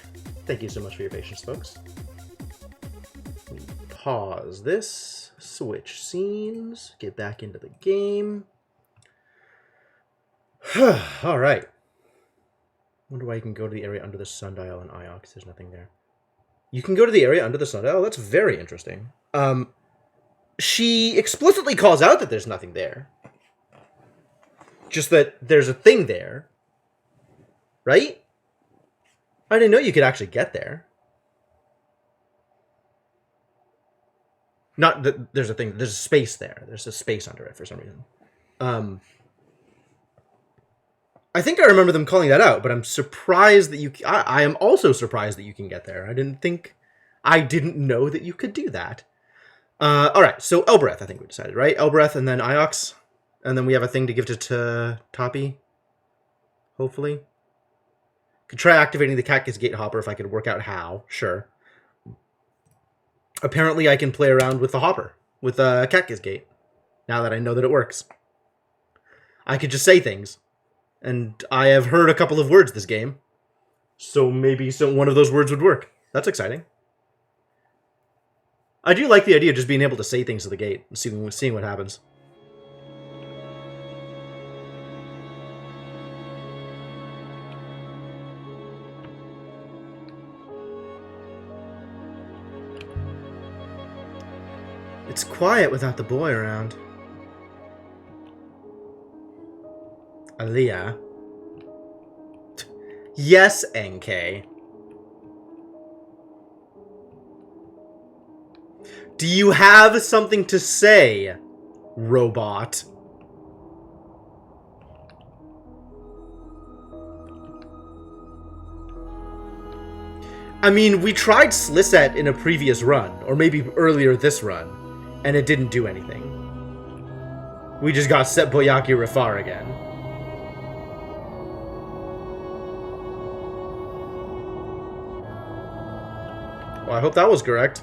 Thank you so much for your patience, folks. Pause this, switch scenes, get back into the game. Alright. Wonder why you can go to the area under the sundial in Iox. There's nothing there. You can go to the area under the sundial? That's very interesting. She explicitly calls out that there's nothing there. Just that there's a thing there. Right? I didn't know you could actually get there. Not that there's a thing, there's a space there. There's a space under it for some reason. I think I remember them calling that out, but I'm surprised that you... I am also surprised that you can get there. I didn't know that you could do that. Alright, so Elbereth, I think we decided, right? Elbereth and then Iox. And then we have a thing to give to Toppy. Hopefully. Could try activating the Cactus Gate Hopper if I could work out how. Sure. Apparently I can play around with the hopper. With Cactus Gate. Now that I know that it works. I could just say things. And I have heard a couple of words this game. So maybe one of those words would work. That's exciting. I do like the idea of just being able to say things to the gate and seeing what happens. It's quiet without the boy around. Aaliyah. Yes, NK. Do you have something to say, robot? I mean, we tried Slisset in a previous run, or maybe earlier this run, and it didn't do anything. We just got Set Boyaki Rafar again. Well, I hope that was correct.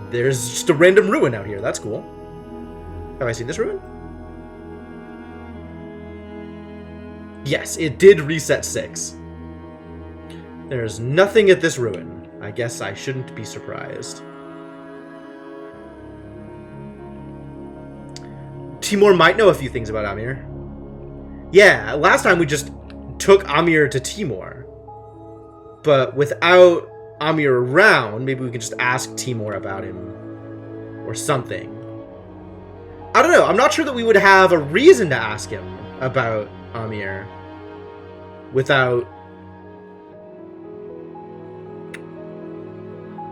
There's just a random ruin out here. That's cool. Have I seen this ruin? Yes, it did reset 6. There's nothing at this ruin. I guess I shouldn't be surprised. Timur might know a few things about Amir. Yeah, last time we just took Amir to Timur. But without Amir around, maybe we can just ask Timur about him. Or something. I don't know, I'm not sure that we would have a reason to ask him about Amir. Without...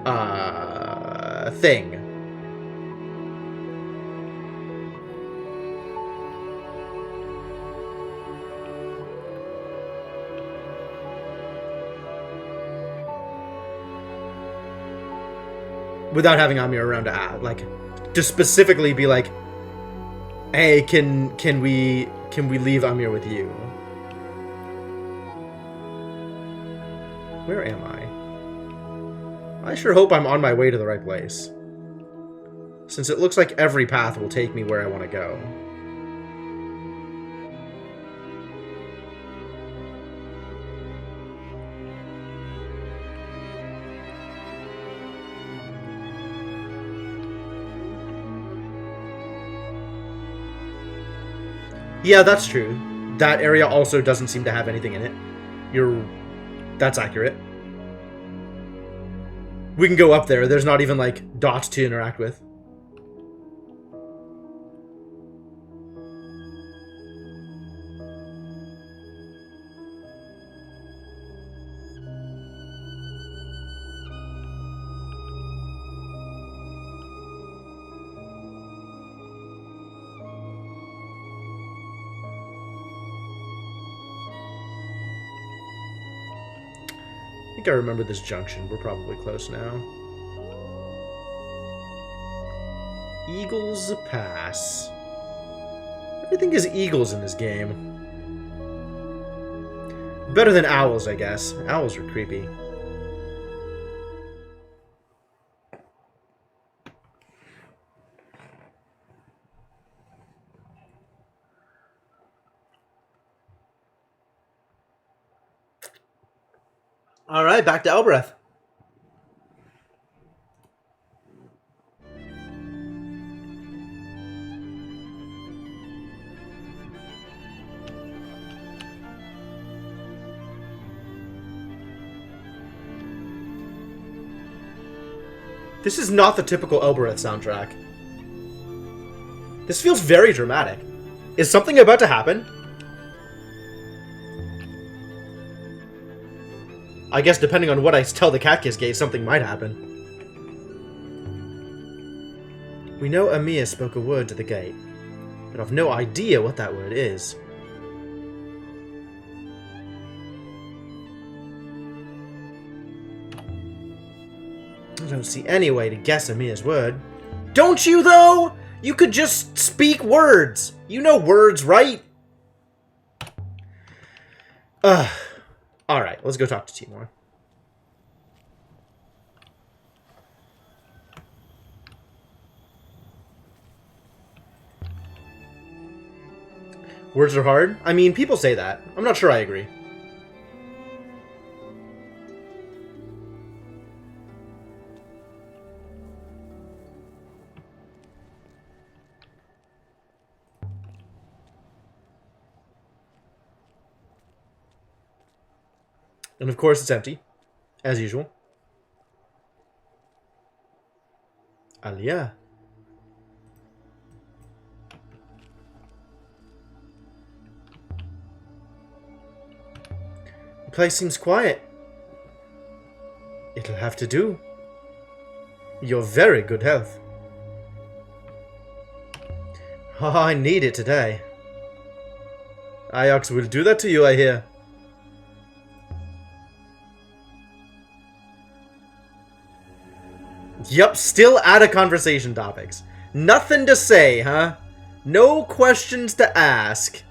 a thing. Without having Amir around to add, like, to specifically be like, hey, can we leave Amir with you? Where am I? I sure hope I'm on my way to the right place. Since it looks like every path will take me where I want to go. Yeah, that's true. That area also doesn't seem to have anything in it. That's accurate. We can go up there. There's not even, like, dots to interact with. I think I remember this junction. We're probably close now. Eagles Pass. Everything is eagles in this game. Better than owls, I guess. Owls are creepy. Alright, back to Elbereth. This is not the typical Elbereth soundtrack. This feels very dramatic. Is something about to happen? I guess depending on what I tell the Catkiss Gate, something might happen. We know Amir spoke a word to the gate, but I've no idea what that word is. I don't see any way to guess Amir's word. Don't you, though? You could just speak words. You know words, right? Alright, let's go talk to Timur. Words are hard? I mean, people say that. I'm not sure I agree. And of course it's empty, as usual. Alia. The place seems quiet. It'll have to do. You're very good health. Oh, I need it today. Iox will do that to you, I hear. Yup, still out of conversation topics. Nothing to say, huh? No questions to ask.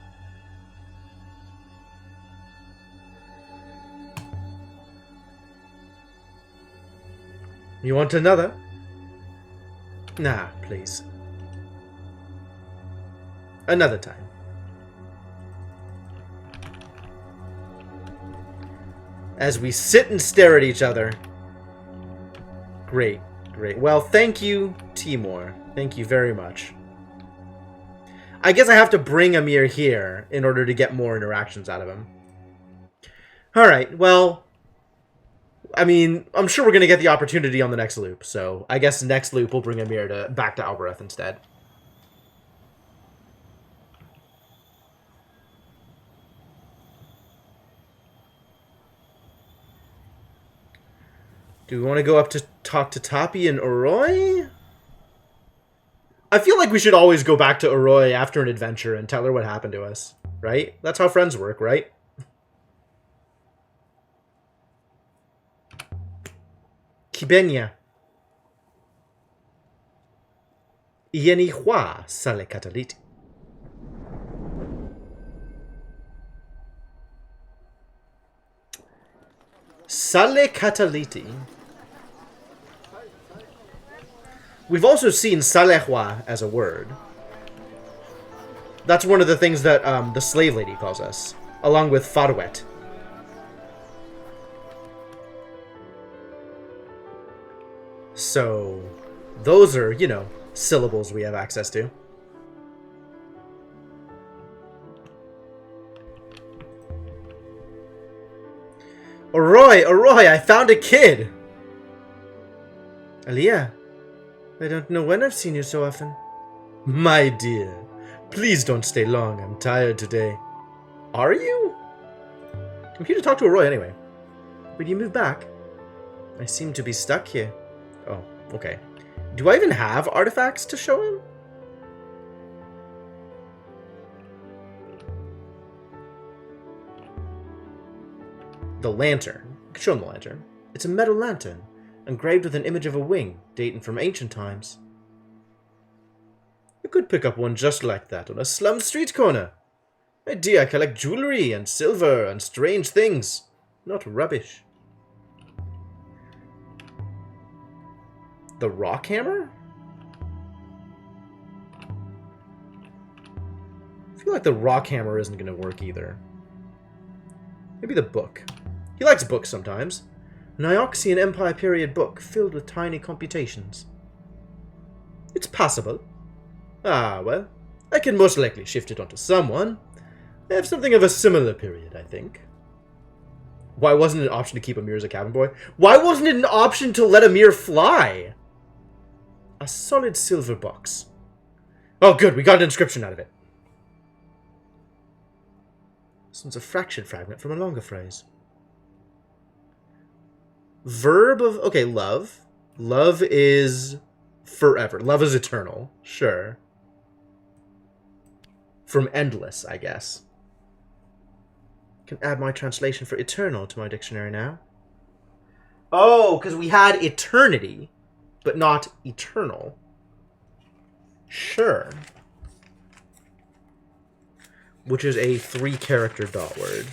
You want another? Nah, please. Another time. As we sit and stare at each other. Great. Great. Well, thank you, Timur. Thank you very much. I guess I have to bring Amir here in order to get more interactions out of him. Alright, well... I mean, I'm sure we're going to get the opportunity on the next loop, so I guess next loop we'll bring Amir back to Albereth instead. Do we want to go up to talk to Tapi and Uroi? I feel like we should always go back to Uroi after an adventure and tell her what happened to us, right? That's how friends work, right? Kibenya. Ieni hua sale kataliti. Sale kataliti. We've also seen salehwa as a word. That's one of the things that the slave lady calls us, along with farwet. So, those are, you know, syllables we have access to. Uroi, I found a kid! Alia, I don't know when I've seen you so often. My dear, please don't stay long. I'm tired today. Are you? I'm here to talk to Uroi anyway. When you move back? I seem to be stuck here. Oh, okay. Do I even have artifacts to show him? The lantern. I could show him the lantern. It's a metal lantern, engraved with an image of a wing, dating from ancient times. You could pick up one just like that on a slum street corner. My dear, I collect jewelry and silver and strange things, not rubbish. The rock hammer? I feel like the rock hammer isn't going to work either. Maybe the book. He likes books sometimes. An Ioxian Empire period book filled with tiny computations. It's possible. Ah, well, I can most likely shift it onto someone. I have something of a similar period, I think. Why wasn't it an option to keep Amir as a cabin boy? Why wasn't it an option to let Amir fly? A solid silver box. Oh, good, we got an inscription out of it. This one's a fraction fragment from a longer phrase. Verb of... Okay, love. Love is forever. Love is eternal. Sure. From endless, I guess. Can add my translation for eternal to my dictionary now. Oh, because we had eternity, but not eternal. Sure. Which is a 3-character dot word.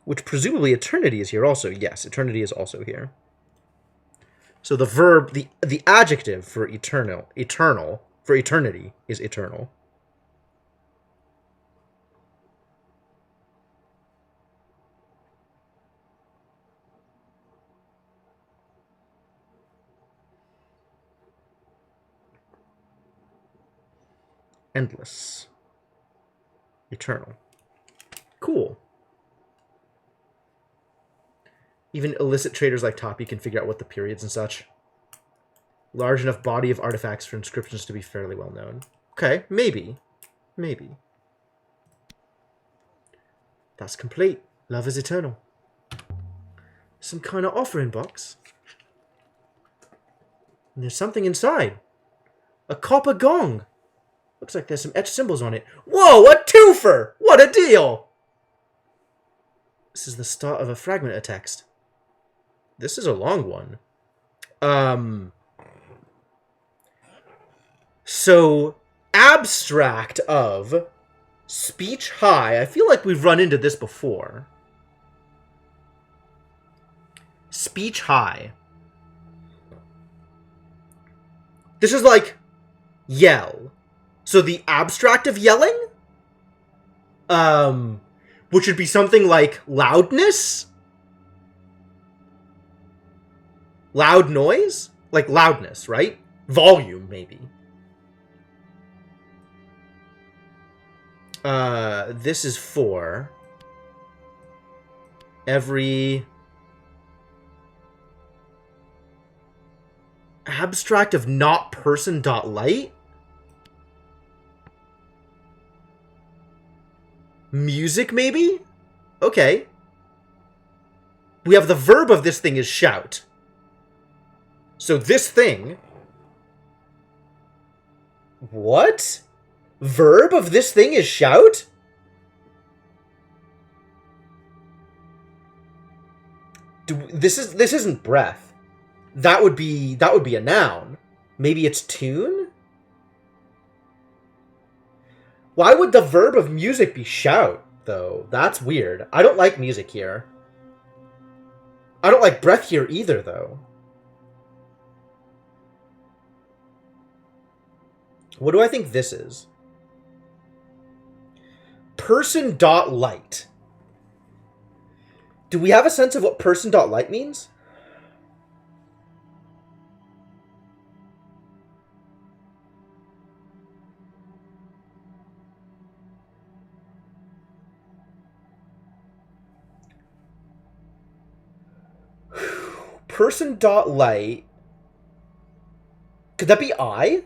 Which presumably eternity is here also. Yes, eternity is also here. So the verb, the adjective for eternal, for eternity is eternal. Endless. Eternal. Cool. Even illicit traders like Toppy can figure out what the periods and such. Large enough body of artifacts for inscriptions to be fairly well known. Okay, maybe. Maybe. That's complete. Love is eternal. Some kind of offering box. And there's something inside. A copper gong. Looks like there's some etched symbols on it. Whoa, a twofer! What a deal! This is the start of a fragment of text. This is a long one. So, abstract of speech high. I feel like we've run into this before. Speech high. This is like yell. So the abstract of yelling? Which would be something like loudness? Loud noise? Like loudness, right? Volume, maybe. This is for every abstract of not person dot light. Music, maybe? Okay. We have the verb of this thing is shout. So this thing... What? Verb of this thing is shout? This isn't breath. That would be a noun. Maybe it's tune? Why would the verb of music be shout, though? That's weird. I don't like music here. I don't like breath here either, though. What do I think this is? Person dot light. Do we have a sense of what person dot light means? Person dot light. Could that be I?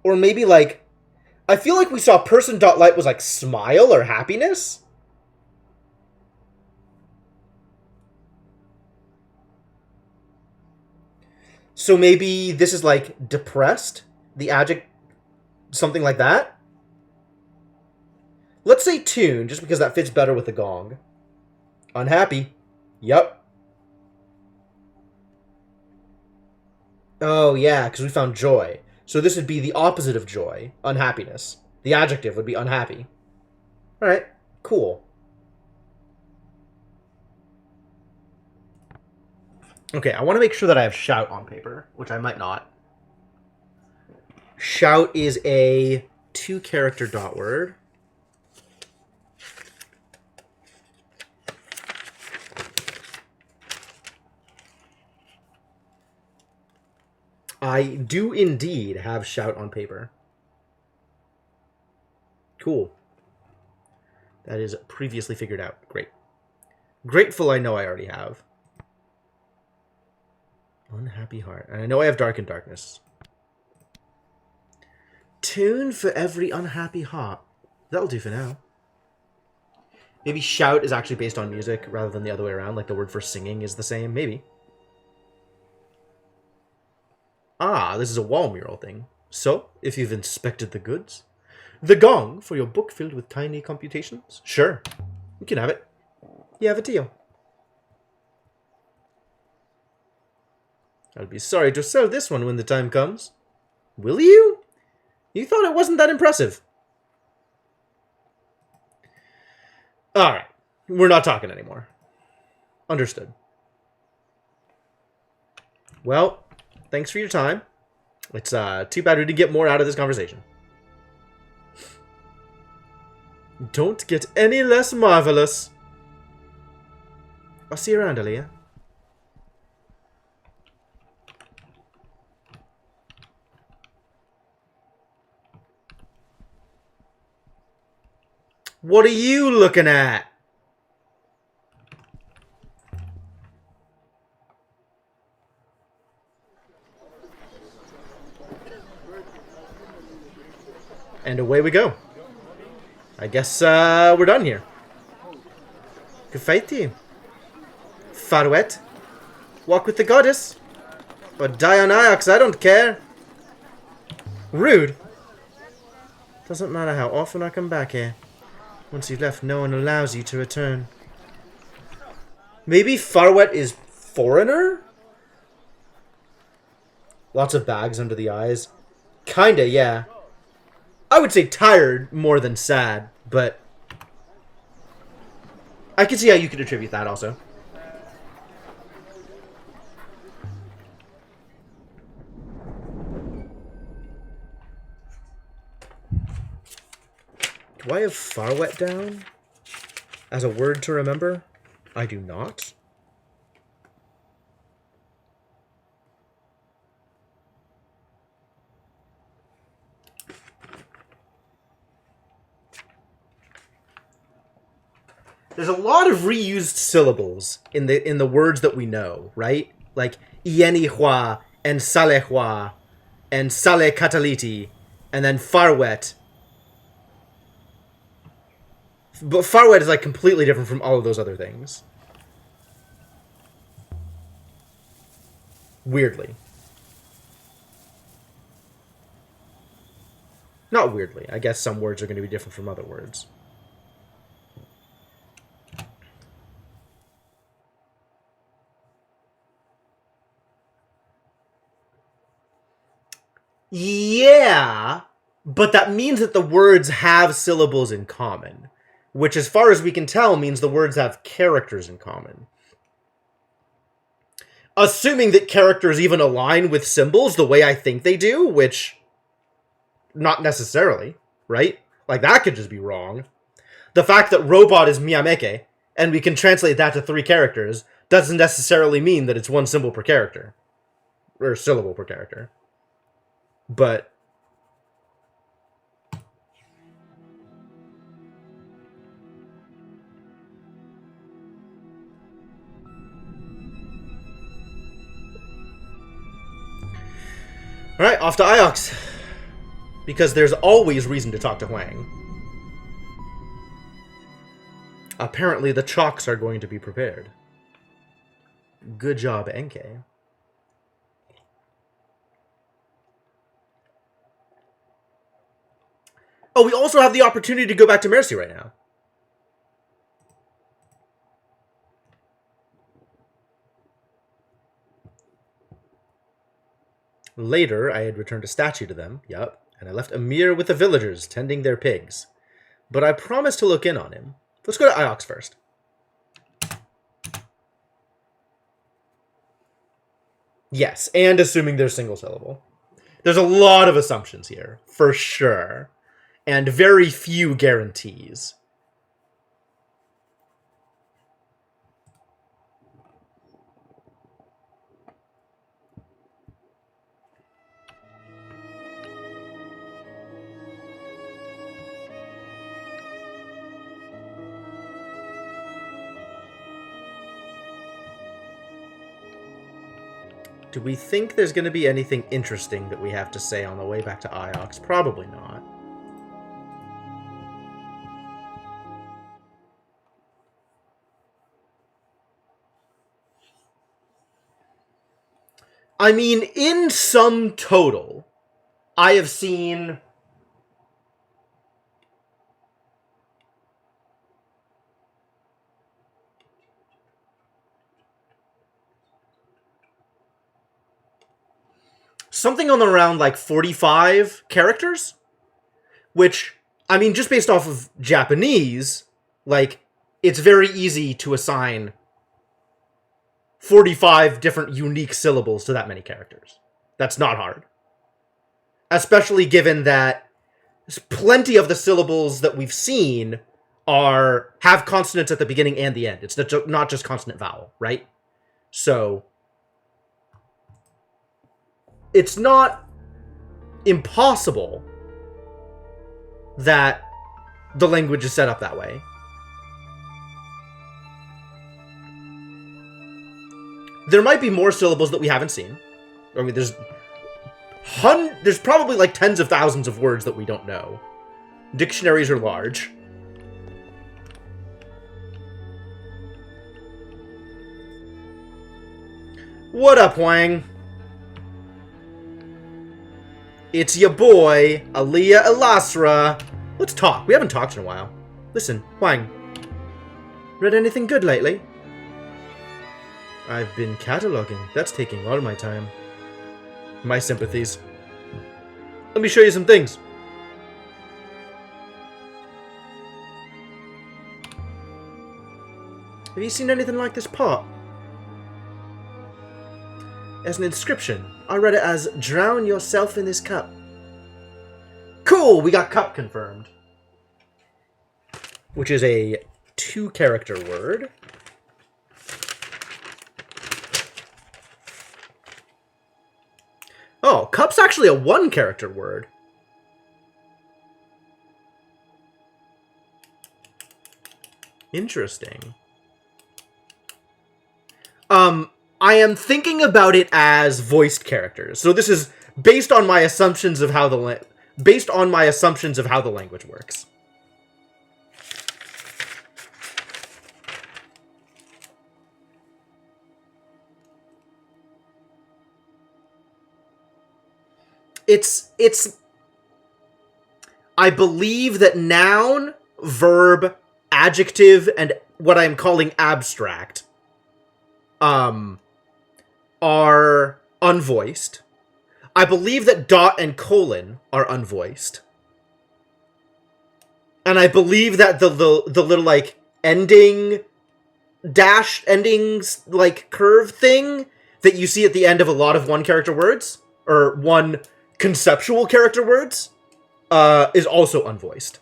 Or maybe like, I feel like we saw person dot light was like smile or happiness. So maybe this is like depressed, the adjective, something like that. Let's say tune, just because that fits better with the gong. Unhappy. Yep. Oh, yeah, because we found joy. So this would be the opposite of joy. Unhappiness. The adjective would be unhappy. Alright, cool. Okay, I want to make sure that I have shout on paper, which I might not. Shout is a 2-character dot word. I do indeed have shout on paper. Cool. That is previously figured out. Great. Grateful I know I already have. Unhappy heart. And I know I have dark and darkness. Tune for every unhappy heart. That'll do for now. Maybe shout is actually based on music rather than the other way around, like the word for singing is the same. Maybe. Ah, this is a wall mural thing. So, if you've inspected the goods, the gong for your book filled with tiny computations? Sure. You can have it. You have a deal. I'll be sorry to sell this one when the time comes. Will you? You thought it wasn't that impressive. Alright. We're not talking anymore. Understood. Well, thanks for your time. It's too bad we didn't get more out of this conversation. Don't get any less marvelous. I'll see you around, Aaliyah. What are you looking at? And away we go. I guess we're done here. Good fight to you. Farwet. Walk with the goddess. Or die on Iox, I don't care. Rude. Doesn't matter how often I come back here. Once you've left, no one allows you to return. Maybe Farwet is foreigner? Lots of bags under the eyes. Kinda, yeah. I would say tired more than sad, but I can see how you could attribute that also. Do I have Farwet down as a word to remember? I do not. There's a lot of reused syllables in the words that we know, right? Like Ienihua and Salehua and Saleh Kataliti and then Farwet. But Farwet is like completely different from all of those other things. Weirdly. Not weirdly. I guess some words are going to be different from other words. Yeah, but that means that the words have syllables in common, which as far as we can tell means the words have characters in common. Assuming that characters even align with symbols the way I think they do, which not necessarily, right? Like that could just be wrong. The fact that robot is Miyameke and we can translate that to 3 characters doesn't necessarily mean that it's 1 symbol per character or syllable per character. But alright, off to Iox. Because there's always reason to talk to Huang. Apparently the chalks are going to be prepared. Good job, Enke. Oh, we also have the opportunity to go back to Mercy right now. Later, I had returned a statue to them, yup, and I left Amir with the villagers tending their pigs. But I promised to look in on him. Let's go to Iox first. Yes, and assuming they're single syllable. There's a lot of assumptions here, for sure. And very few guarantees. Do we think there's going to be anything interesting that we have to say on the way back to Iox? Probably not. I mean, in sum total, I have seen... something on the around, like, 45 characters? Which, I mean, just based off of Japanese, like, it's very easy to assign 45 different unique syllables to that many characters. That's not hard. Especially given that plenty of the syllables that we've seen have consonants at the beginning and the end. It's not just consonant vowel, right? So it's not impossible that the language is set up that way. There might be more syllables that we haven't seen. I mean, there's probably like tens of thousands of words that we don't know. Dictionaries are large. What up, Wang? It's your boy, Aliyah Elasra. Let's talk. We haven't talked in a while. Listen, Wang. Read anything good lately? I've been cataloging. That's taking a lot of my time. My sympathies. Let me show you some things. Have you seen anything like this pot? As an inscription, I read it as, drown yourself in this cup. Cool, we got cup confirmed. Which is a 2-character word. Oh, cup's actually a 1-character word. Interesting. I am thinking about it as voiced characters. So this is based on my assumptions of how the language works. It's I believe that noun, verb, adjective, and what I'm calling abstract are unvoiced. I believe that dot and colon are unvoiced. And I believe that the little like endings like curve thing that you see at the end of a lot of 1-character words or 1 conceptual character words is also unvoiced.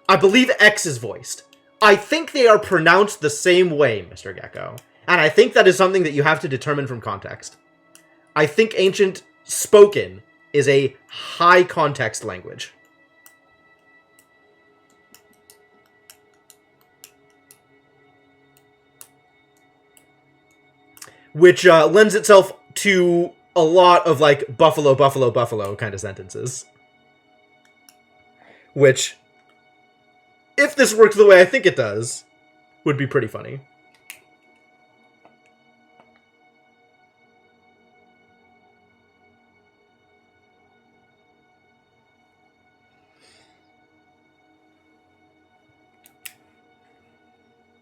I believe X is voiced. I think they are pronounced the same way, Mr. Gecko. And I think that is something that you have to determine from context. I think Ancient Spoken is a high context language. Which lends itself to a lot of like buffalo, buffalo, buffalo kind of sentences. Which, if this works the way I think it does, would be pretty funny.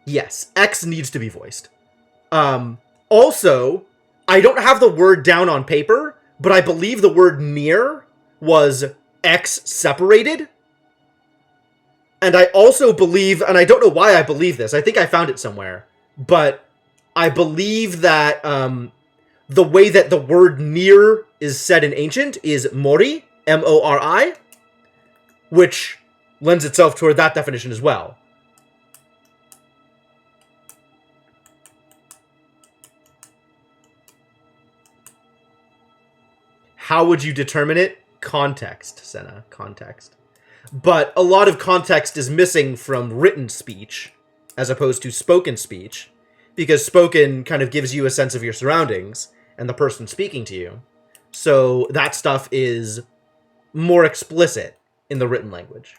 Yes, X needs to be voiced. Also, I don't have the word down on paper, but I believe the word near was X separated. And I also believe, and I don't know why I believe this, I think I found it somewhere, but I believe that the way that the word near is said in Ancient is mori, M-O-R-I, which lends itself toward that definition as well. How would you determine it? Context, Senna. Context. But a lot of context is missing from written speech as opposed to spoken speech, because spoken kind of gives you a sense of your surroundings and the person speaking to you. So that stuff is more explicit in the written language.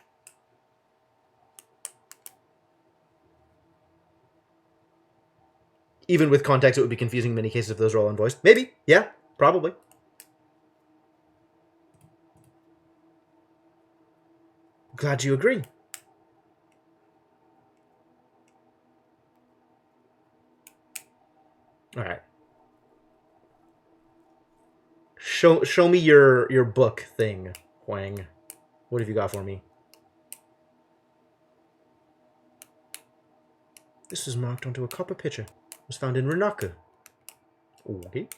Even with context, it would be confusing in many cases if those are all unvoiced. Maybe. Yeah, probably. Glad you agree. All right. Show me your book thing, Huang. What have you got for me? This was marked onto a copper pitcher. It was found in Renaka. Okay.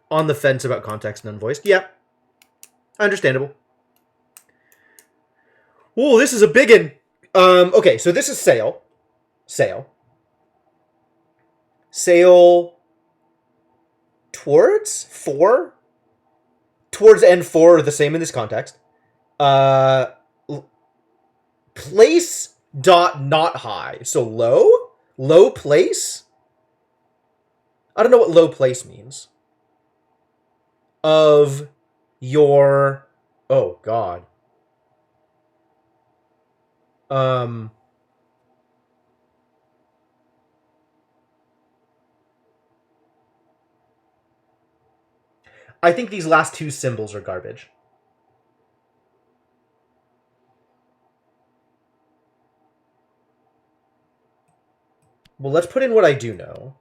On the fence about context and unvoiced. Yeah. Understandable. Oh, this is a big one. Okay, so this is sail. Sail. Sail towards? For? Towards and for are the same in this context. Place dot not high. So low? Low place? I don't know what low place means. Of your... Oh, God. I think these last two symbols are garbage. Well, let's put in what I do know.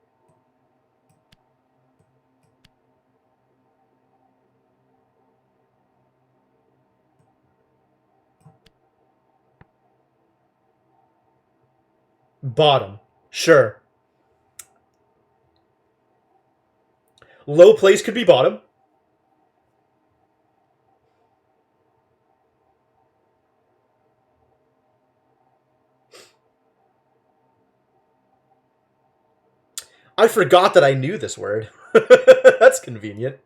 Bottom. Sure. Low place could be bottom. I forgot that I knew this word. That's convenient.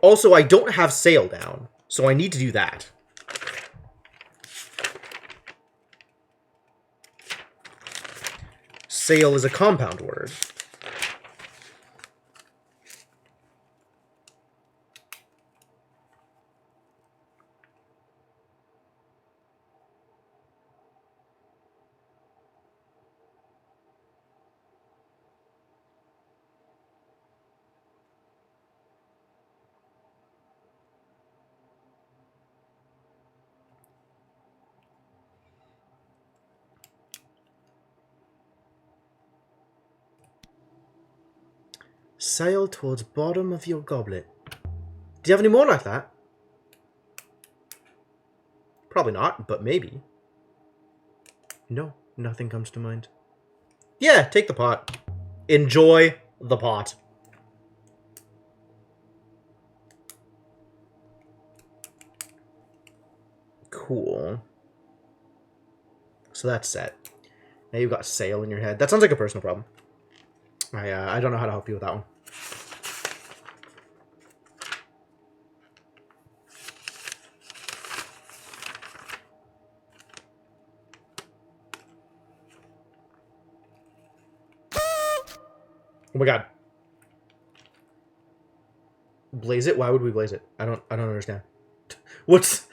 Also, I don't have sail down, so I need to do that. Sail is a compound word. Sail towards bottom of your goblet. Do you have any more like that? Probably not, but maybe. No, nothing comes to mind. Yeah, take the pot. Enjoy the pot. Cool. So that's set. Now you've got sail in your head. That sounds like a personal problem. I don't know how to help you with that one. Oh my god. Blaze it? Why would we blaze it? I don't understand. What's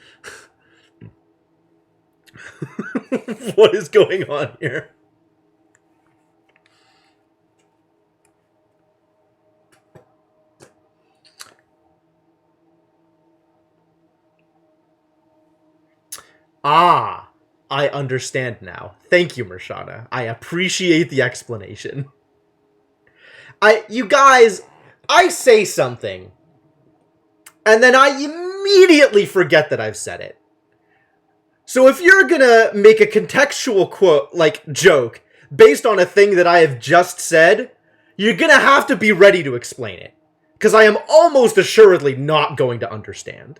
what is going on here? Ah, I understand now. Thank you, Mershana. I appreciate the explanation. You guys, I say something, and then I immediately forget that I've said it. So if you're gonna make a contextual quote, like, joke, based on a thing that I have just said, you're gonna have to be ready to explain it. Because I am almost assuredly not going to understand.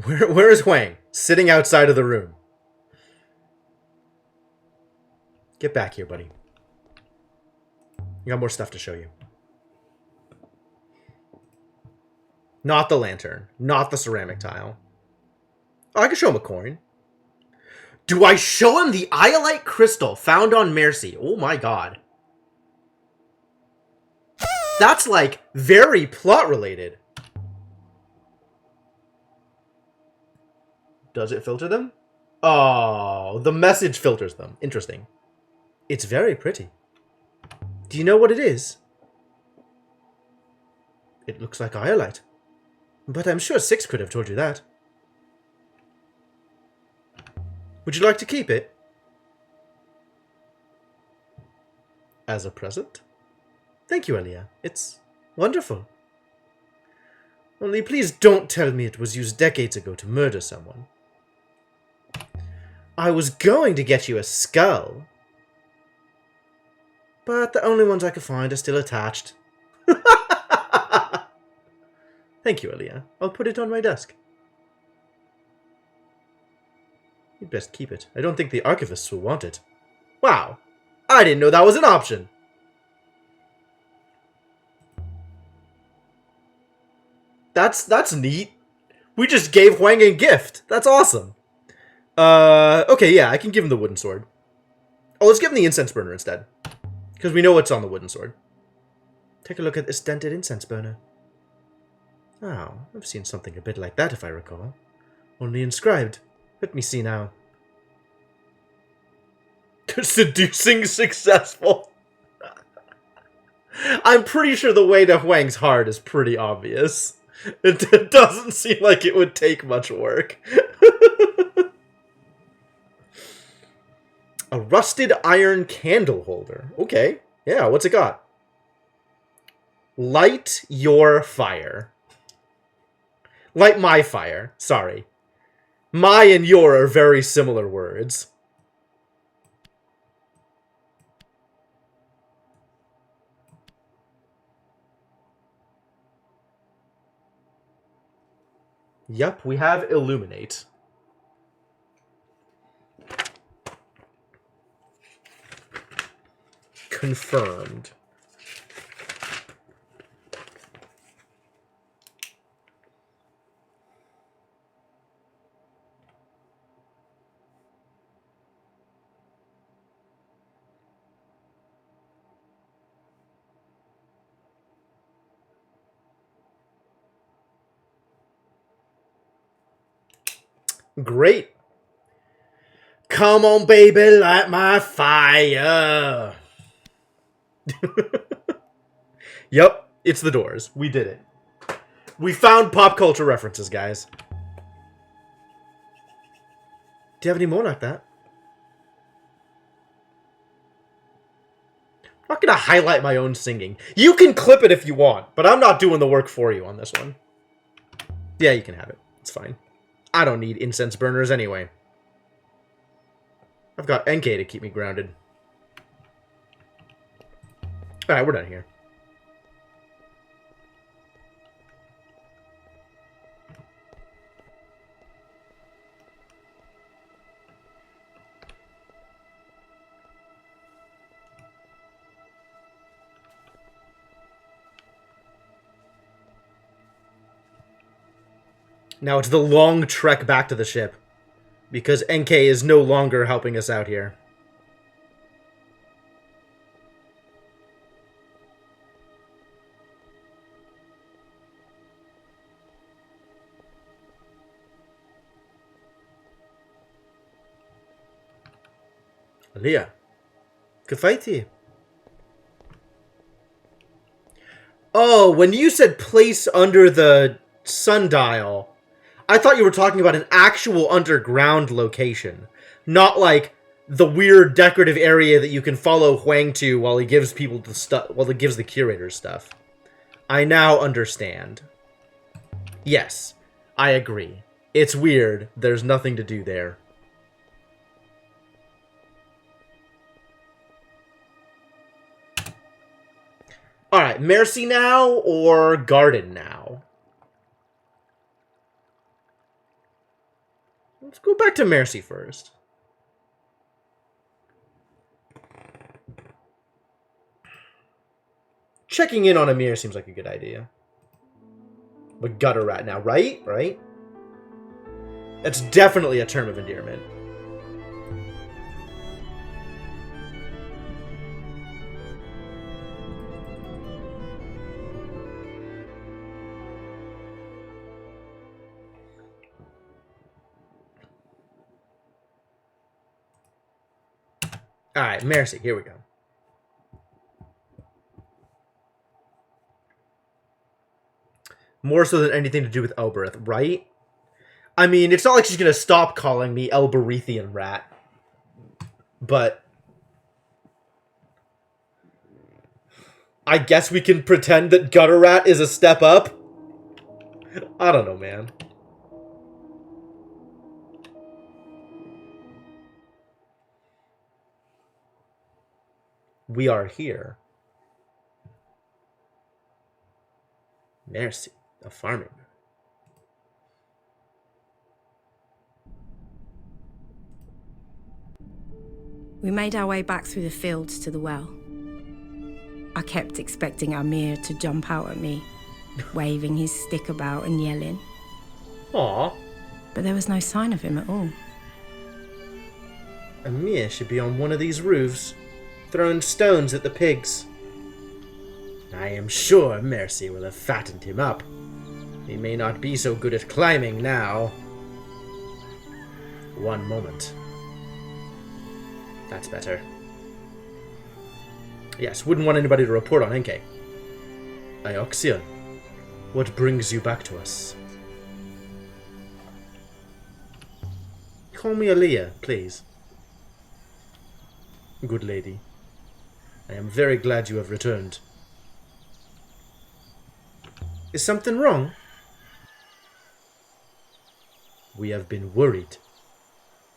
Where is Huang? Sitting outside of the room. Get back here, buddy. I got more stuff to show you. Not the lantern. Not the ceramic tile. Oh, I can show him a coin. Do I show him the iolite crystal found on Mercy? Oh my god. That's, like, very plot related. Does it filter them? Oh, the message filters them. Interesting. It's very pretty. Do you know what it is? It looks like iolite. But I'm sure Six could have told you that. Would you like to keep it? As a present? Thank you, Elia. It's wonderful. Only please don't tell me it was used decades ago to murder someone. I was going to get you a skull. But the only ones I could find are still attached. Thank you, Elia. I'll put it on my desk. You'd best keep it. I don't think the archivists will want it. Wow. I didn't know that was an option. That's neat. We just gave Huang a gift. That's awesome. Okay, yeah, I can give him the wooden sword. Oh, let's give him the incense burner instead. Because we know what's on the wooden sword. Take a look at this dented incense burner. Oh, I've seen something a bit like that, if I recall. Only inscribed. Let me see now. Seducing successful. I'm pretty sure the way to Huang's heart is pretty obvious. It doesn't seem like it would take much work. A rusted iron candle holder. Okay. Yeah, what's it got? Light your fire. Light my fire. Sorry. My and your are very similar words. Yep, we have illuminate. Confirmed. Great. Come on, baby, light my fire. Yep, it's the Doors. We did it. We found pop culture references, guys. Do you have any more like that? I'm not gonna highlight my own singing. You can clip it if you want, but I'm not doing the work for you on this one. Yeah, you can have it. It's fine. I don't need incense burners anyway. I've got NK to keep me grounded. Alright, we're done here. Now it's the long trek back to the ship. Because NK is no longer helping us out here. Leah. Good fight to you. Oh, when you said place under the sundial, I thought you were talking about an actual underground location. Not like the weird decorative area that you can follow Huang to while he gives people the stuff, while he gives the curators stuff. I now understand. Yes, I agree. It's weird. There's nothing to do there. Alright, Mercy now or Garden now? Let's go back to Mercy first. Checking in on Amir seems like a good idea. But Gutter Rat now, right? Right? That's definitely a term of endearment. Alright, Mercy, here we go. More so than anything to do with Elbereth, right? I mean, it's not like she's gonna stop calling me Elberethian Rat. But I guess we can pretend that Gutter Rat is a step up? I don't know, man. We are here. Mercy, a farming. We made our way back through the fields to the well. I kept expecting Amir to jump out at me, waving his stick about and yelling. Aw. But there was no sign of him at all. Amir should be on one of these roofs, throwing stones at the pigs. I am sure Mercy will have fattened him up. He may not be so good at climbing now. One moment. That's better. Yes, wouldn't want anybody to report on Enke. Ioxion, what brings you back to us? Call me Aaliyah, please. Good lady. I am very glad you have returned. Is something wrong? We have been worried.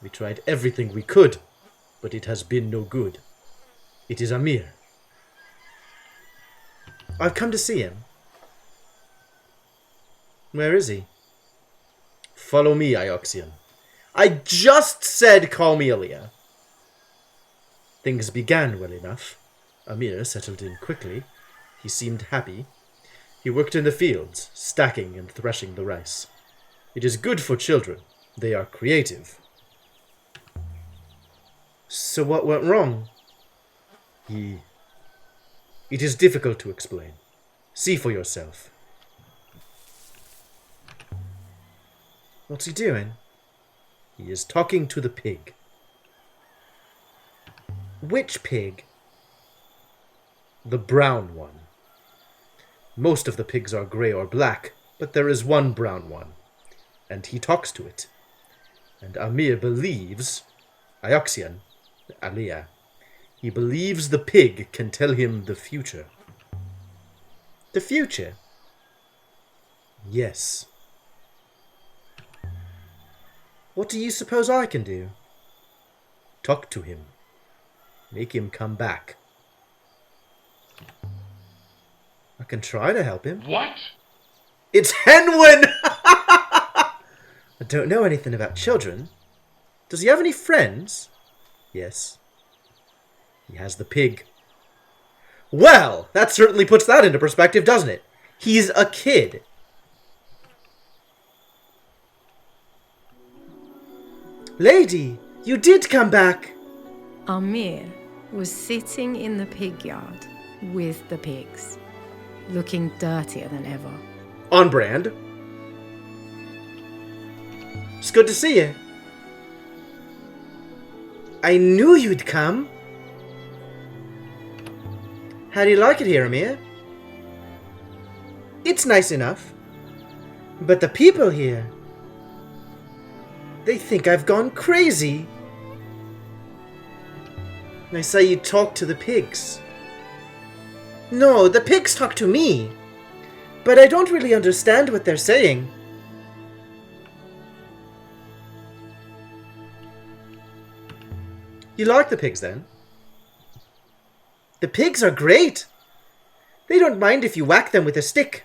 We tried everything we could, but it has been no good. It is Amir. I've come to see him. Where is he? Follow me, Ioxion. I just said call me Aaliyah. Things began well enough. Amir settled in quickly. He seemed happy. He worked in the fields, stacking and threshing the rice. It is good for children. They are creative. So what went wrong? It is difficult to explain. See for yourself. What's he doing? He is talking to the pig. Which pig? The brown one. Most of the pigs are grey or black, but there is one brown one, and he talks to it. And Amir believes, Ioxion, Aaliyah, he believes the pig can tell him the future. The future? Yes. What do you suppose I can do? Talk to him. Make him come back. I can try to help him. What? It's Henwin! I don't know anything about children. Does he have any friends? Yes. He has the pig. Well, that certainly puts that into perspective, doesn't it? He's a kid. Lady, you did come back. Amir was sitting in the pig yard with the pigs, looking dirtier than ever. On brand. It's good to see you. I knew you'd come. How do you like it here, Amir? It's nice enough. But the people here, they think I've gone crazy. I saw you talk to the pigs. No, the pigs talk to me. But I don't really understand what they're saying. You like the pigs, then? The pigs are great. They don't mind if you whack them with a stick.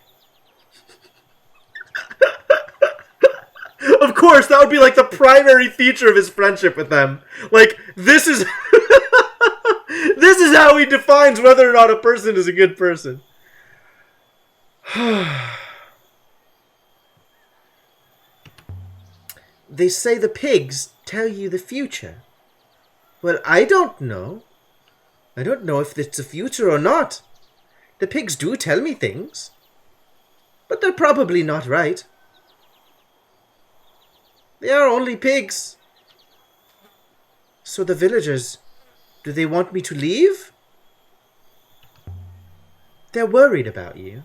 Of course, that would be like the primary feature of his friendship with them. Like, this is... this is how he defines whether or not a person is a good person. They say the pigs tell you the future. Well, I don't know. I don't know if it's the future or not. The pigs do tell me things. But they're probably not right. They are only pigs. So the villagers, do they want me to leave? They're worried about you.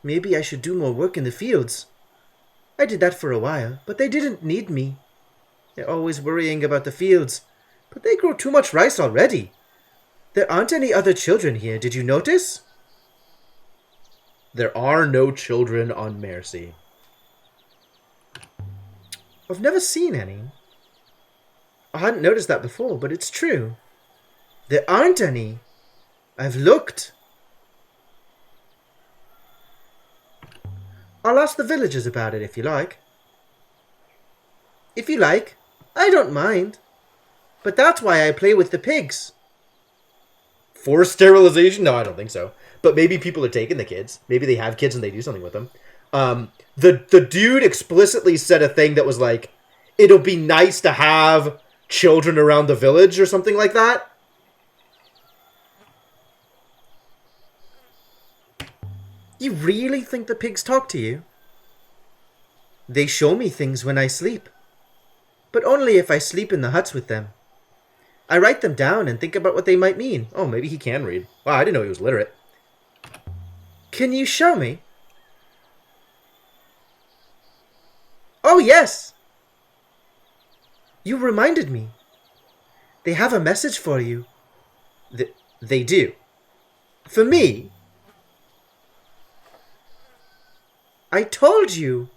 Maybe I should do more work in the fields. I did that for a while, but they didn't need me. They're always worrying about the fields, but they grow too much rice already. There aren't any other children here, did you notice? There are no children on Mercy. I've never seen any. I hadn't noticed that before, but it's true. There aren't any. I've looked. I'll ask the villagers about it if you like. If you like, I don't mind. But that's why I play with the pigs. Forced sterilization? No, I don't think so. But maybe people are taking the kids. Maybe they have kids and they do something with them. The dude explicitly said a thing that was like, it'll be nice to have children around the village or something like that. You really think the pigs talk to you? They show me things when I sleep. But only if I sleep in the huts with them. I write them down and think about what they might mean. Oh, maybe he can read. Wow, I didn't know he was literate. Can you show me? Oh, yes! You reminded me. They have a message for you. They do. For me? I told you.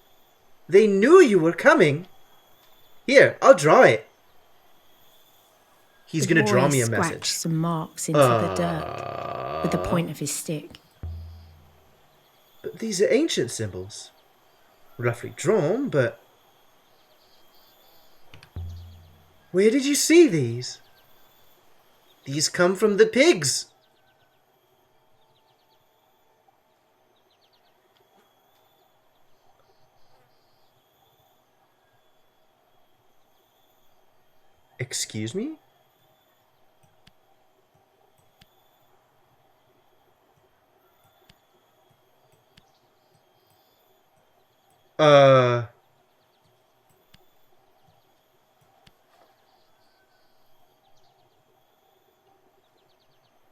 They knew you were coming. Here, I'll draw it. He's going to draw me a message. Scratched some marks into the dirt with the point of his stick. But these are ancient symbols. Roughly drawn, but... Where did you see these? These come from the pigs. Excuse me?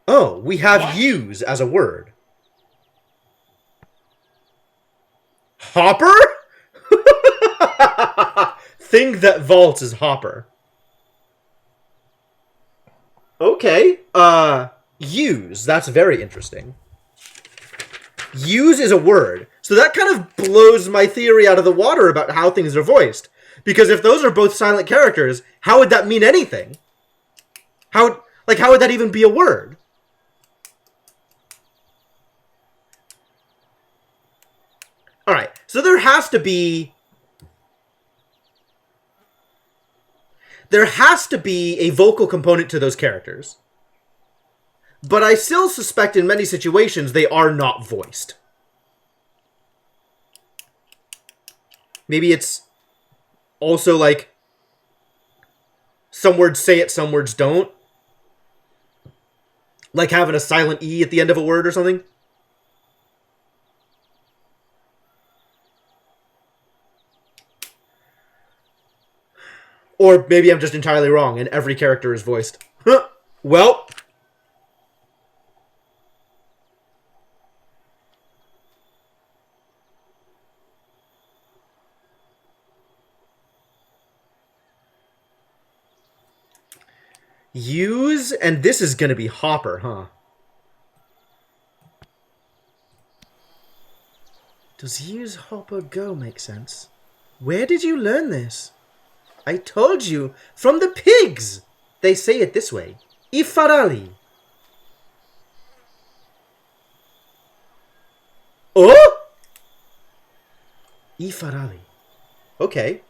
Oh, we have use as a word. Hopper? Thing that vaults is hopper. Okay. Use. That's very interesting. Use is a word. So that kind of blows my theory out of the water about how things are voiced. Because if those are both silent characters, how would that mean anything? How would that even be a word? Alright, so there has to be a vocal component to those characters. But I still suspect in many situations they are not voiced. Maybe it's also like some words say it, some words don't. Like having a silent E at the end of a word or something. Or maybe I'm just entirely wrong and every character is voiced. Huh. Well. Use, and this is gonna be Hopper, huh? Does use Hopper go make sense? Where did you learn this? I told you, from the pigs! They say it this way. Ifarali. Oh? Ifarali. Okay.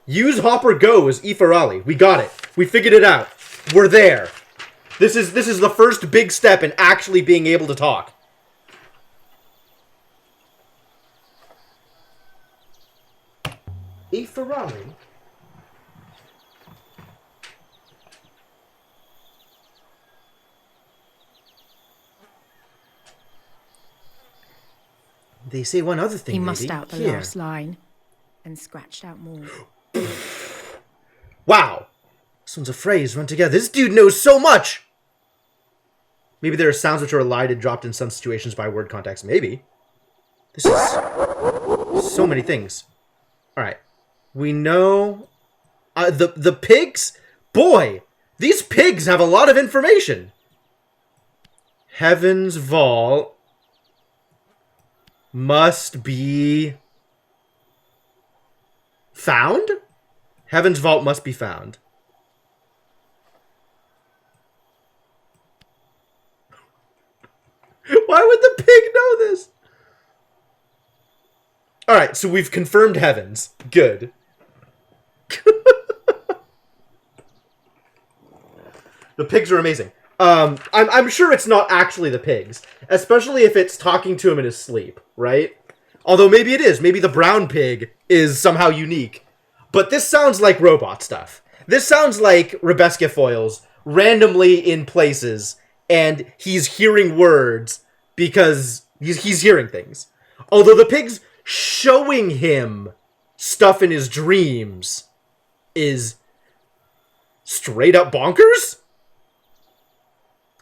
Use Hopper go as Ifarali. We got it. We figured it out. We're there. This is the first big step in actually being able to talk. Ifarali? They say one other thing, He mussed lady. out the Here. last line and scratched out more. Wow. This one's a phrase run together. This dude knows so much! Maybe there are sounds which are elided, dropped in some situations by word context. Maybe. This is so many things. Alright. We know... the pigs? Boy! These pigs have a lot of information! Heaven's Vault must be found? Heaven's Vault must be found. Why would the pig know this? Alright, so we've confirmed heavens. Good. The pigs are amazing. I'm sure it's not actually the pigs. Especially if it's talking to him in his sleep, right? Although maybe it is. Maybe the brown pig is somehow unique. But this sounds like robot stuff. This sounds like Rebecca Foils randomly in places, and he's hearing words because he's hearing things. Although the pig's showing him stuff in his dreams is straight up bonkers?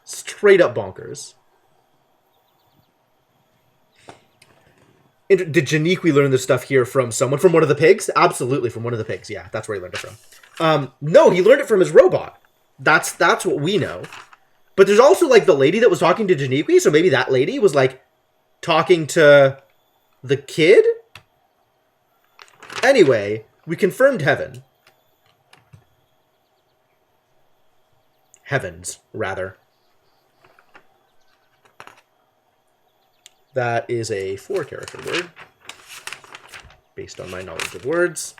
Straight up bonkers. Did Janiqui learn this stuff here from someone? From one of the pigs? Absolutely, from one of the pigs. Yeah, that's where he learned it from. No, he learned it from his robot. That's what we know. But there's also, like, the lady that was talking to Janiqui, so maybe that lady was, like, talking to the kid? Anyway, we confirmed heaven. Heavens, rather. That is a 4-character word, based on my knowledge of words.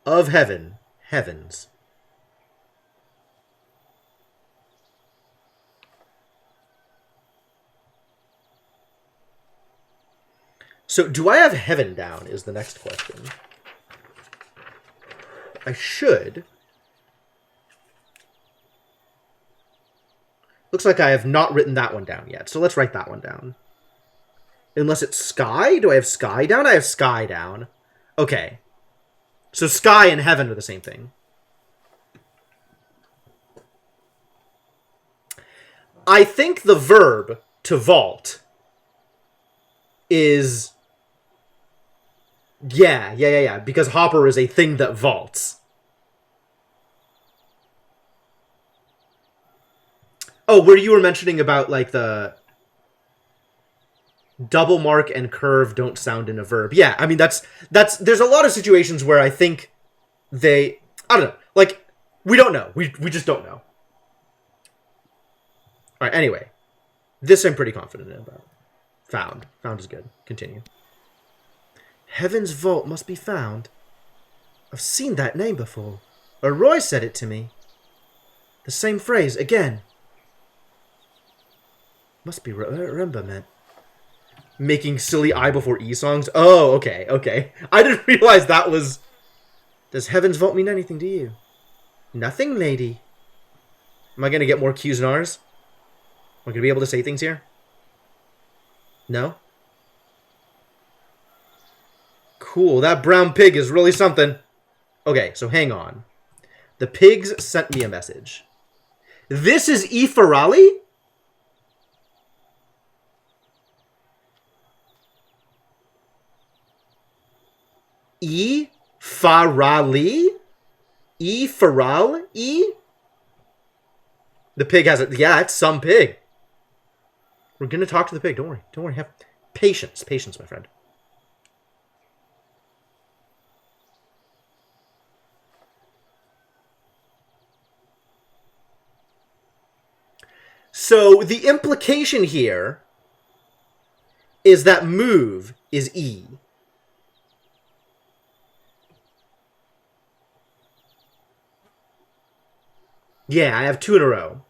Of heaven, heavens. So, do I have heaven down, is the next question. I should. Looks like I have not written that one down yet, so let's write that one down. Unless it's sky? Do I have sky down? I have sky down. Okay. So sky and heaven are the same thing. I think the verb to vault is... Yeah, because Hopper is a thing that vaults. Oh, where you were mentioning about, like, the double mark and curve don't sound in a verb. Yeah, I mean, that's there's a lot of situations where I think I don't know, like, we don't know. We just don't know. Alright, anyway. This I'm pretty confident about. Found. Found is good. Continue. Heaven's Vault must be found. I've seen that name before. Or Roy said it to me. The same phrase, again. Must be remember meant. Making silly I before E songs? Oh, okay. I didn't realize that was... Does Heaven's Vault mean anything to you? Nothing, lady. Am I going to get more Q's and R's? Am I going to be able to say things here? No? Cool, that brown pig is really something. Okay, so hang on. The pigs sent me a message. This is Ifarali? Farali? E Faral? E? The pig has it. Yeah, it's some pig. We're gonna talk to the pig. Don't worry. Don't worry. Have patience. Patience, my friend. So the implication here is that move is E. Yeah, I have 2 in a row.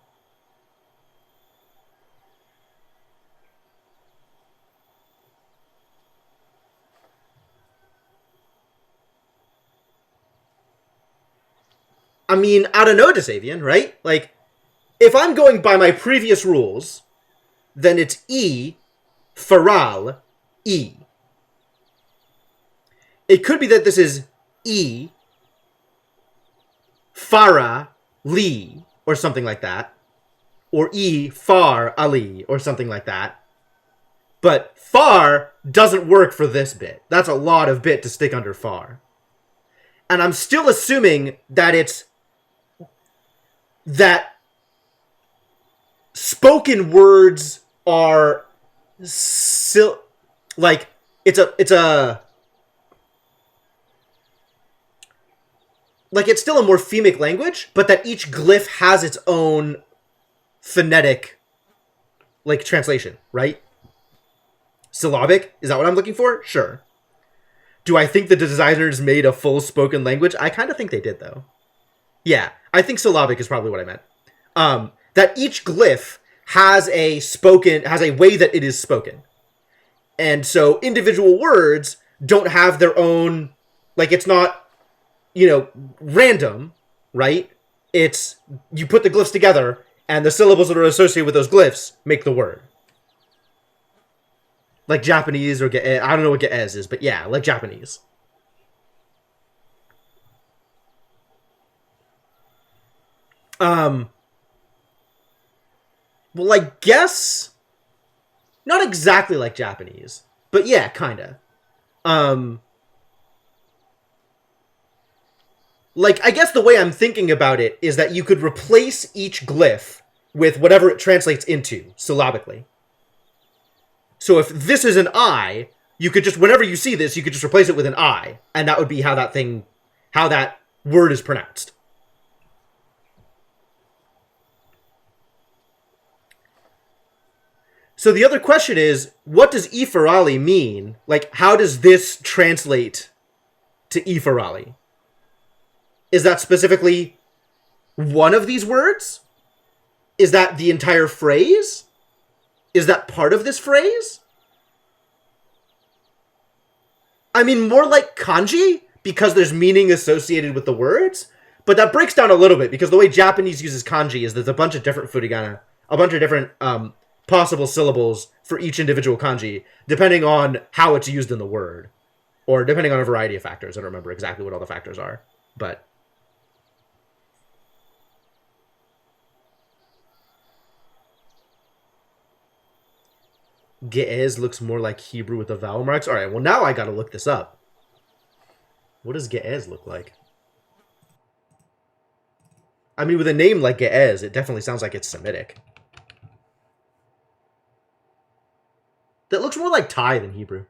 I mean, I don't know, Desavian, right? Like, if I'm going by my previous rules, then it's E, Faral, E. It could be that this is E, Farah, Li, or something like that. Or E, Far, Ali, or something like that. But far doesn't work for this bit. That's a lot of bit to stick under far. And I'm still assuming that it's that spoken words are like it's still a morphemic language, but that each glyph has its own phonetic like translation, right? Syllabic? Is that what I'm looking for? Sure. Do I think the designers made a full spoken language? I kind of think they did, though. Yeah, I think syllabic is probably what I meant. That each glyph has a way that it is spoken. And so individual words don't have their own, like, it's not, random, right? It's, you put the glyphs together, and the syllables that are associated with those glyphs make the word. Like Japanese or Ge'ez. I don't know what Ge'ez is, but yeah, like Japanese. Well, I guess not exactly like Japanese, but yeah, kinda. Like, I guess the way I'm thinking about it is that you could replace each glyph with whatever it translates into, syllabically. So if this is an I, you could just, whenever you see this, you could just replace it with an I, and that would be how that word is pronounced. So the other question is, what does Ifarali mean? Like, how does this translate to Ifarali? Is that specifically one of these words? Is that the entire phrase? Is that part of this phrase? I mean, more like kanji, because there's meaning associated with the words, but that breaks down a little bit, because the way Japanese uses kanji is there's a bunch of different furigana, a bunch of different possible syllables for each individual kanji, depending on how it's used in the word, or depending on a variety of factors. I don't remember exactly what all the factors are, but... Ge'ez looks more like Hebrew with the vowel marks. All right, well, now I gotta look this up. What does Ge'ez look like? I mean, with a name like Ge'ez, it definitely sounds like it's Semitic. That looks more like Thai than Hebrew.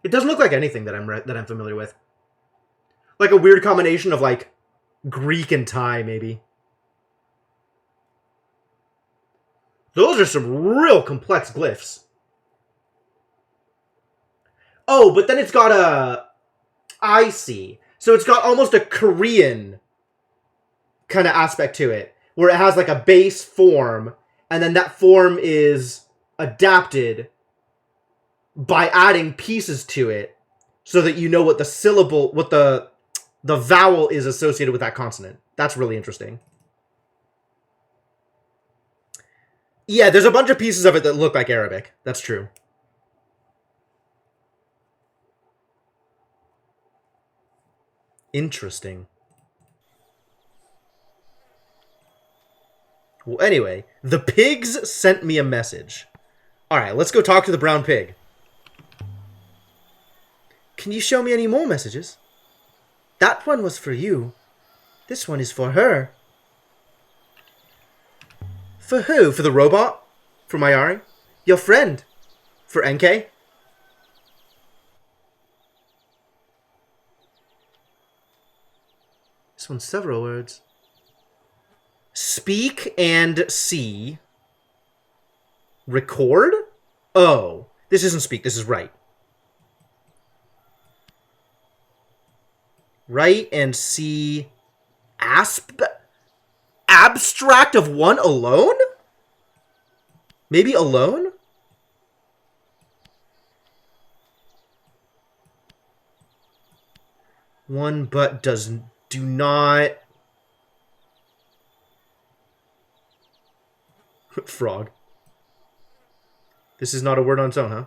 It doesn't look like anything that I'm familiar with. Like a weird combination of like Greek and Thai, maybe. Those are some real complex glyphs. Oh, but then it's got a... I see. So it's got almost a Korean kind of aspect to it, where it has like a base form, and then that form is adapted by adding pieces to it so that you know what the syllable, what the vowel is associated with that consonant. That's really interesting. Yeah, there's a bunch of pieces of it that look like Arabic. That's true. Interesting. Well, anyway, the pigs sent me a message. Alright, let's go talk to the brown pig. Can you show me any more messages? That one was for you. This one is for her. For who? For the robot? For Mayari? Your friend? For NK? This one's several words. Speak and see. Record? Oh. This isn't speak, this is write. Write and see. Abstract of one alone? Maybe alone? One but do not. Frog. This is not a word on its own, huh?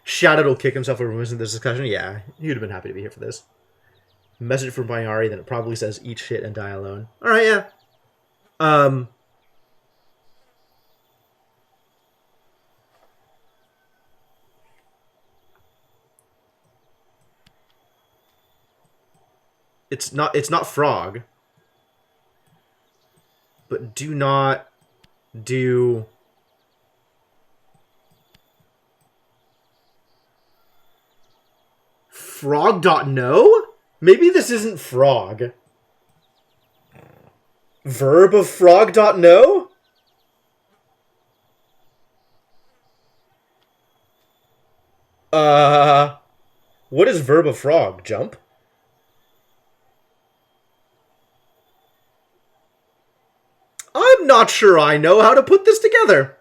Shadow will kick himself over missing this discussion. Yeah, you'd have been happy to be here for this. Message from Mayari, then it probably says eat shit and die alone. Alright, yeah. It's not frog. But do not do frog.no? Maybe this isn't frog. Verb of frog.no? What is verb of frog? Jump? I'm not sure I know how to put this together.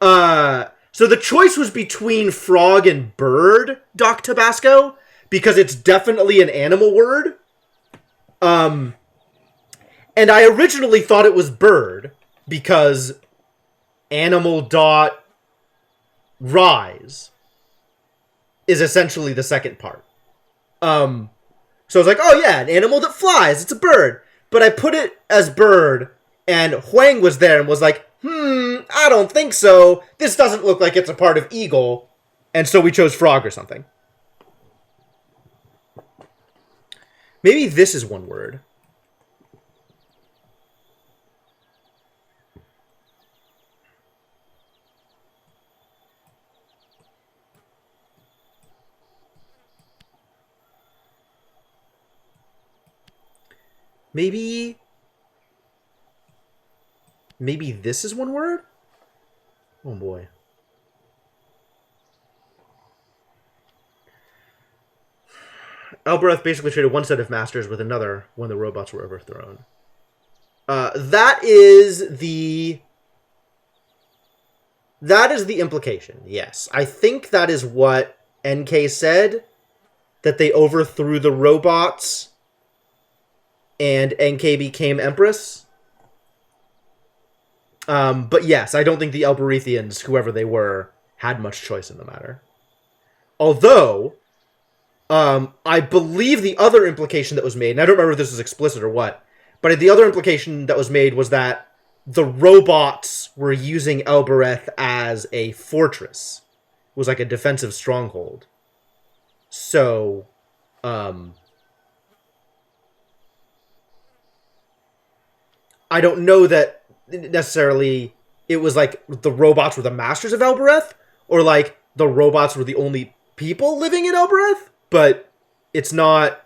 So the choice was between frog and bird, Doc Tabasco, because it's definitely an animal word. And I originally thought it was bird, because animal dot rise is essentially the second part. So I was like, oh yeah, an animal that flies, it's a bird. But I put it as bird, and Huang was there and was like, I don't think so. This doesn't look like it's a part of eagle. And so we chose frog or something. Maybe this is one word. Maybe this is one word? Oh boy. Elbereth basically traded one set of masters with another when the robots were overthrown. That is the implication, yes. I think that is what NK said, that they overthrew the robots and NK became Empress. But yes, I don't think the Elberethians, whoever they were, had much choice in the matter. Although, I believe the other implication that was made, and I don't remember if this was explicit or what, but the other implication that was made was that the robots were using Elbereth as a fortress. It was like a defensive stronghold. So, I don't know that necessarily it was like the robots were the masters of Elbereth, or like the robots were the only people living in Elbereth, but it's not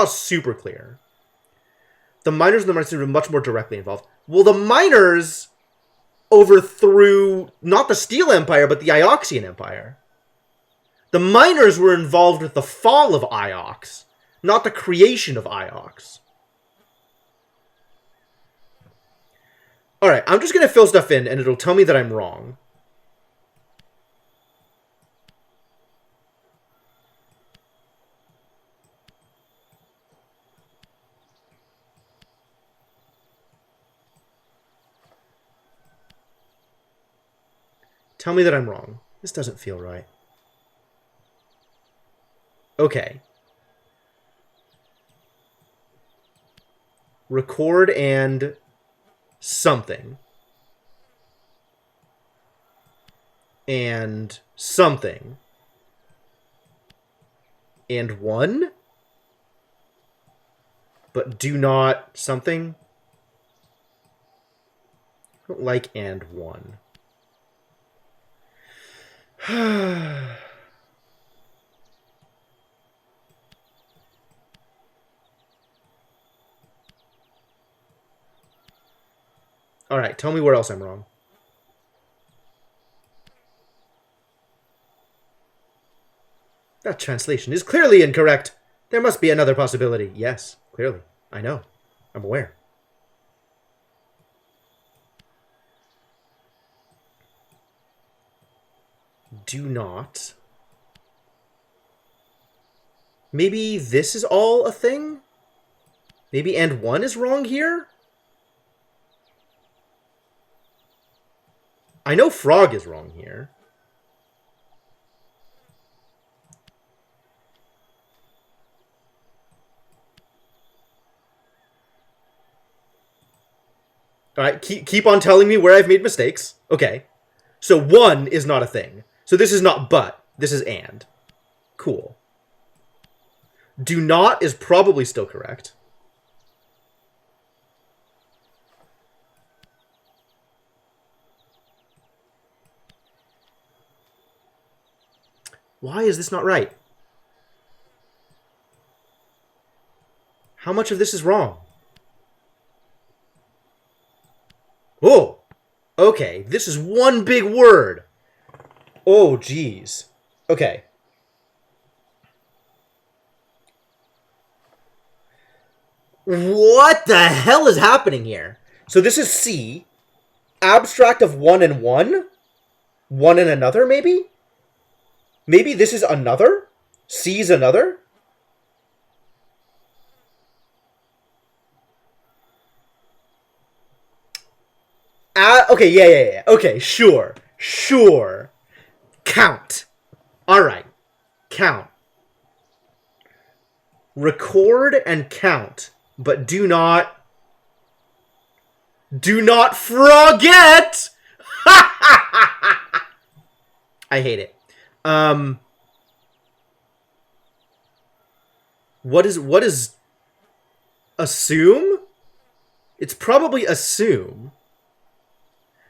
super clear. The miners and the miners were much more directly involved. Well, the miners overthrew not the Steel Empire, but the Ioxian Empire. The miners were involved with the fall of Iox, not the creation of Iox. Alright, I'm just going to fill stuff in, and it'll tell me that I'm wrong. Tell me that I'm wrong. This doesn't feel right. Okay. Record and something. And something. And one? But do not something? I don't like and one. Alright, tell me where else I'm wrong. That translation is clearly incorrect. There must be another possibility. Yes, clearly. I know. I'm aware. Do not. Maybe this is all a thing? Maybe and one is wrong here? I know frog is wrong here. Alright, keep on telling me where I've made mistakes. Okay. So one is not a thing. So this is not but. This is and. Cool. Do not is probably still correct. Why is this not right? How much of this is wrong? Oh! Okay, this is one big word. Oh, geez. Okay. What the hell is happening here? So this is C. Abstract of one and one? One and another, maybe? Maybe this is another? C's another? Okay, yeah. Okay, sure. Count. Alright. Count. Record and count. But do not forget! I hate it. What is assume? It's probably assume.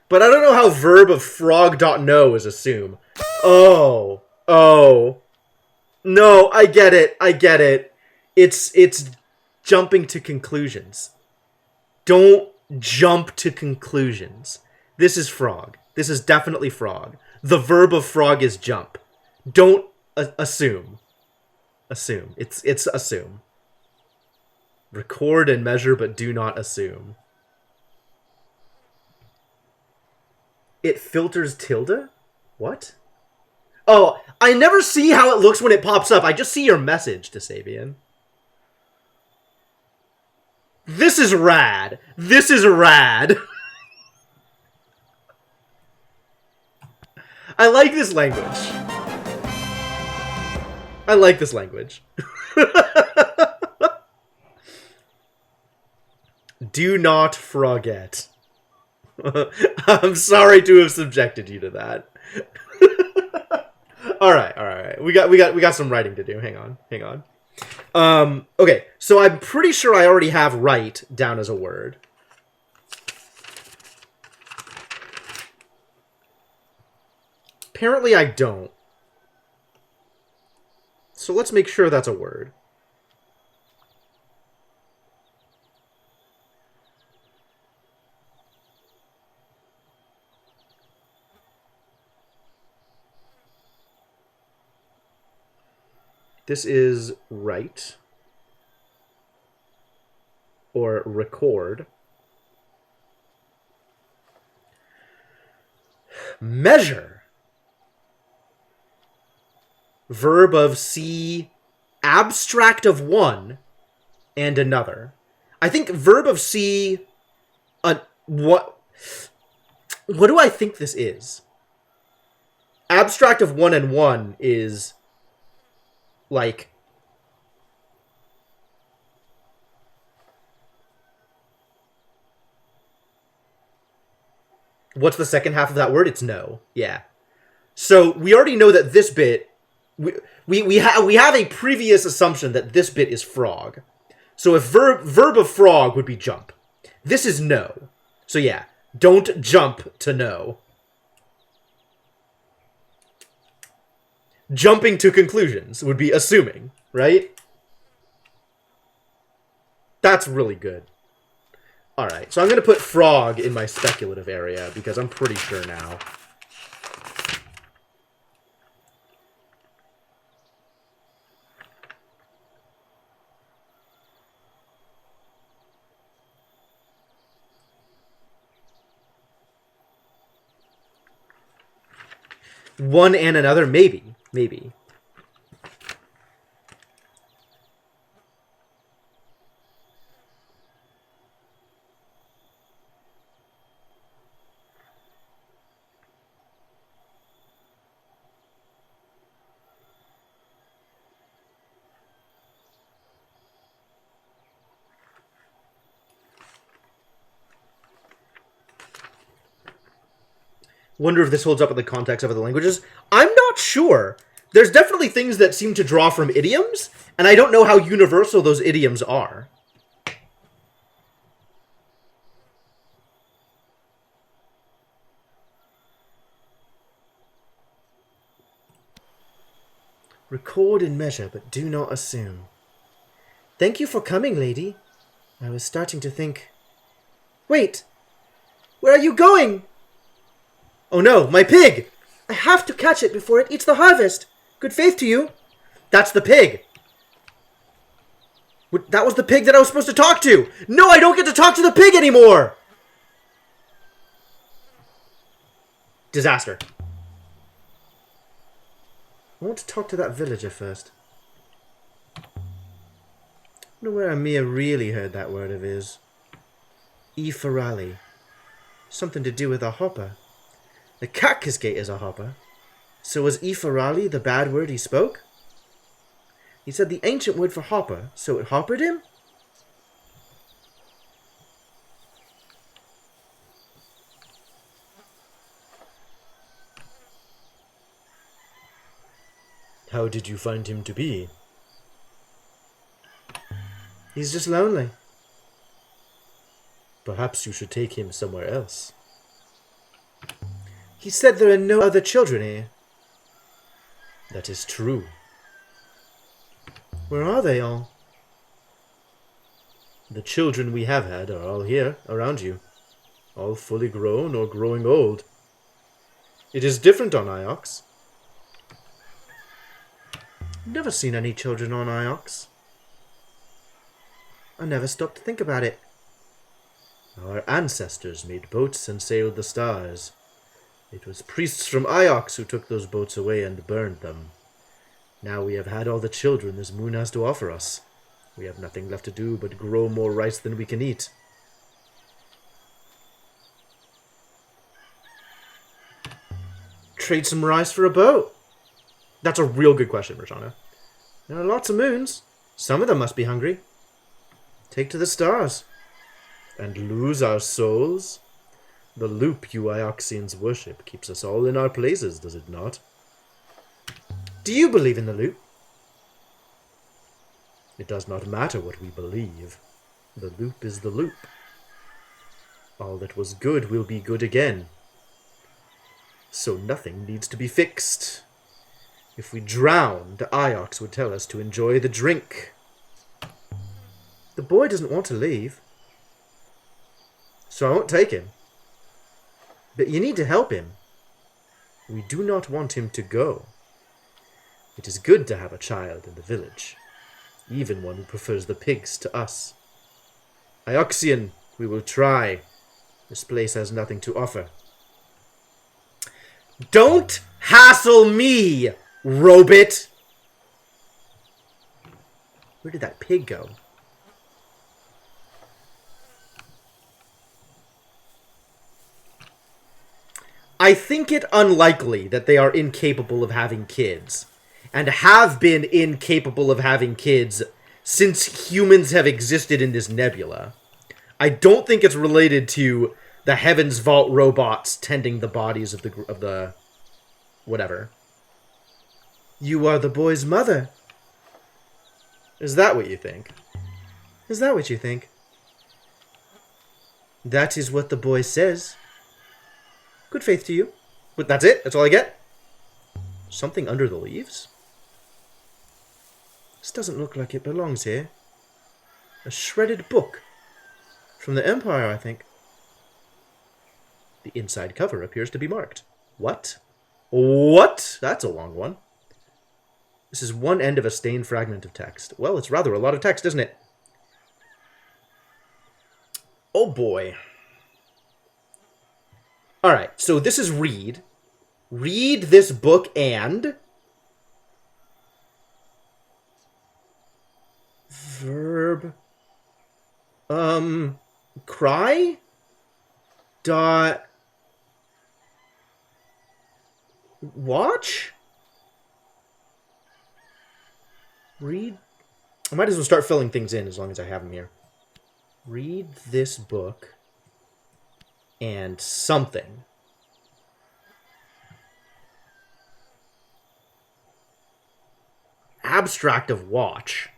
But I don't know how verb of frog.know is assume. Oh. No, I get it. It's jumping to conclusions. Don't jump to conclusions. This is frog. This is definitely frog. The verb of frog is jump. Don't assume. Assume. It's assume. Record and measure, but do not assume. It filters tilde? What? Oh, I never see how it looks when it pops up. I just see your message, Desabian. This is rad. This is rad. I like this language. I like this language. Do not forget. I'm sorry to have subjected you to that. All right. We got some writing to do. Hang on. Okay, so I'm pretty sure I already have right down as a word. Apparently I don't. So let's make sure that's a word. This is write or record. Measure. Verb of C, abstract of one and another. I think verb of C, what do I think this is? Abstract of 1 and 1 is like what's the second half of that word? It's no. Yeah. So we already know that this bit we have a previous assumption that this bit is frog. So if verb of frog would be jump. This is no. So yeah, don't jump to no. Jumping to conclusions would be assuming, right? That's really good. Alright, so I'm going to put frog in my speculative area because I'm pretty sure now. One and another? Maybe. Maybe. Wonder if this holds up in the context of other languages. I'm not sure. There's definitely things that seem to draw from idioms, and I don't know how universal those idioms are. Record and measure, but do not assume. Thank you for coming, lady. I was starting to think... Wait! Where are you going? Oh no, my pig! I have to catch it before it eats the harvest. Good faith to you. That's the pig. That was the pig that I was supposed to talk to. No, I don't get to talk to the pig anymore. Disaster. I want to talk to that villager first. I wonder where Amir really heard that word of his. Ifarali. Something to do with a hopper. The Cactus Gate is a hopper. So was Ifarali the bad word he spoke? He said the ancient word for hopper, so it hoppered him? How did you find him to be? He's just lonely. Perhaps you should take him somewhere else. He said there are no other children here. That is true. Where are they all? The children we have had are all here, around you. All fully grown or growing old. It is different on Iox. I've never seen any children on Iox. I never stopped to think about it. Our ancestors made boats and sailed the stars. It was priests from Iox who took those boats away and burned them. Now we have had all the children this moon has to offer us. We have nothing left to do but grow more rice than we can eat. Trade some rice for a boat? That's a real good question, Rajana. There are lots of moons. Some of them must be hungry. Take to the stars. And lose our souls? The loop you Ioxians worship keeps us all in our places, does it not? Do you believe in the loop? It does not matter what we believe. The loop is the loop. All that was good will be good again. So nothing needs to be fixed. If we drowned, Iox would tell us to enjoy the drink. The boy doesn't want to leave. So I won't take him. But you need to help him. We do not want him to go. It is good to have a child in the village, even one who prefers the pigs to us. Ioxian, we will try. This place has nothing to offer. Don't hassle me, Robit! Where did that pig go? I think it unlikely that they are incapable of having kids, and have been incapable of having kids since humans have existed in this nebula. I don't think it's related to the Heaven's Vault robots tending the bodies of the whatever. You are the boy's mother. Is that what you think? Is that what you think? That is what the boy says. Good faith to you. But that's it? That's all I get? Something under the leaves? This doesn't look like it belongs here. A shredded book. From the Empire, I think. The inside cover appears to be marked. What? What? That's a long one. This is one end of a stained fragment of text. Well, it's rather a lot of text, isn't it? Oh boy. Alright, so this is read. Read this book and... Verb... Cry? Dot... Watch? Read... I might as well start filling things in as long as I have them here. Read this book and something. Abstract of watch.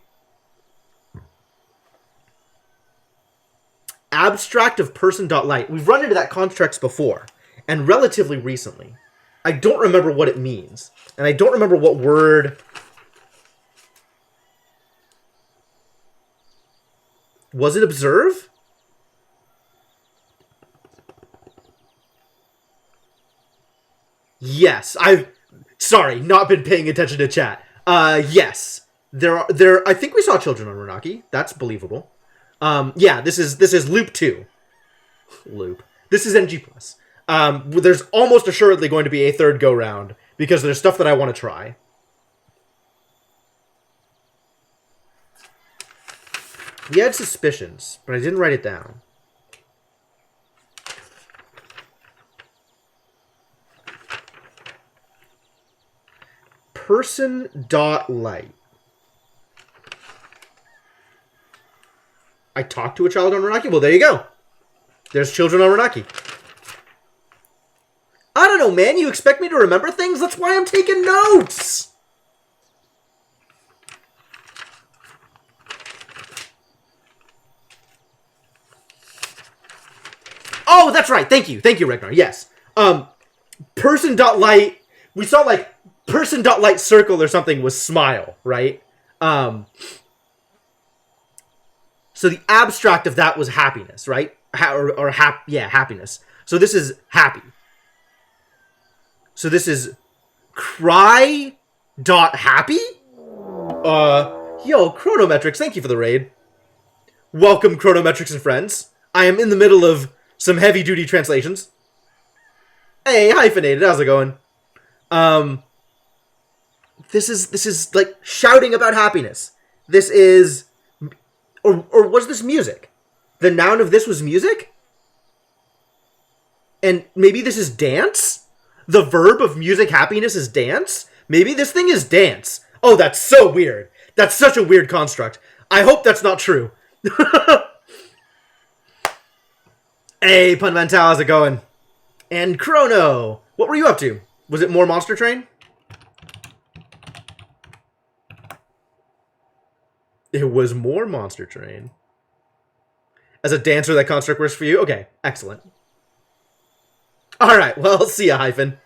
Abstract of person.light. We've run into that constructs before, and relatively recently. I don't remember what it means, and I don't remember what word... Was it observe? Yes, I've... Sorry, not been paying attention to chat. Yes. There I think we saw children on Renaki. That's believable. Yeah, this is loop 2. Loop. This is NG+. There's almost assuredly going to be a third go-round, because there's stuff that I want to try. We had suspicions, but I didn't write it down. Person.light. I talked to a child on Renaki? Well, there you go. There's children on Renaki. I don't know, man. You expect me to remember things? That's why I'm taking notes! Oh, that's right. Thank you. Thank you, Ragnar. Yes. Person.light. We saw, like, person.light circle or something was smile, right? So the abstract of that was happiness, right? Happiness. So this is happy. So this is cry.happy? Yo, Chronometrics, thank you for the raid. Welcome, Chronometrics and friends. I am in the middle of some heavy-duty translations. Hey, hyphenated, how's it going? This is like shouting about happiness. This is, or was this music? The noun of this was music? And maybe this is dance? The verb of music happiness is dance? Maybe this thing is dance. Oh, that's so weird. That's such a weird construct. I hope that's not true. Hey, Punvental, how's it going? And Chrono, what were you up to? Was it more Monster Train? It was more Monster Train. As a dancer, that construct works for you? Okay, excellent. Alright, well, see ya, Hyphen.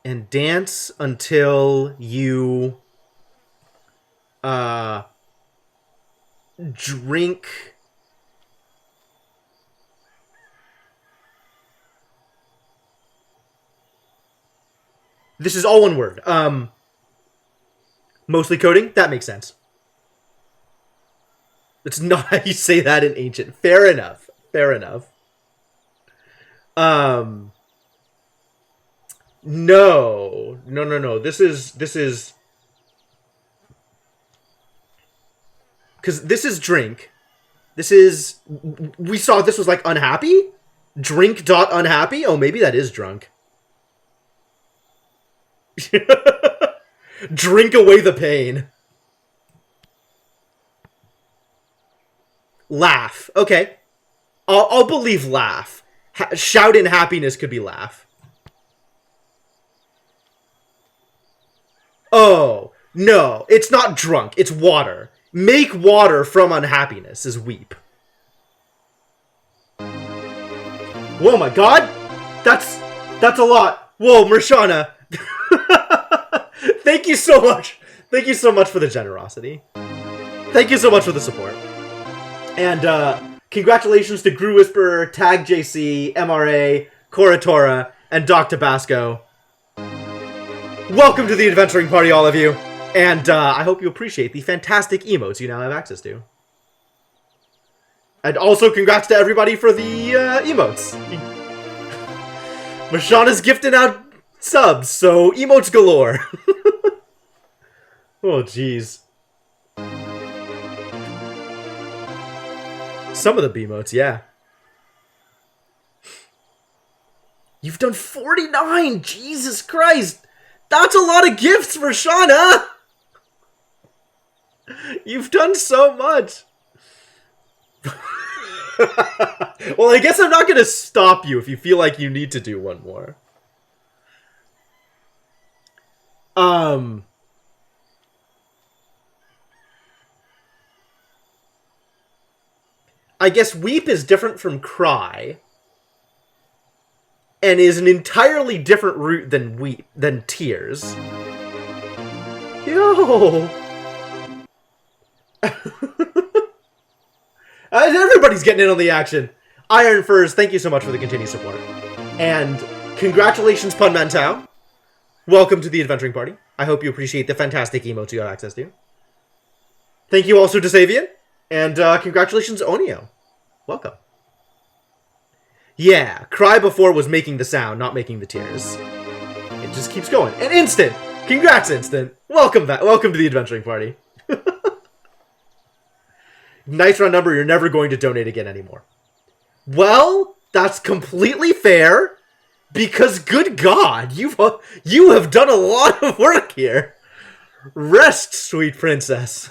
And dance until you... drink... This is all one word. Mostly coding? That makes sense. It's not how you say that in ancient. Fair enough. Fair enough. No. This is... Because this is drink. This is... We saw this was like unhappy? Drink dot unhappy? Oh, maybe that is drunk. Drink away the pain. Laugh. Okay. I'll believe laugh. Shout in happiness could be laugh. Oh, no. It's not drunk. It's water. Make water from unhappiness is weep. Whoa, my god! That's a lot. Whoa, Mershana. Thank you so much. Thank you so much for the generosity. Thank you so much for the support. And congratulations to Gru Whisperer, Tag JC, MRA, Koratora, and Doc Tabasco. Welcome to the adventuring party, all of you. And I hope you appreciate the fantastic emotes you now have access to. And also congrats to everybody for the emotes. Mashana's gifting out subs, so emotes galore. Oh, jeez. Some of the B-motes, yeah. You've done 49! Jesus Christ! That's a lot of gifts for Shauna! You've done so much! Well, I guess I'm not gonna stop you if you feel like you need to do one more. I guess weep is different from cry. And is an entirely different root than tears. Yo! Everybody's getting in on the action. Iron Furs, thank you so much for the continued support. And congratulations, Pun Mantau. Welcome to the adventuring party. I hope you appreciate the fantastic emotes you have access to. Thank you also to Savian. And congratulations, Onio. Welcome. Yeah, cry before was making the sound, not making the tears. It just keeps going. And Instant! Congrats, Instant! Welcome back. Welcome to the adventuring party. Nice round number, you're never going to donate again anymore. Well, that's completely fair. Because, good God, you have done a lot of work here. Rest, sweet princess.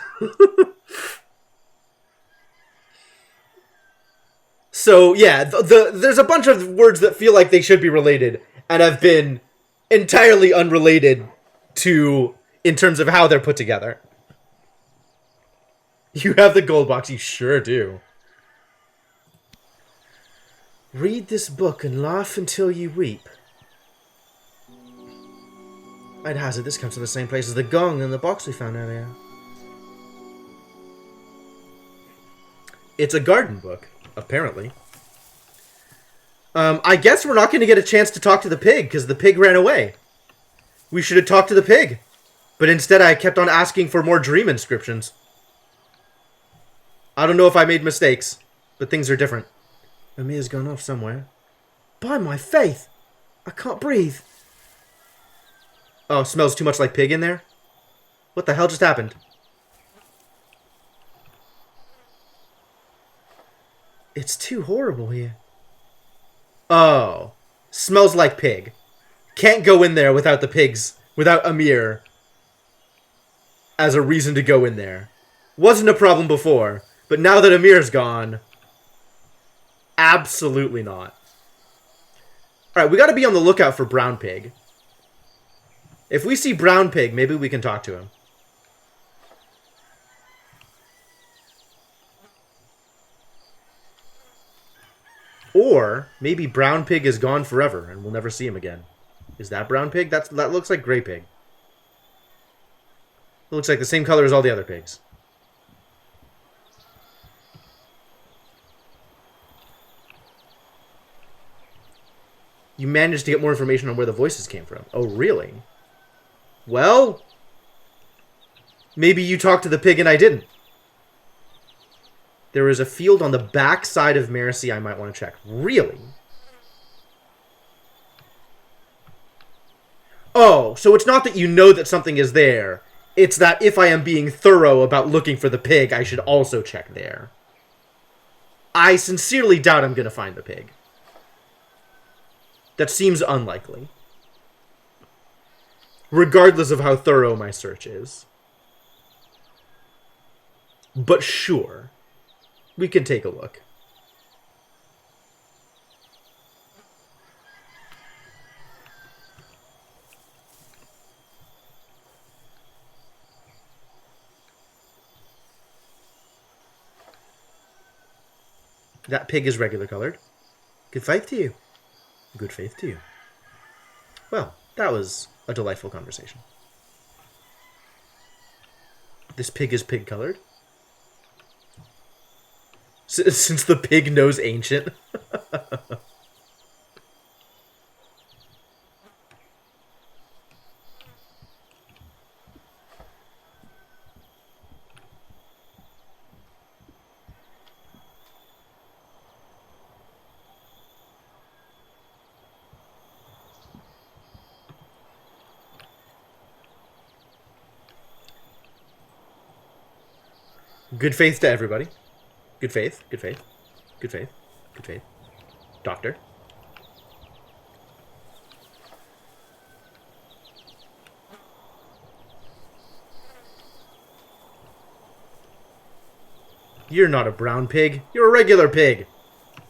So, yeah, there's a bunch of words that feel like they should be related, and have been entirely unrelated to, in terms of how they're put together. You have the gold box, you sure do. Read this book and laugh until you weep. I'd hazard this comes from the same place as the gong and the box we found earlier. It's a garden book. Apparently. I guess we're not going to get a chance to talk to the pig, because the pig ran away. We should have talked to the pig. But instead I kept on asking for more dream inscriptions. I don't know if I made mistakes, but things are different. Amir's gone off somewhere. By my faith! I can't breathe. Oh, smells too much like pig in there? What the hell just happened? It's too horrible here. Oh. Smells like pig. Can't go in there without the pigs. Without Amir. As a reason to go in there. Wasn't a problem before. But now that Amir's gone. Absolutely not. Alright, we gotta be on the lookout for Brown Pig. If we see Brown Pig, maybe we can talk to him. Or, maybe Brown Pig is gone forever, and we'll never see him again. Is that Brown Pig? That looks like Gray Pig. It looks like the same color as all the other pigs. You managed to get more information on where the voices came from. Oh, really? Well, maybe you talked to the pig and I didn't. There is a field on the back side of Mercy I might want to check. Really? Oh, so it's not that you know that something is there. It's that if I am being thorough about looking for the pig, I should also check there. I sincerely doubt I'm going to find the pig. That seems unlikely. Regardless of how thorough my search is. But sure, we can take a look. That pig is regular colored. Good faith to you. Good faith to you. Well, that was a delightful conversation. This pig is pig colored. Since the pig knows ancient. Good faith to everybody. Good faith. Good faith. Good faith. Good faith. Doctor. You're not a brown pig. You're a regular pig. I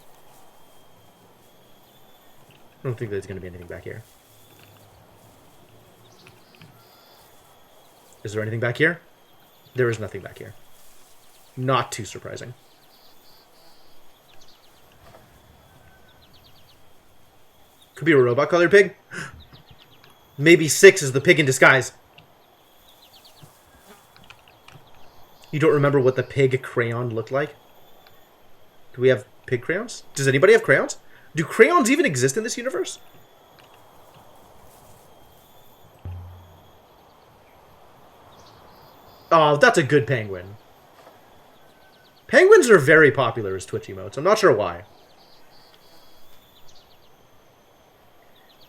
don't think there's going to be anything back here. Is there anything back here? There is nothing back here. Not too surprising. Could be a robot-colored pig. Maybe 6 is the pig in disguise. You don't remember what the pig crayon looked like? Do we have pig crayons? Does anybody have crayons? Do crayons even exist in this universe? Oh, that's a good penguin. Penguins are very popular as Twitch emotes. I'm not sure why.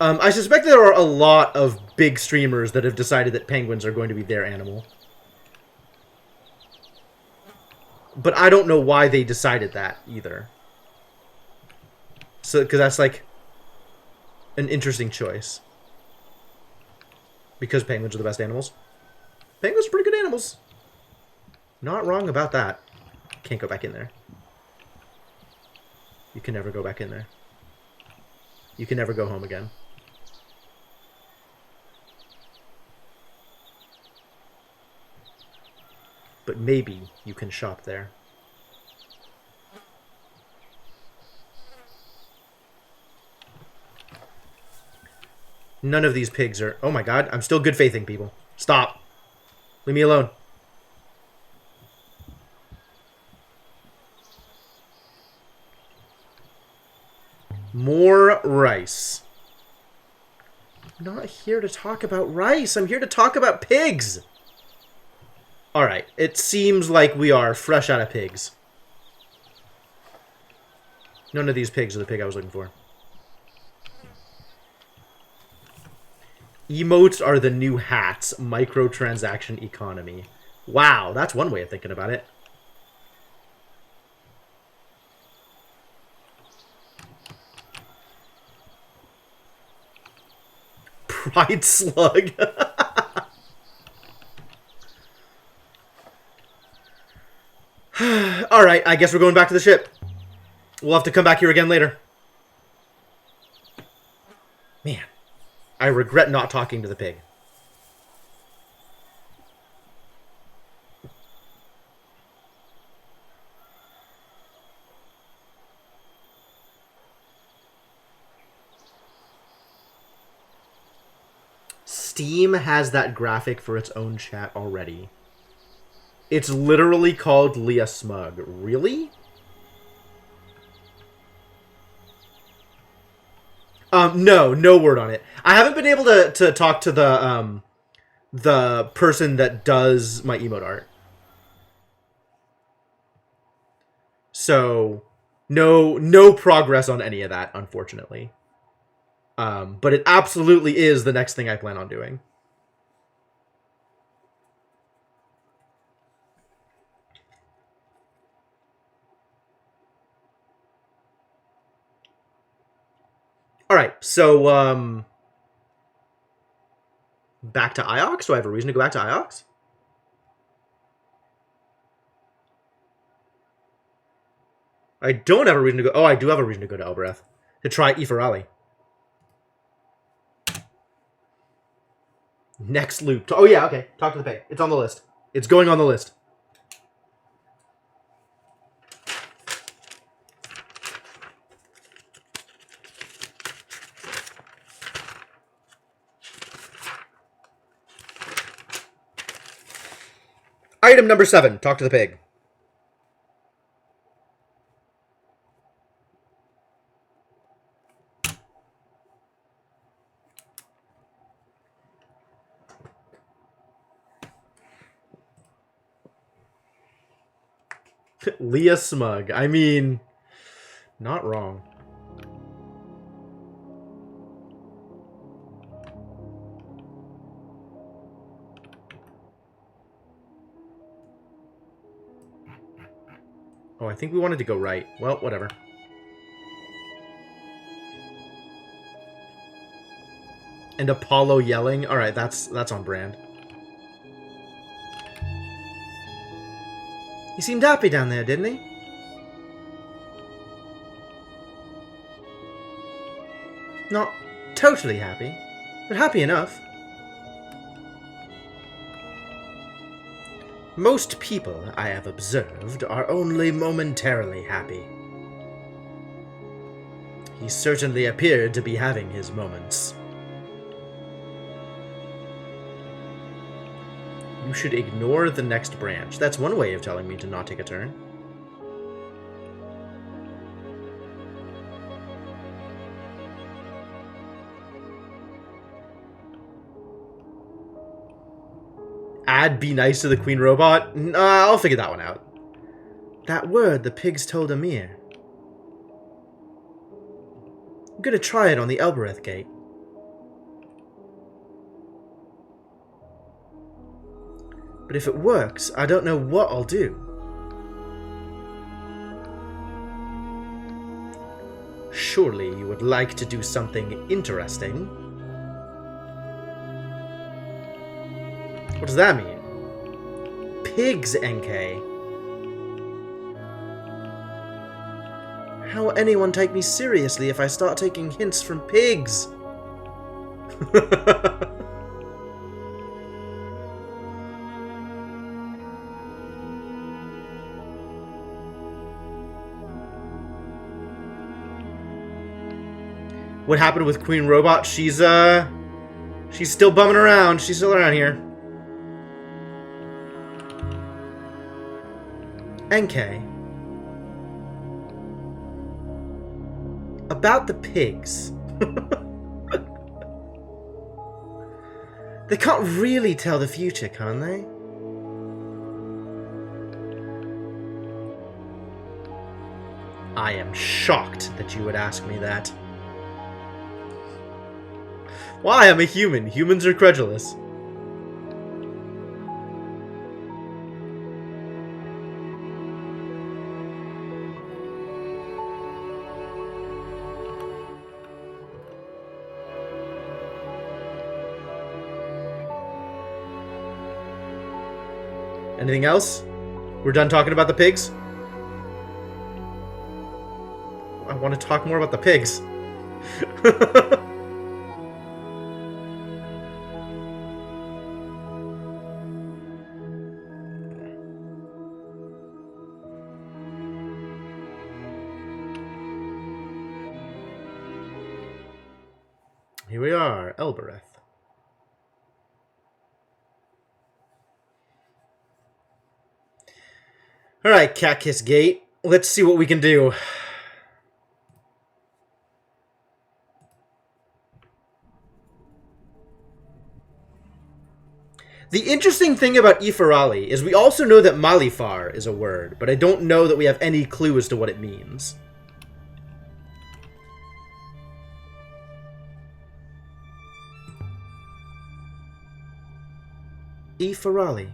I suspect there are a lot of big streamers that have decided that penguins are going to be their animal. But I don't know why they decided that, either. So, because that's, like, an interesting choice. Because penguins are the best animals. Penguins are pretty good animals. Not wrong about that. Can't go back in there. You can never go back in there. You can never go home again. But maybe you can shop there. None of these pigs are... Oh my god, I'm still good faithing people. Stop. Leave me alone. More rice. I'm not here to talk about rice. I'm here to talk about pigs. Alright, it seems like we are fresh out of pigs. None of these pigs are the pig I was looking for. Emotes are the new hats. Microtransaction economy. Wow, that's one way of thinking about it. Pride slug. Alright, I guess we're going back to the ship. We'll have to come back here again later. Man, I regret not talking to the pig. Steam has that graphic for its own chat already. It's literally called Leah Smug. Really? No word on it. I haven't been able to talk to the person that does my emote art. So, no progress on any of that, unfortunately. But it absolutely is the next thing I plan on doing. Alright, so, back to Iox? Do I have a reason to go back to Iox? I don't have a reason to go... Oh, I do have a reason to go to Elbereth. To try Iferali. Next loop. Oh, yeah, okay. Talk to the pig. It's on the list. It's going on the list. Item number 7. Talk to the pig. Leah Smug. I mean, not wrong. Oh, I think we wanted to go right. Well, whatever. And Apollo yelling. All right, that's on brand. He seemed happy down there, didn't he? Not totally happy, but happy enough. Most people I have observed are only momentarily happy. He certainly appeared to be having his moments. You should ignore the next branch. That's one way of telling me to not take a turn. Add be nice to the Queen Robot? I'll figure that one out. That word the pigs told Amir. I'm gonna try it on the Elbereth gate. But if it works, I don't know what I'll do. Surely you would like to do something interesting. What does that mean? Pigs, NK. How will anyone take me seriously if I start taking hints from pigs? What happened with Queen Robot? She's still bumming around. She's still around here. NK. About the pigs. They can't really tell the future, can they? I am shocked that you would ask me that. Why? I'm a human. Humans are credulous. Anything else? We're done talking about the pigs? I want to talk more about the pigs. Here we are, Elbereth. Alright, Cat Kiss Gate. Let's see what we can do. The interesting thing about Iferali is we also know that Malifar is a word, but I don't know that we have any clue as to what it means. Iferali.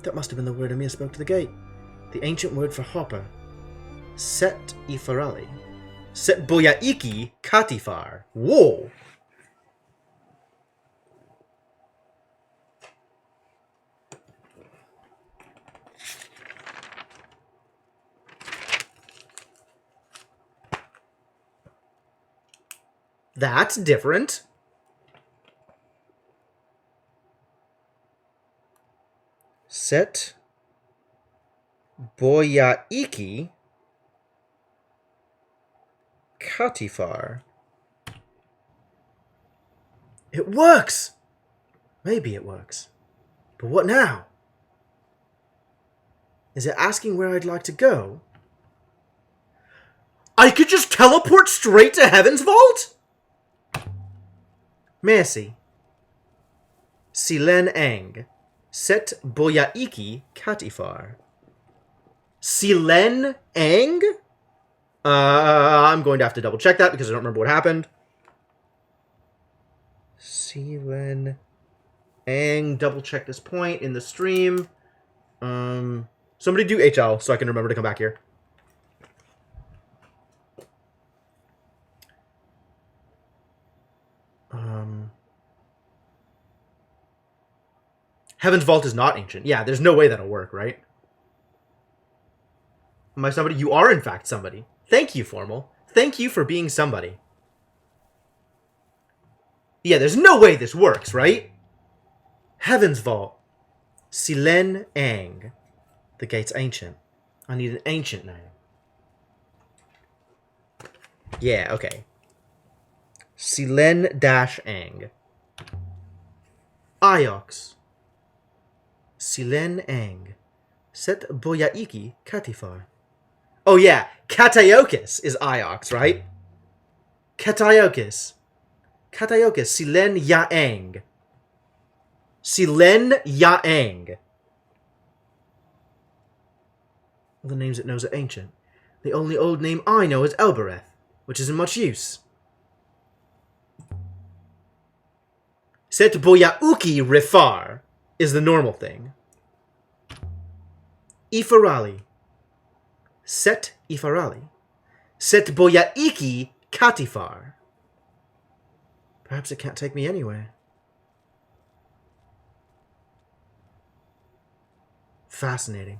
That must have been the word Amir spoke to the gate. The ancient word for hopper. Set Iferali. Set Boyaiki Katifar. Whoa. That's different. Set Boyaiki Katifar. It works! Maybe it works. But what now? Is it asking where I'd like to go? I could just teleport straight to Heaven's Vault? Merci. Silen Eng. Set Boyaiki Katifar. Silen Eng? I'm going to have to double check that because I don't remember what happened. Silen Eng. Double check this point in the stream. Somebody do HL so I can remember to come back here. Heaven's Vault is not ancient. Yeah, there's no way that'll work, right? Am I somebody? You are, in fact, somebody. Thank you, Formal. Thank you for being somebody. Yeah, there's no way this works, right? Heaven's Vault. Silen Eng. The gate's ancient. I need an ancient name. Yeah, okay. Silen-Eng. Iox. Silen Eng. Set Boyaiki Katifar. Oh yeah, Kataiokus is Iox, right? Kataiokus. Kataiokus. Silen Yaeng. Silen Yaeng. All the names it knows are ancient. The only old name I know is Elbereth, which isn't much use. Set Boyauki Rifar is the normal thing. Ifarali. Set Ifarali. Set Boyaiki Katifar. Perhaps it can't take me anywhere. Fascinating.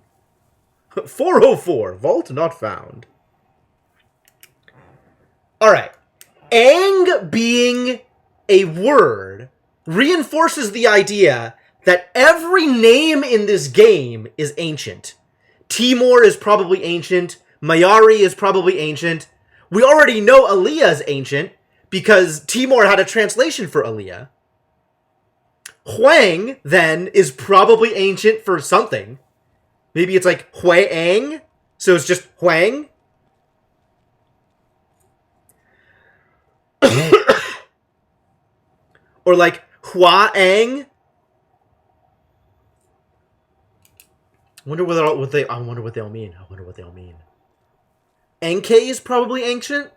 404. Vault not found. Alright. Ang being a word reinforces the idea that every name in this game is ancient. Timor is probably ancient. Mayari is probably ancient. We already know Aliyah is ancient because Timor had a translation for Aliyah. Huang, then, is probably ancient for something. Maybe it's like Huang, so it's just Huang. Or like Huang. I wonder what they all mean. Enkei is probably ancient.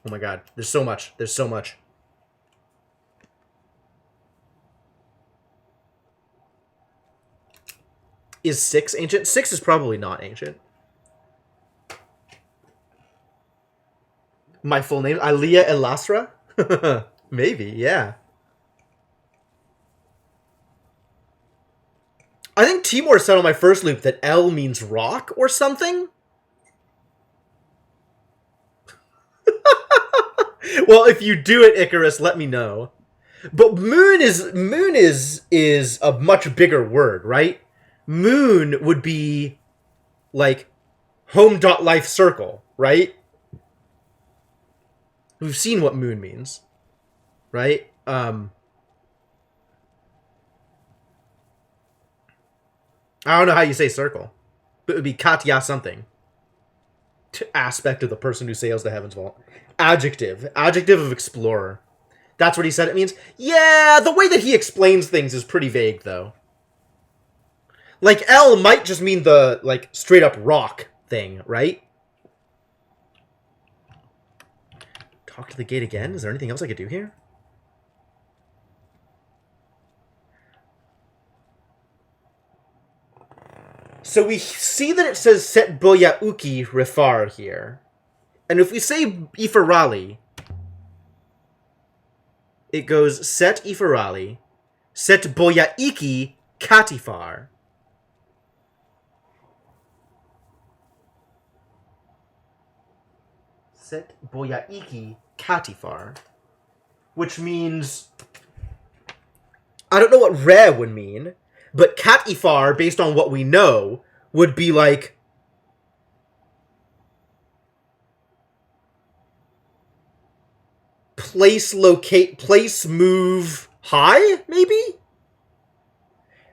Oh my god, there's so much. Is 6 ancient? 6 is probably not ancient. My full name? Aliyah Elasra? Maybe, yeah. I think Timor said on my first loop that L means rock or something. Well, if you do it, Icarus, let me know. But moon is a much bigger word, right? Moon would be like home.life circle, right? We've seen what moon means, right? I don't know how you say circle, but it would be Katya something. Aspect of the person who sails the Heaven's Vault. Adjective of explorer. That's what he said it means? Yeah, the way that he explains things is pretty vague, though. Like, L might just mean the, like, straight-up rock thing, right? Talk to the gate again? Is there anything else I could do here? So we see that it says Set Boya Uki Rifar here. And if we say Ifarali, it goes Set Ifarali, Set Boya Iki Katifar. Set Boya Iki Katifar. Which means... I don't know what Re would mean, but Katifar, based on what we know, would be like... place, locate, place, move, high, maybe?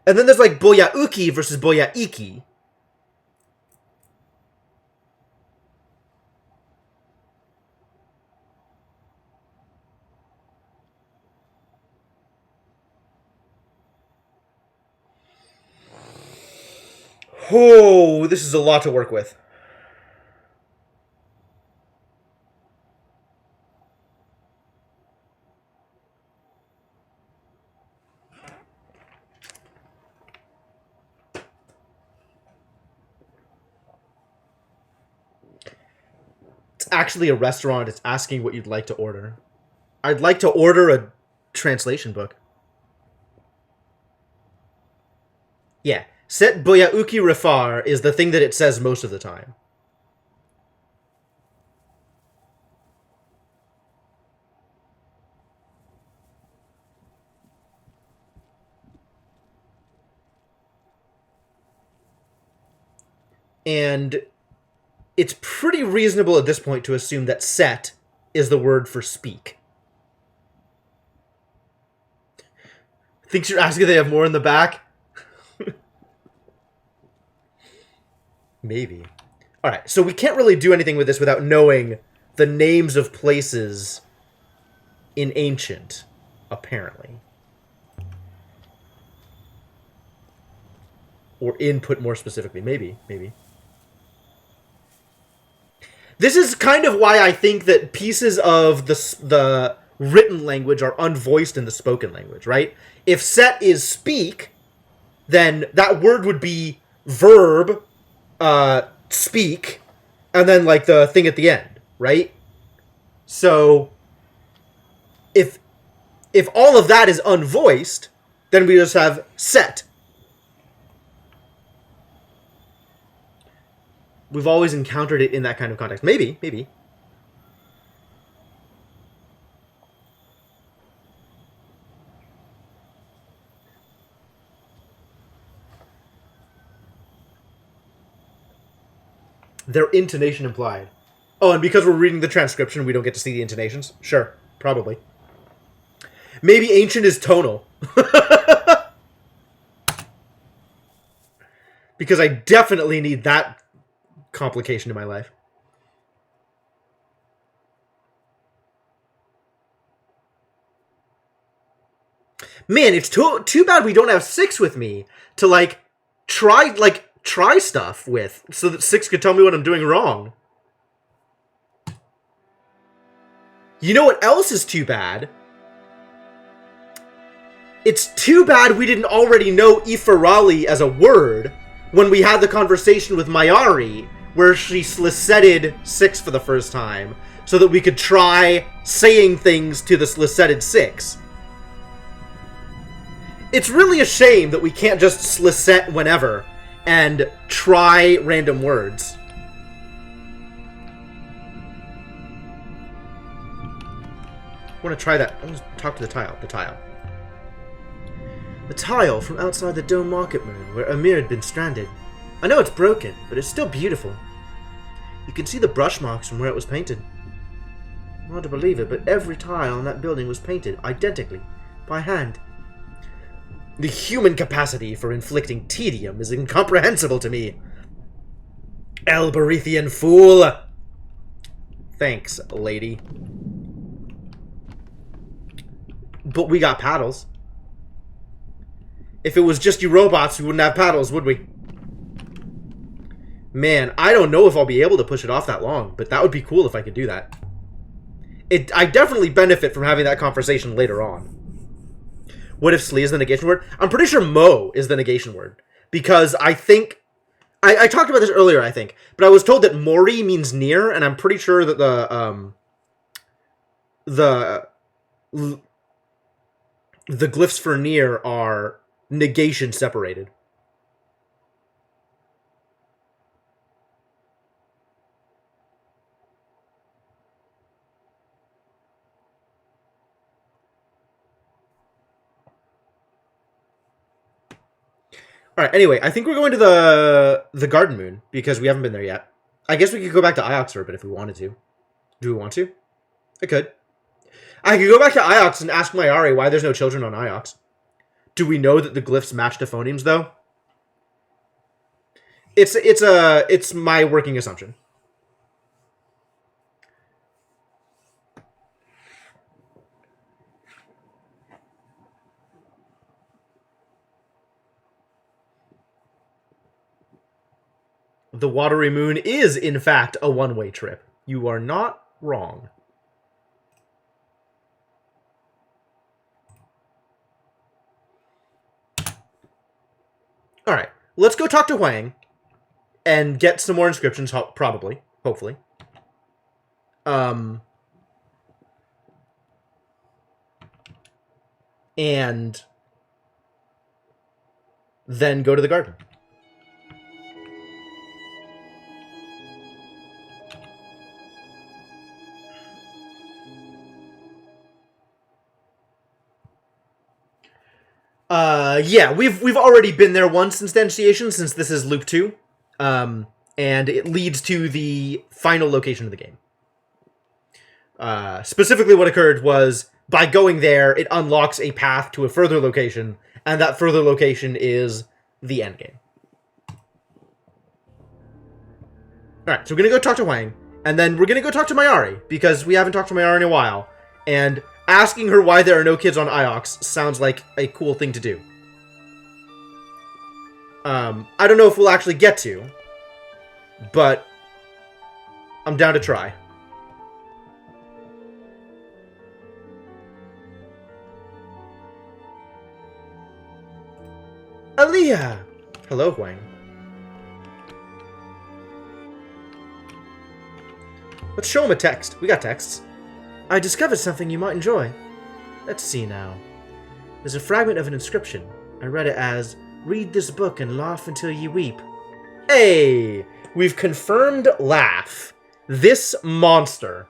And then there's like Boya Uki versus Boya Iki. Oh, this is a lot to work with. It's actually a restaurant. It's asking what you'd like to order. I'd like to order a translation book. Yeah. Set Boya Uki Rifar is the thing that it says most of the time. And it's pretty reasonable at this point to assume that set is the word for speak. Thinks you're asking if they have more in the back? Maybe. Alright, so we can't really do anything with this without knowing the names of places in Ancient, apparently. Or input more specifically. Maybe. This is kind of why I think that pieces of the written language are unvoiced in the spoken language, right? If set is speak, then that word would be verb, speak, and then like the thing at the end, right? So if all of that is unvoiced, then we just have set. We've always encountered it in that kind of context. Maybe. Their intonation implied. Oh, and because we're reading the transcription, we don't get to see the intonations? Sure, probably. Maybe Ancient is tonal. Because I definitely need that complication in my life. Man, it's too bad we don't have 6 with me to try stuff with, so that 6 could tell me what I'm doing wrong. You know what else is too bad? It's too bad we didn't already know Ifarali as a word when we had the conversation with Mayari, where she slisetted 6 for the first time, so that we could try saying things to the slisetted 6. It's really a shame that we can't just sliset whenever and try random words. I want to try that. I want to talk to the tile. The tile from outside the Dome Market Moon, where Amir had been stranded. I know it's broken, but it's still beautiful. You can see the brush marks from where it was painted. Hard to believe it, but every tile in that building was painted identically, by hand. The human capacity for inflicting tedium is incomprehensible to me. Elberethian fool! Thanks, lady. But we got paddles. If it was just you robots, we wouldn't have paddles, would we? Man, I don't know if I'll be able to push it off that long, but that would be cool if I could do that. I definitely benefit from having that conversation later on. What if Slee is the negation word? I'm pretty sure Mo is the negation word. Because I think I talked about this earlier, I think, but I was told that Mori means near, and I'm pretty sure that the glyphs for near are negation separated. All right. Anyway, I think we're going to the Garden Moon because we haven't been there yet. I guess we could go back to Iox for a bit if we wanted to. Do we want to? I could. I could go back to Iox and ask Mayari why there's no children on Iox. Do we know that the glyphs match the phonemes though? It's my working assumption. The Watery Moon is, in fact, a one-way trip. You are not wrong. Alright, let's go talk to Huang and get some more inscriptions, probably. Hopefully. And then go to the garden. Yeah, we've already been there once, instantiation, since this is loop 2. And it leads to the final location of the game. Specifically what occurred was, by going there, it unlocks a path to a further location, and that further location is the endgame. Alright, so we're gonna go talk to Huang, and then we're gonna go talk to Mayari, because we haven't talked to Mayari in a while, and asking her why there are no kids on Iox sounds like a cool thing to do. I don't know if we'll actually get to, but I'm down to try. Aaliyah! Hello, Huang. Let's show him a text. We got texts. I discovered something you might enjoy. Let's see now. There's a fragment of an inscription. I read it as, read this book and laugh until you weep. Hey! We've confirmed laugh. This monster.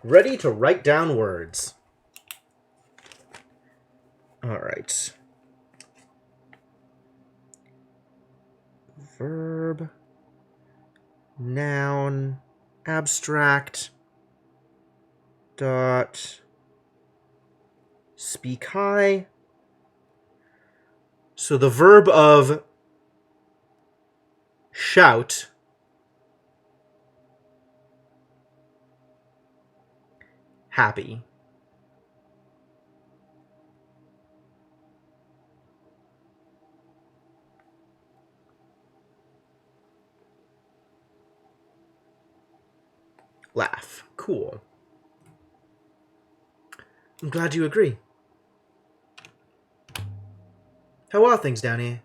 Ready to write down words. Alright. Verb. Noun. Abstract. Dot. Speak high. So the verb of shout happy. Laugh. Cool. I'm glad you agree. How are things down here?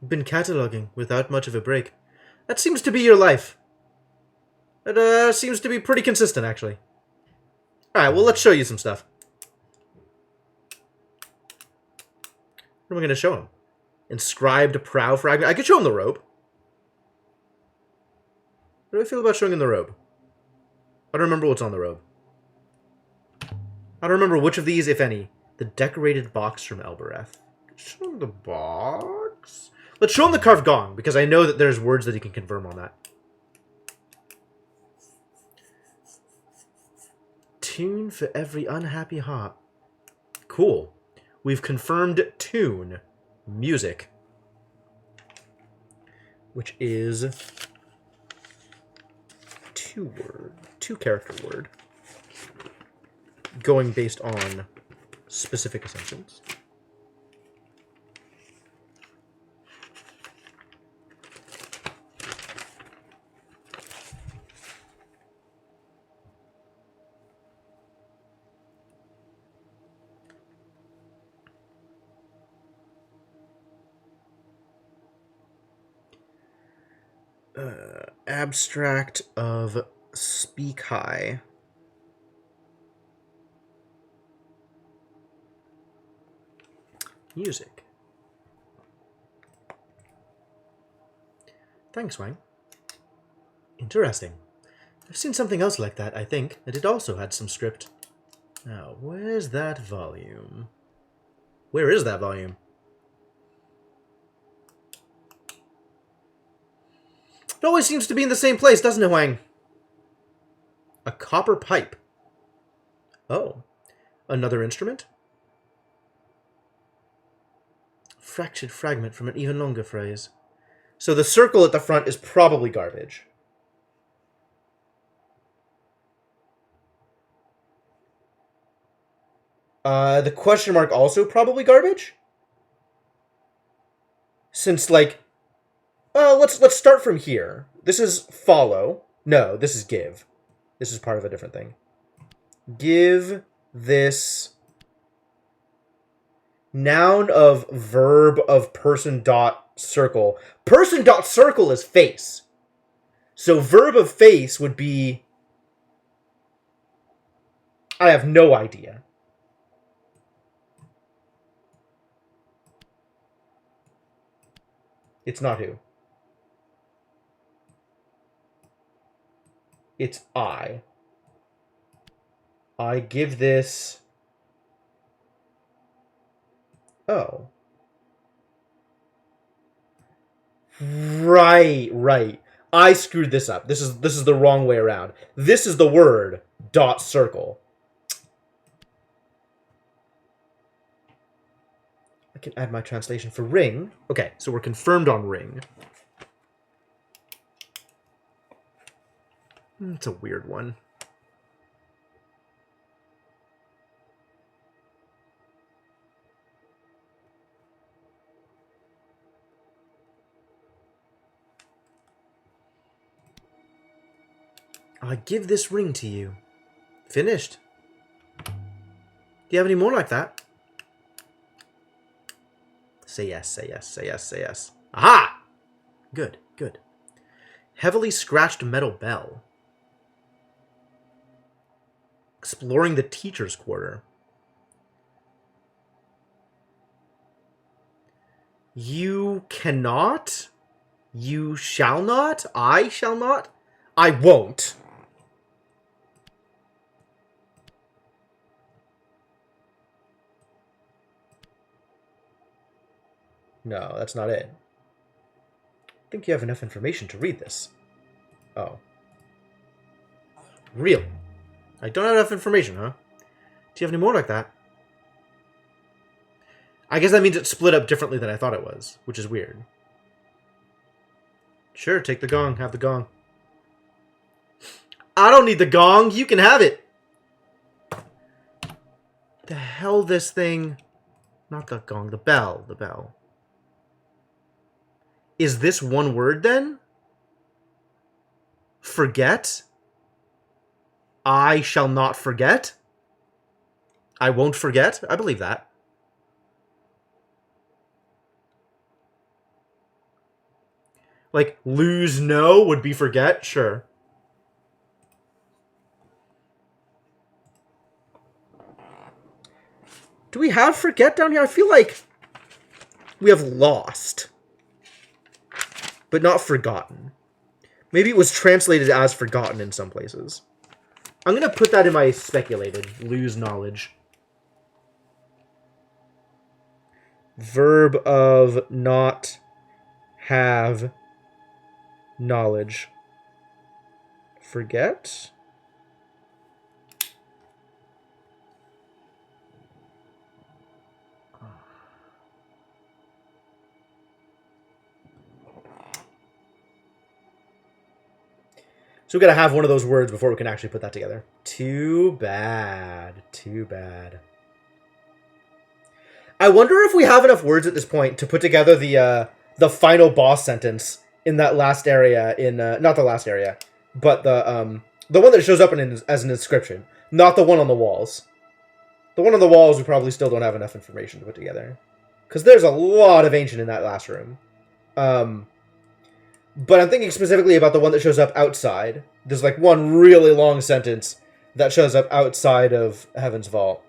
Been cataloging without much of a break. That seems to be your life. That seems to be pretty consistent, actually. Alright, well, let's show you some stuff. What am I going to show him? Inscribed prow fragment. I could show him the robe. What do I feel about showing him the robe? I don't remember what's on the robe. I don't remember which of these, if any. The decorated box from Elbereth. Show him the box? Let's show him the carved gong, because I know that there's words that he can confirm on that. Tune for every unhappy heart. Cool. We've confirmed tune. Music. Which is two character word. Going based on specific assumptions. Abstract of Speak High. Music. Thanks, Wang. Interesting. I've seen something else like that, I think, and it also had some script. Now, where's that volume? Where is that volume? It always seems to be in the same place, doesn't it, Wang? A copper pipe. Oh. Another instrument? Fractured fragment from an even longer phrase. So the circle at the front is probably garbage. The question mark also probably garbage? Since, like... let's start from here. This is follow. No, this is give. This is part of a different thing. Give this... Noun of verb of person dot circle. Person dot circle is face. So verb of face would be... I have no idea. It's not who. It's I. I give this... Oh. Right. I screwed this up. This is the wrong way around. This is the word dot circle. I can add my translation for ring. Okay, so we're confirmed on ring. It's a weird one. I give this ring to you. Finished. Do you have any more like that? Say yes, say yes, say yes, say yes. Aha! Good. Heavily scratched metal bell. Exploring the teacher's quarter. You cannot. You shall not. I shall not. I won't. No, that's not it. I think you have enough information to read this. Oh. Real. I don't have enough information, huh? Do you have any more like that? I guess that means it's split up differently than I thought it was, which is weird. Sure, take the gong. Have the gong. I don't need the gong. You can have it. The hell this thing... Not the gong. The bell. The bell. Is this one word then? Forget? I shall not forget? I won't forget? I believe that. Like, lose no would be forget? Sure. Do we have forget down here? I feel like we have lost. But not forgotten. Maybe it was translated as forgotten in some places. I'm going to put that in my speculated. Lose knowledge. Verb of not have knowledge. Forget? So we gotta have one of those words before we can actually put that together. Too bad. Too bad. I wonder if we have enough words at this point to put together the final boss sentence in that last area in not the last area, but the one that shows up as an inscription, not the one on the walls. The one on the walls we probably still don't have enough information to put together, because there's a lot of ancient in that last room. But I'm thinking specifically about the one that shows up outside. There's like one really long sentence that shows up outside of Heaven's Vault.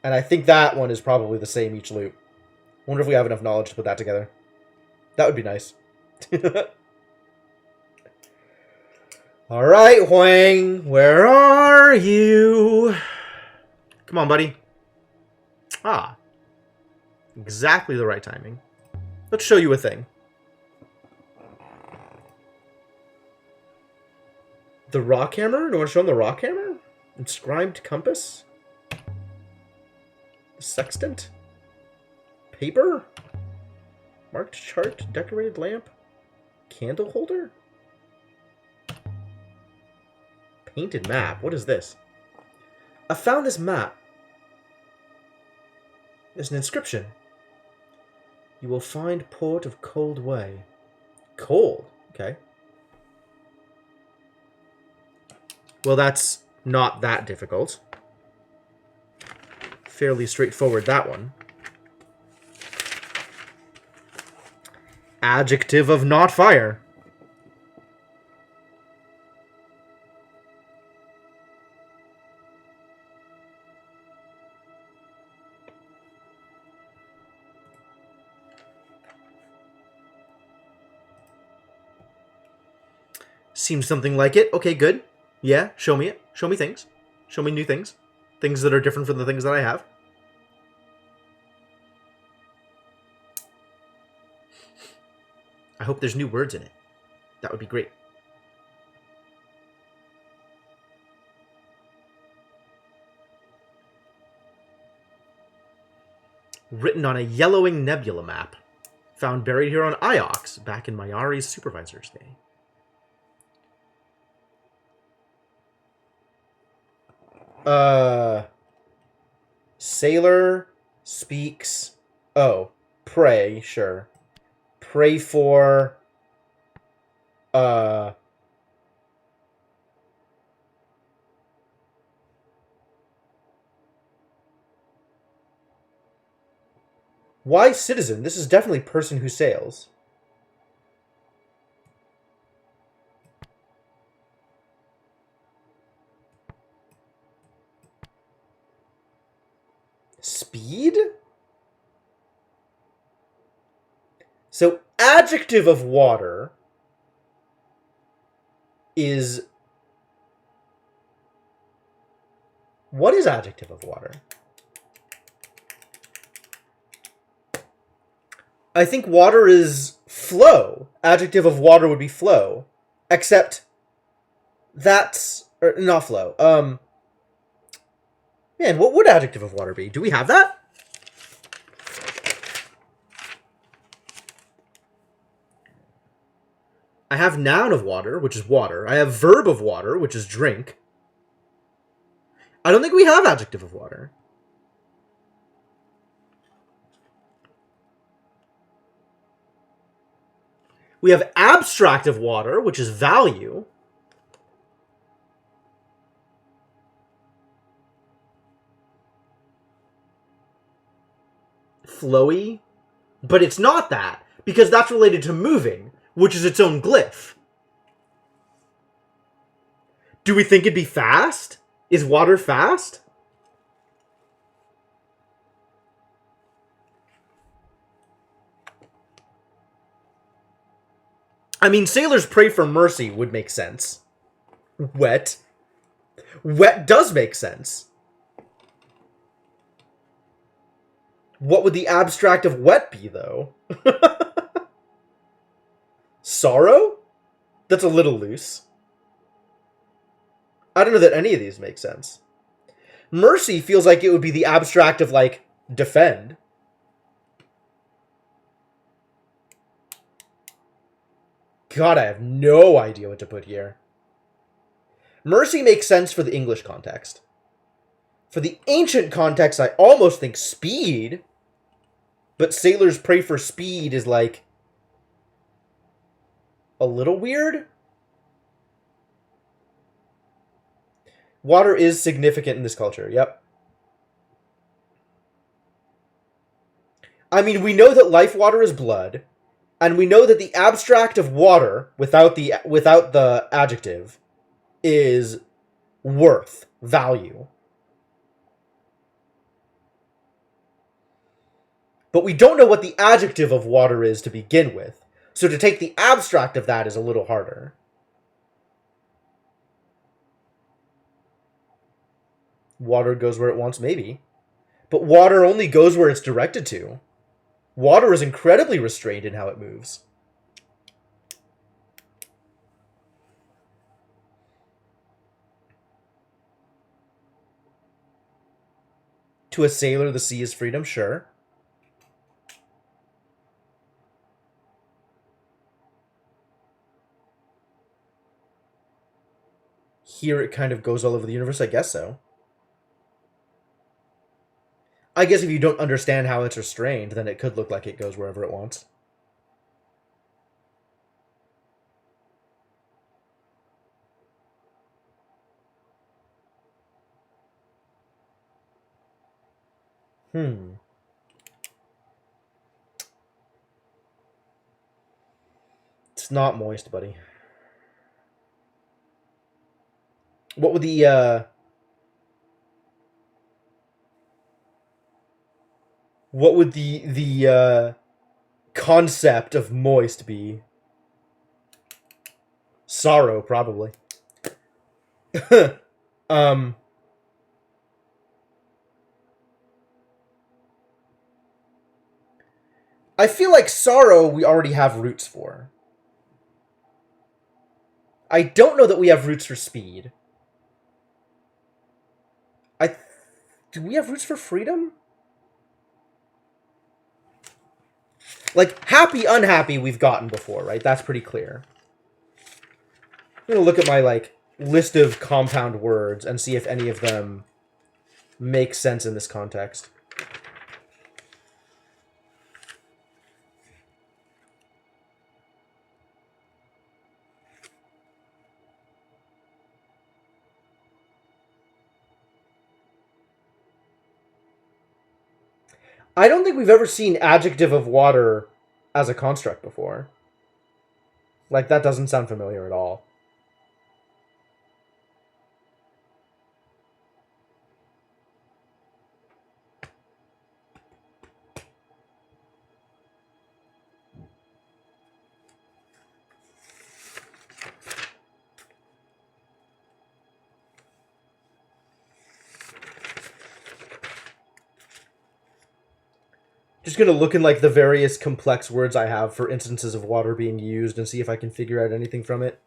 And I think that one is probably the same each loop. Wonder if we have enough knowledge to put that together. That would be nice. Alright, Huang. Where are you? Come on, buddy. Ah. Exactly the right timing. Let's show you a thing. The rock hammer? Do you want to show him the rock hammer? Inscribed compass? Sextant? Paper? Marked chart? Decorated lamp? Candle holder? Painted map? What is this? I found this map. There's an inscription. You will find port of Cold Way. Cold? Okay. Well, that's not that difficult. Fairly straightforward, that one. Adjective of not fire. Seems something like it. Okay, good. Yeah, show me it. Show me things. Show me new things. Things that are different from the things that I have. I hope there's new words in it. That would be great. Written on a yellowing nebula map. Found buried here on Iox back in Mayari's supervisor's day. Sailor speaks. Oh, pray, sure. Pray for. Why citizen? This is definitely person who sails. Speed? So, adjective of water is... What is adjective of water? I think water is flow. Adjective of water would be flow. Except that's... Or not flow. Man, what would adjective of water be? Do we have that? I have noun of water, which is water. I have verb of water, which is drink. I don't think we have adjective of water. We have abstract of water, which is value. Flowy. But it's not that, because that's related to moving, which is its own glyph. Do we think it'd be fast? Is water fast? I mean, sailors pray for mercy would make sense. Wet. Wet does make sense. What would the abstract of wet be, though? Sorrow? That's a little loose. I don't know that any of these make sense. Mercy feels like it would be the abstract of, like, defend. God, I have no idea what to put here. Mercy makes sense for the English context. For the ancient context, I almost think speed. But sailors pray for speed is, like, a little weird. Water is significant in this culture, yep. I mean, we know that life water is blood. And we know that the abstract of water, without the adjective, is worth, value. But we don't know what the adjective of water is to begin with. So to take the abstract of that is a little harder. Water goes where it wants, maybe. But water only goes where it's directed to. Water is incredibly restrained in how it moves. To a sailor, the sea is freedom, sure. Here it kind of goes all over the universe, I guess so. I guess if you don't understand how it's restrained, then it could look like it goes wherever it wants. It's not moist, buddy. What would the concept of moist be? Sorrow, probably. I feel like sorrow we already have roots for. I don't know that we have roots for speed. Do we have roots for freedom? Like, happy, unhappy we've gotten before, right? That's pretty clear. I'm gonna look at my, like, list of compound words and see if any of them make sense in this context. I don't think we've ever seen adjective of water as a construct before. Like, that doesn't sound familiar at all. Just gonna look in like the various complex words I have for instances of water being used and see if I can figure out anything from it.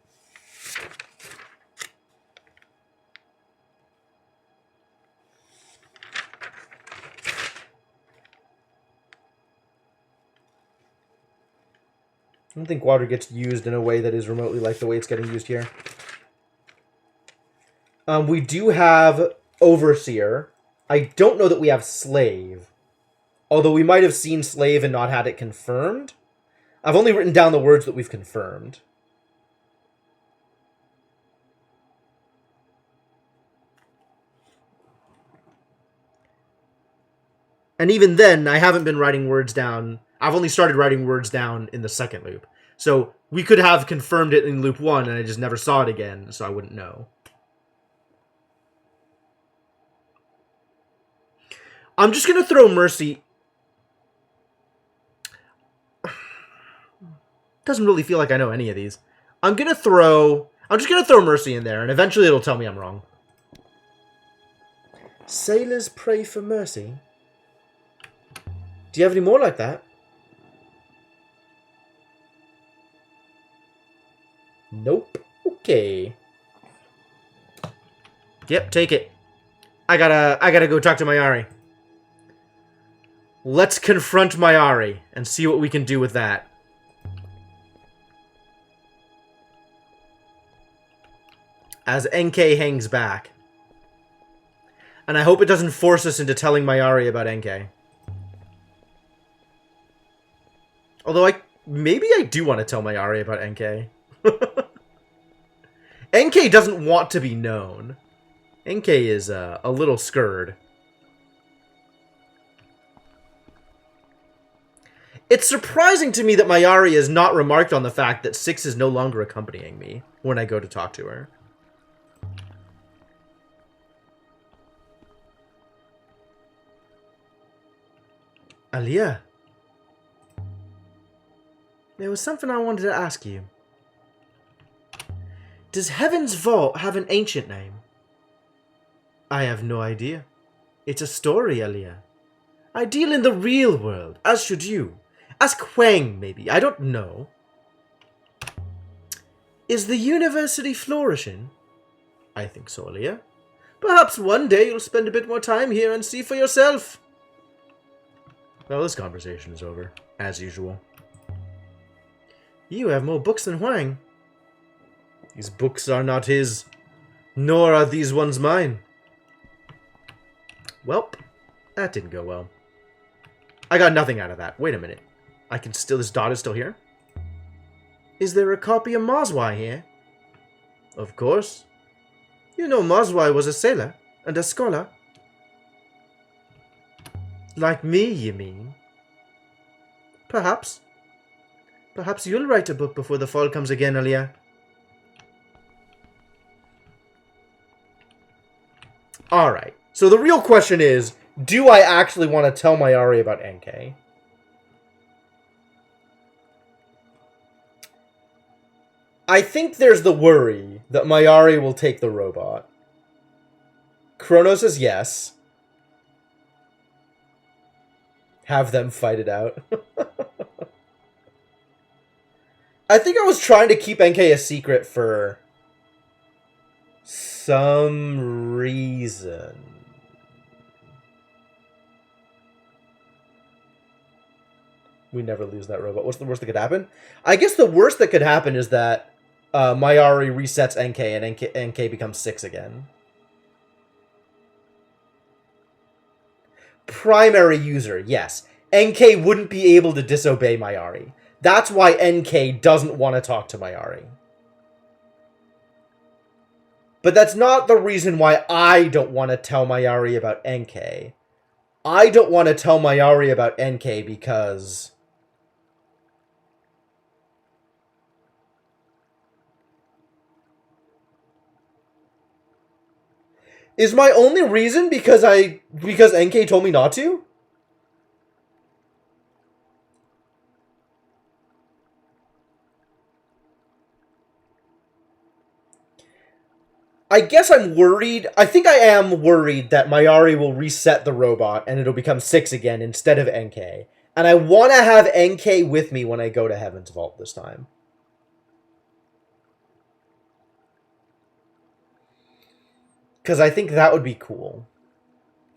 I don't think water gets used in a way that is remotely like the way it's getting used here. We do have overseer. I don't know that we have slave. Although we might have seen slave and not had it confirmed. I've only written down the words that we've confirmed. And even then, I haven't been writing words down. I've only started writing words down in the second loop. So we could have confirmed it in loop 1 and I just never saw it again, so I wouldn't know. I'm just going to throw mercy. Doesn't really feel like I know any of these. I'm just going to throw mercy in there, and eventually it'll tell me I'm wrong. Sailors pray for mercy. Do you have any more like that? Nope. Okay. Yep, take it. I gotta go talk to Mayari. Let's confront Mayari and see what we can do with that. As NK hangs back. And I hope it doesn't force us into telling Mayari about NK. Although maybe I do want to tell Mayari about NK. NK doesn't want to be known. NK is a little scared. It's surprising to me that Mayari has not remarked on the fact that Six is no longer accompanying me when I go to talk to her. Aliyah. There was something I wanted to ask you. Does Heaven's Vault have an ancient name? I have no idea. It's a story, Aliyah. I deal in the real world, as should you. Ask Huang, maybe. I don't know. Is the university flourishing? I think so, Aliyah. Perhaps one day you'll spend a bit more time here and see for yourself. Well, this conversation is over, as usual. You have more books than Huang. These books are not his, nor are these ones mine. Welp, that didn't go well. I got nothing out of that. Wait a minute. This dot is still here? Is there a copy of Mazwai here? Of course. You know Mazwai was a sailor and a scholar. Like me, you mean? Perhaps. Perhaps you'll write a book before the fall comes again, Aliyah. Alright, so the real question is, do I actually want to tell Mayari about Enkei? I think there's the worry that Mayari will take the robot. Chrono says yes. Have them fight it out. I think I was trying to keep Enkei a secret for some reason. We never lose that robot. What's the worst that could happen? I guess the worst that could happen is that Mayari resets Enkei and Enkei becomes 6 again. Primary user, yes. Enkei wouldn't be able to disobey Mayari. That's why Enkei doesn't want to talk to Mayari. But that's not the reason why I don't want to tell Mayari about Enkei. I don't want to tell Mayari about Enkei because... Is my only reason because Enkei told me not to? I guess I'm worried. I think I am worried that Mayari will reset the robot and it'll become 6 again instead of Enkei. And I want to have Enkei with me when I go to Heaven's Vault this time. Because I think that would be cool.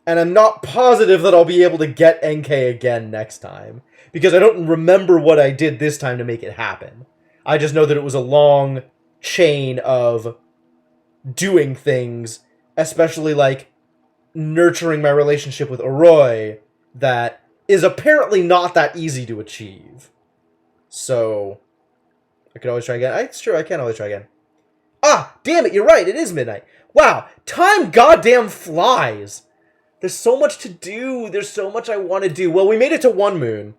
And I'm not positive that I'll be able to get Enkei again next time. Because I don't remember what I did this time to make it happen. I just know that it was a long chain of doing things, especially like nurturing my relationship with Oroi, that is apparently not that easy to achieve. So, I could always try again. It's true, I can always try again. Ah, damn it, you're right, it is midnight. Wow, time goddamn flies. There's so much to do. There's so much I want to do. Well, we made it to One Moon,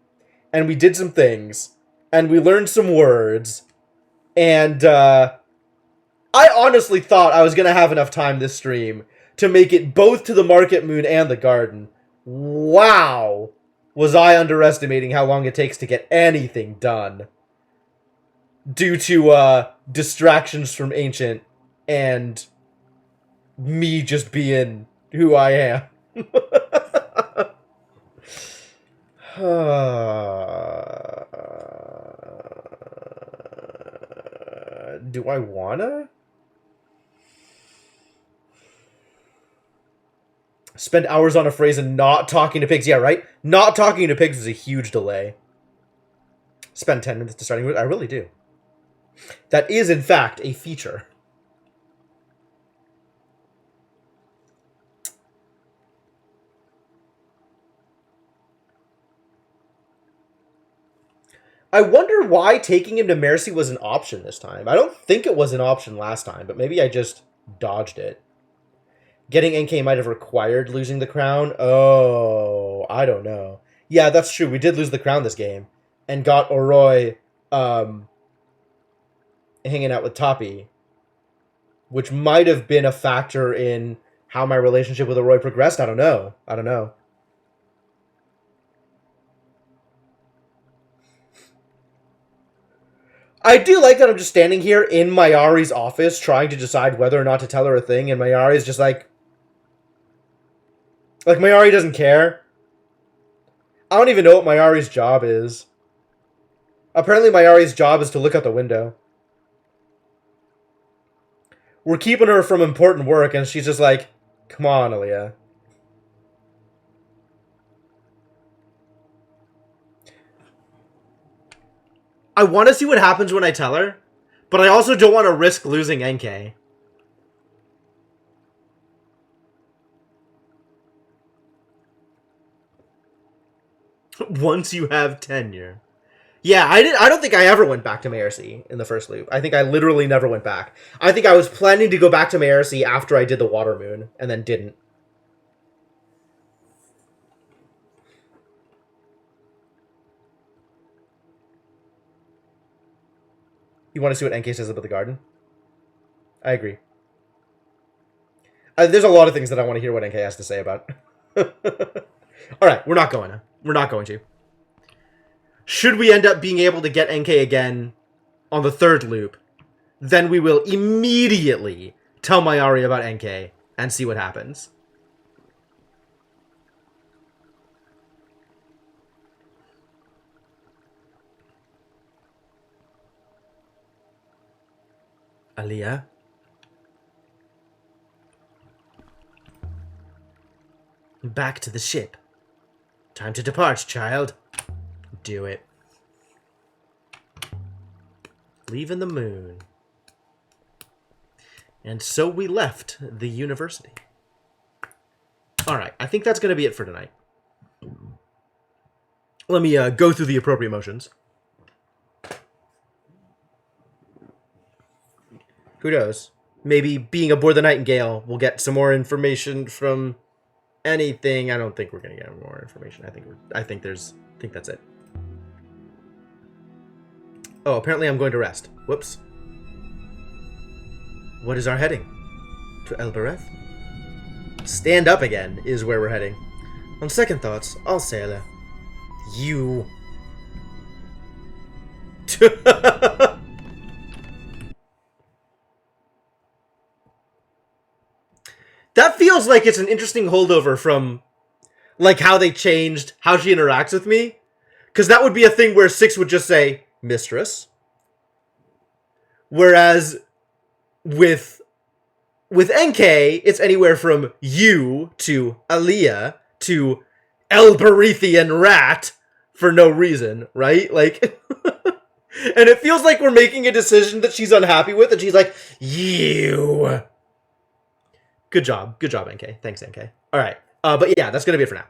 and we did some things, and we learned some words, and, I honestly thought I was going to have enough time this stream to make it both to the Market Moon and the Garden. Wow! Was I underestimating how long it takes to get anything done. Due to, distractions from Ancient and me just being who I am. Do I wanna? Spend hours on a phrase and not talking to pigs. Yeah, right? Not talking to pigs is a huge delay. Spend 10 minutes to starting with. I really do. That is, in fact, a feature. I wonder why taking him to Mercy was an option this time. I don't think it was an option last time, but maybe I just dodged it. Getting Enkei might have required losing the crown. Oh, I don't know. Yeah, that's true. We did lose the crown this game. and got Oroi hanging out with Toppy, which might have been a factor in how my relationship with Oroi progressed. I don't know. I do like that I'm just standing here in Mayari's office trying to decide whether or not to tell her a thing, and Mayari's just like Mayari doesn't care. I don't even know what Mayari's job is. Apparently Mayari's job is to look out the window. We're keeping her from important work, and she's just like, come on, Aaliyah. I want to see what happens when I tell her, but I also don't want to risk losing NK. Once you have tenure. Yeah, I don't think I ever went back to Mayor C in the first loop. I think I literally never went back. I think I was planning to go back to Mayor C after I did the Water Moon, and then didn't. You want to see what NK says about the garden? I agree. There's a lot of things that I want to hear what NK has to say about. Alright, we're not going to. We're not going to. Should we end up being able to get NK again on the third loop, then we will immediately tell Mayari about NK and see what happens. Aaliyah? Back to the ship. Time to depart, child. Do it. Leaving the moon. And so we left the university. Alright, I think that's going to be it for tonight. Let me go through the appropriate motions. Who knows? Maybe being aboard the Nightingale, we'll get some more information from anything. I don't think we're going to get more information. I think that's it. Oh, apparently I'm going to rest. Whoops. What is our heading? To Elbereth? Stand up again is where we're heading. On second thoughts, I'll sail her. You. That feels like it's an interesting holdover from, like, how they changed how she interacts with me. Because that would be a thing where Six would just say, Mistress. Whereas with NK, it's anywhere from you to Aaliyah to Elberethian rat for no reason, right? Like, and it feels like we're making a decision that she's unhappy with, and she's like, you. Good job, NK. Thanks, NK. All right, but yeah, that's gonna be it for now.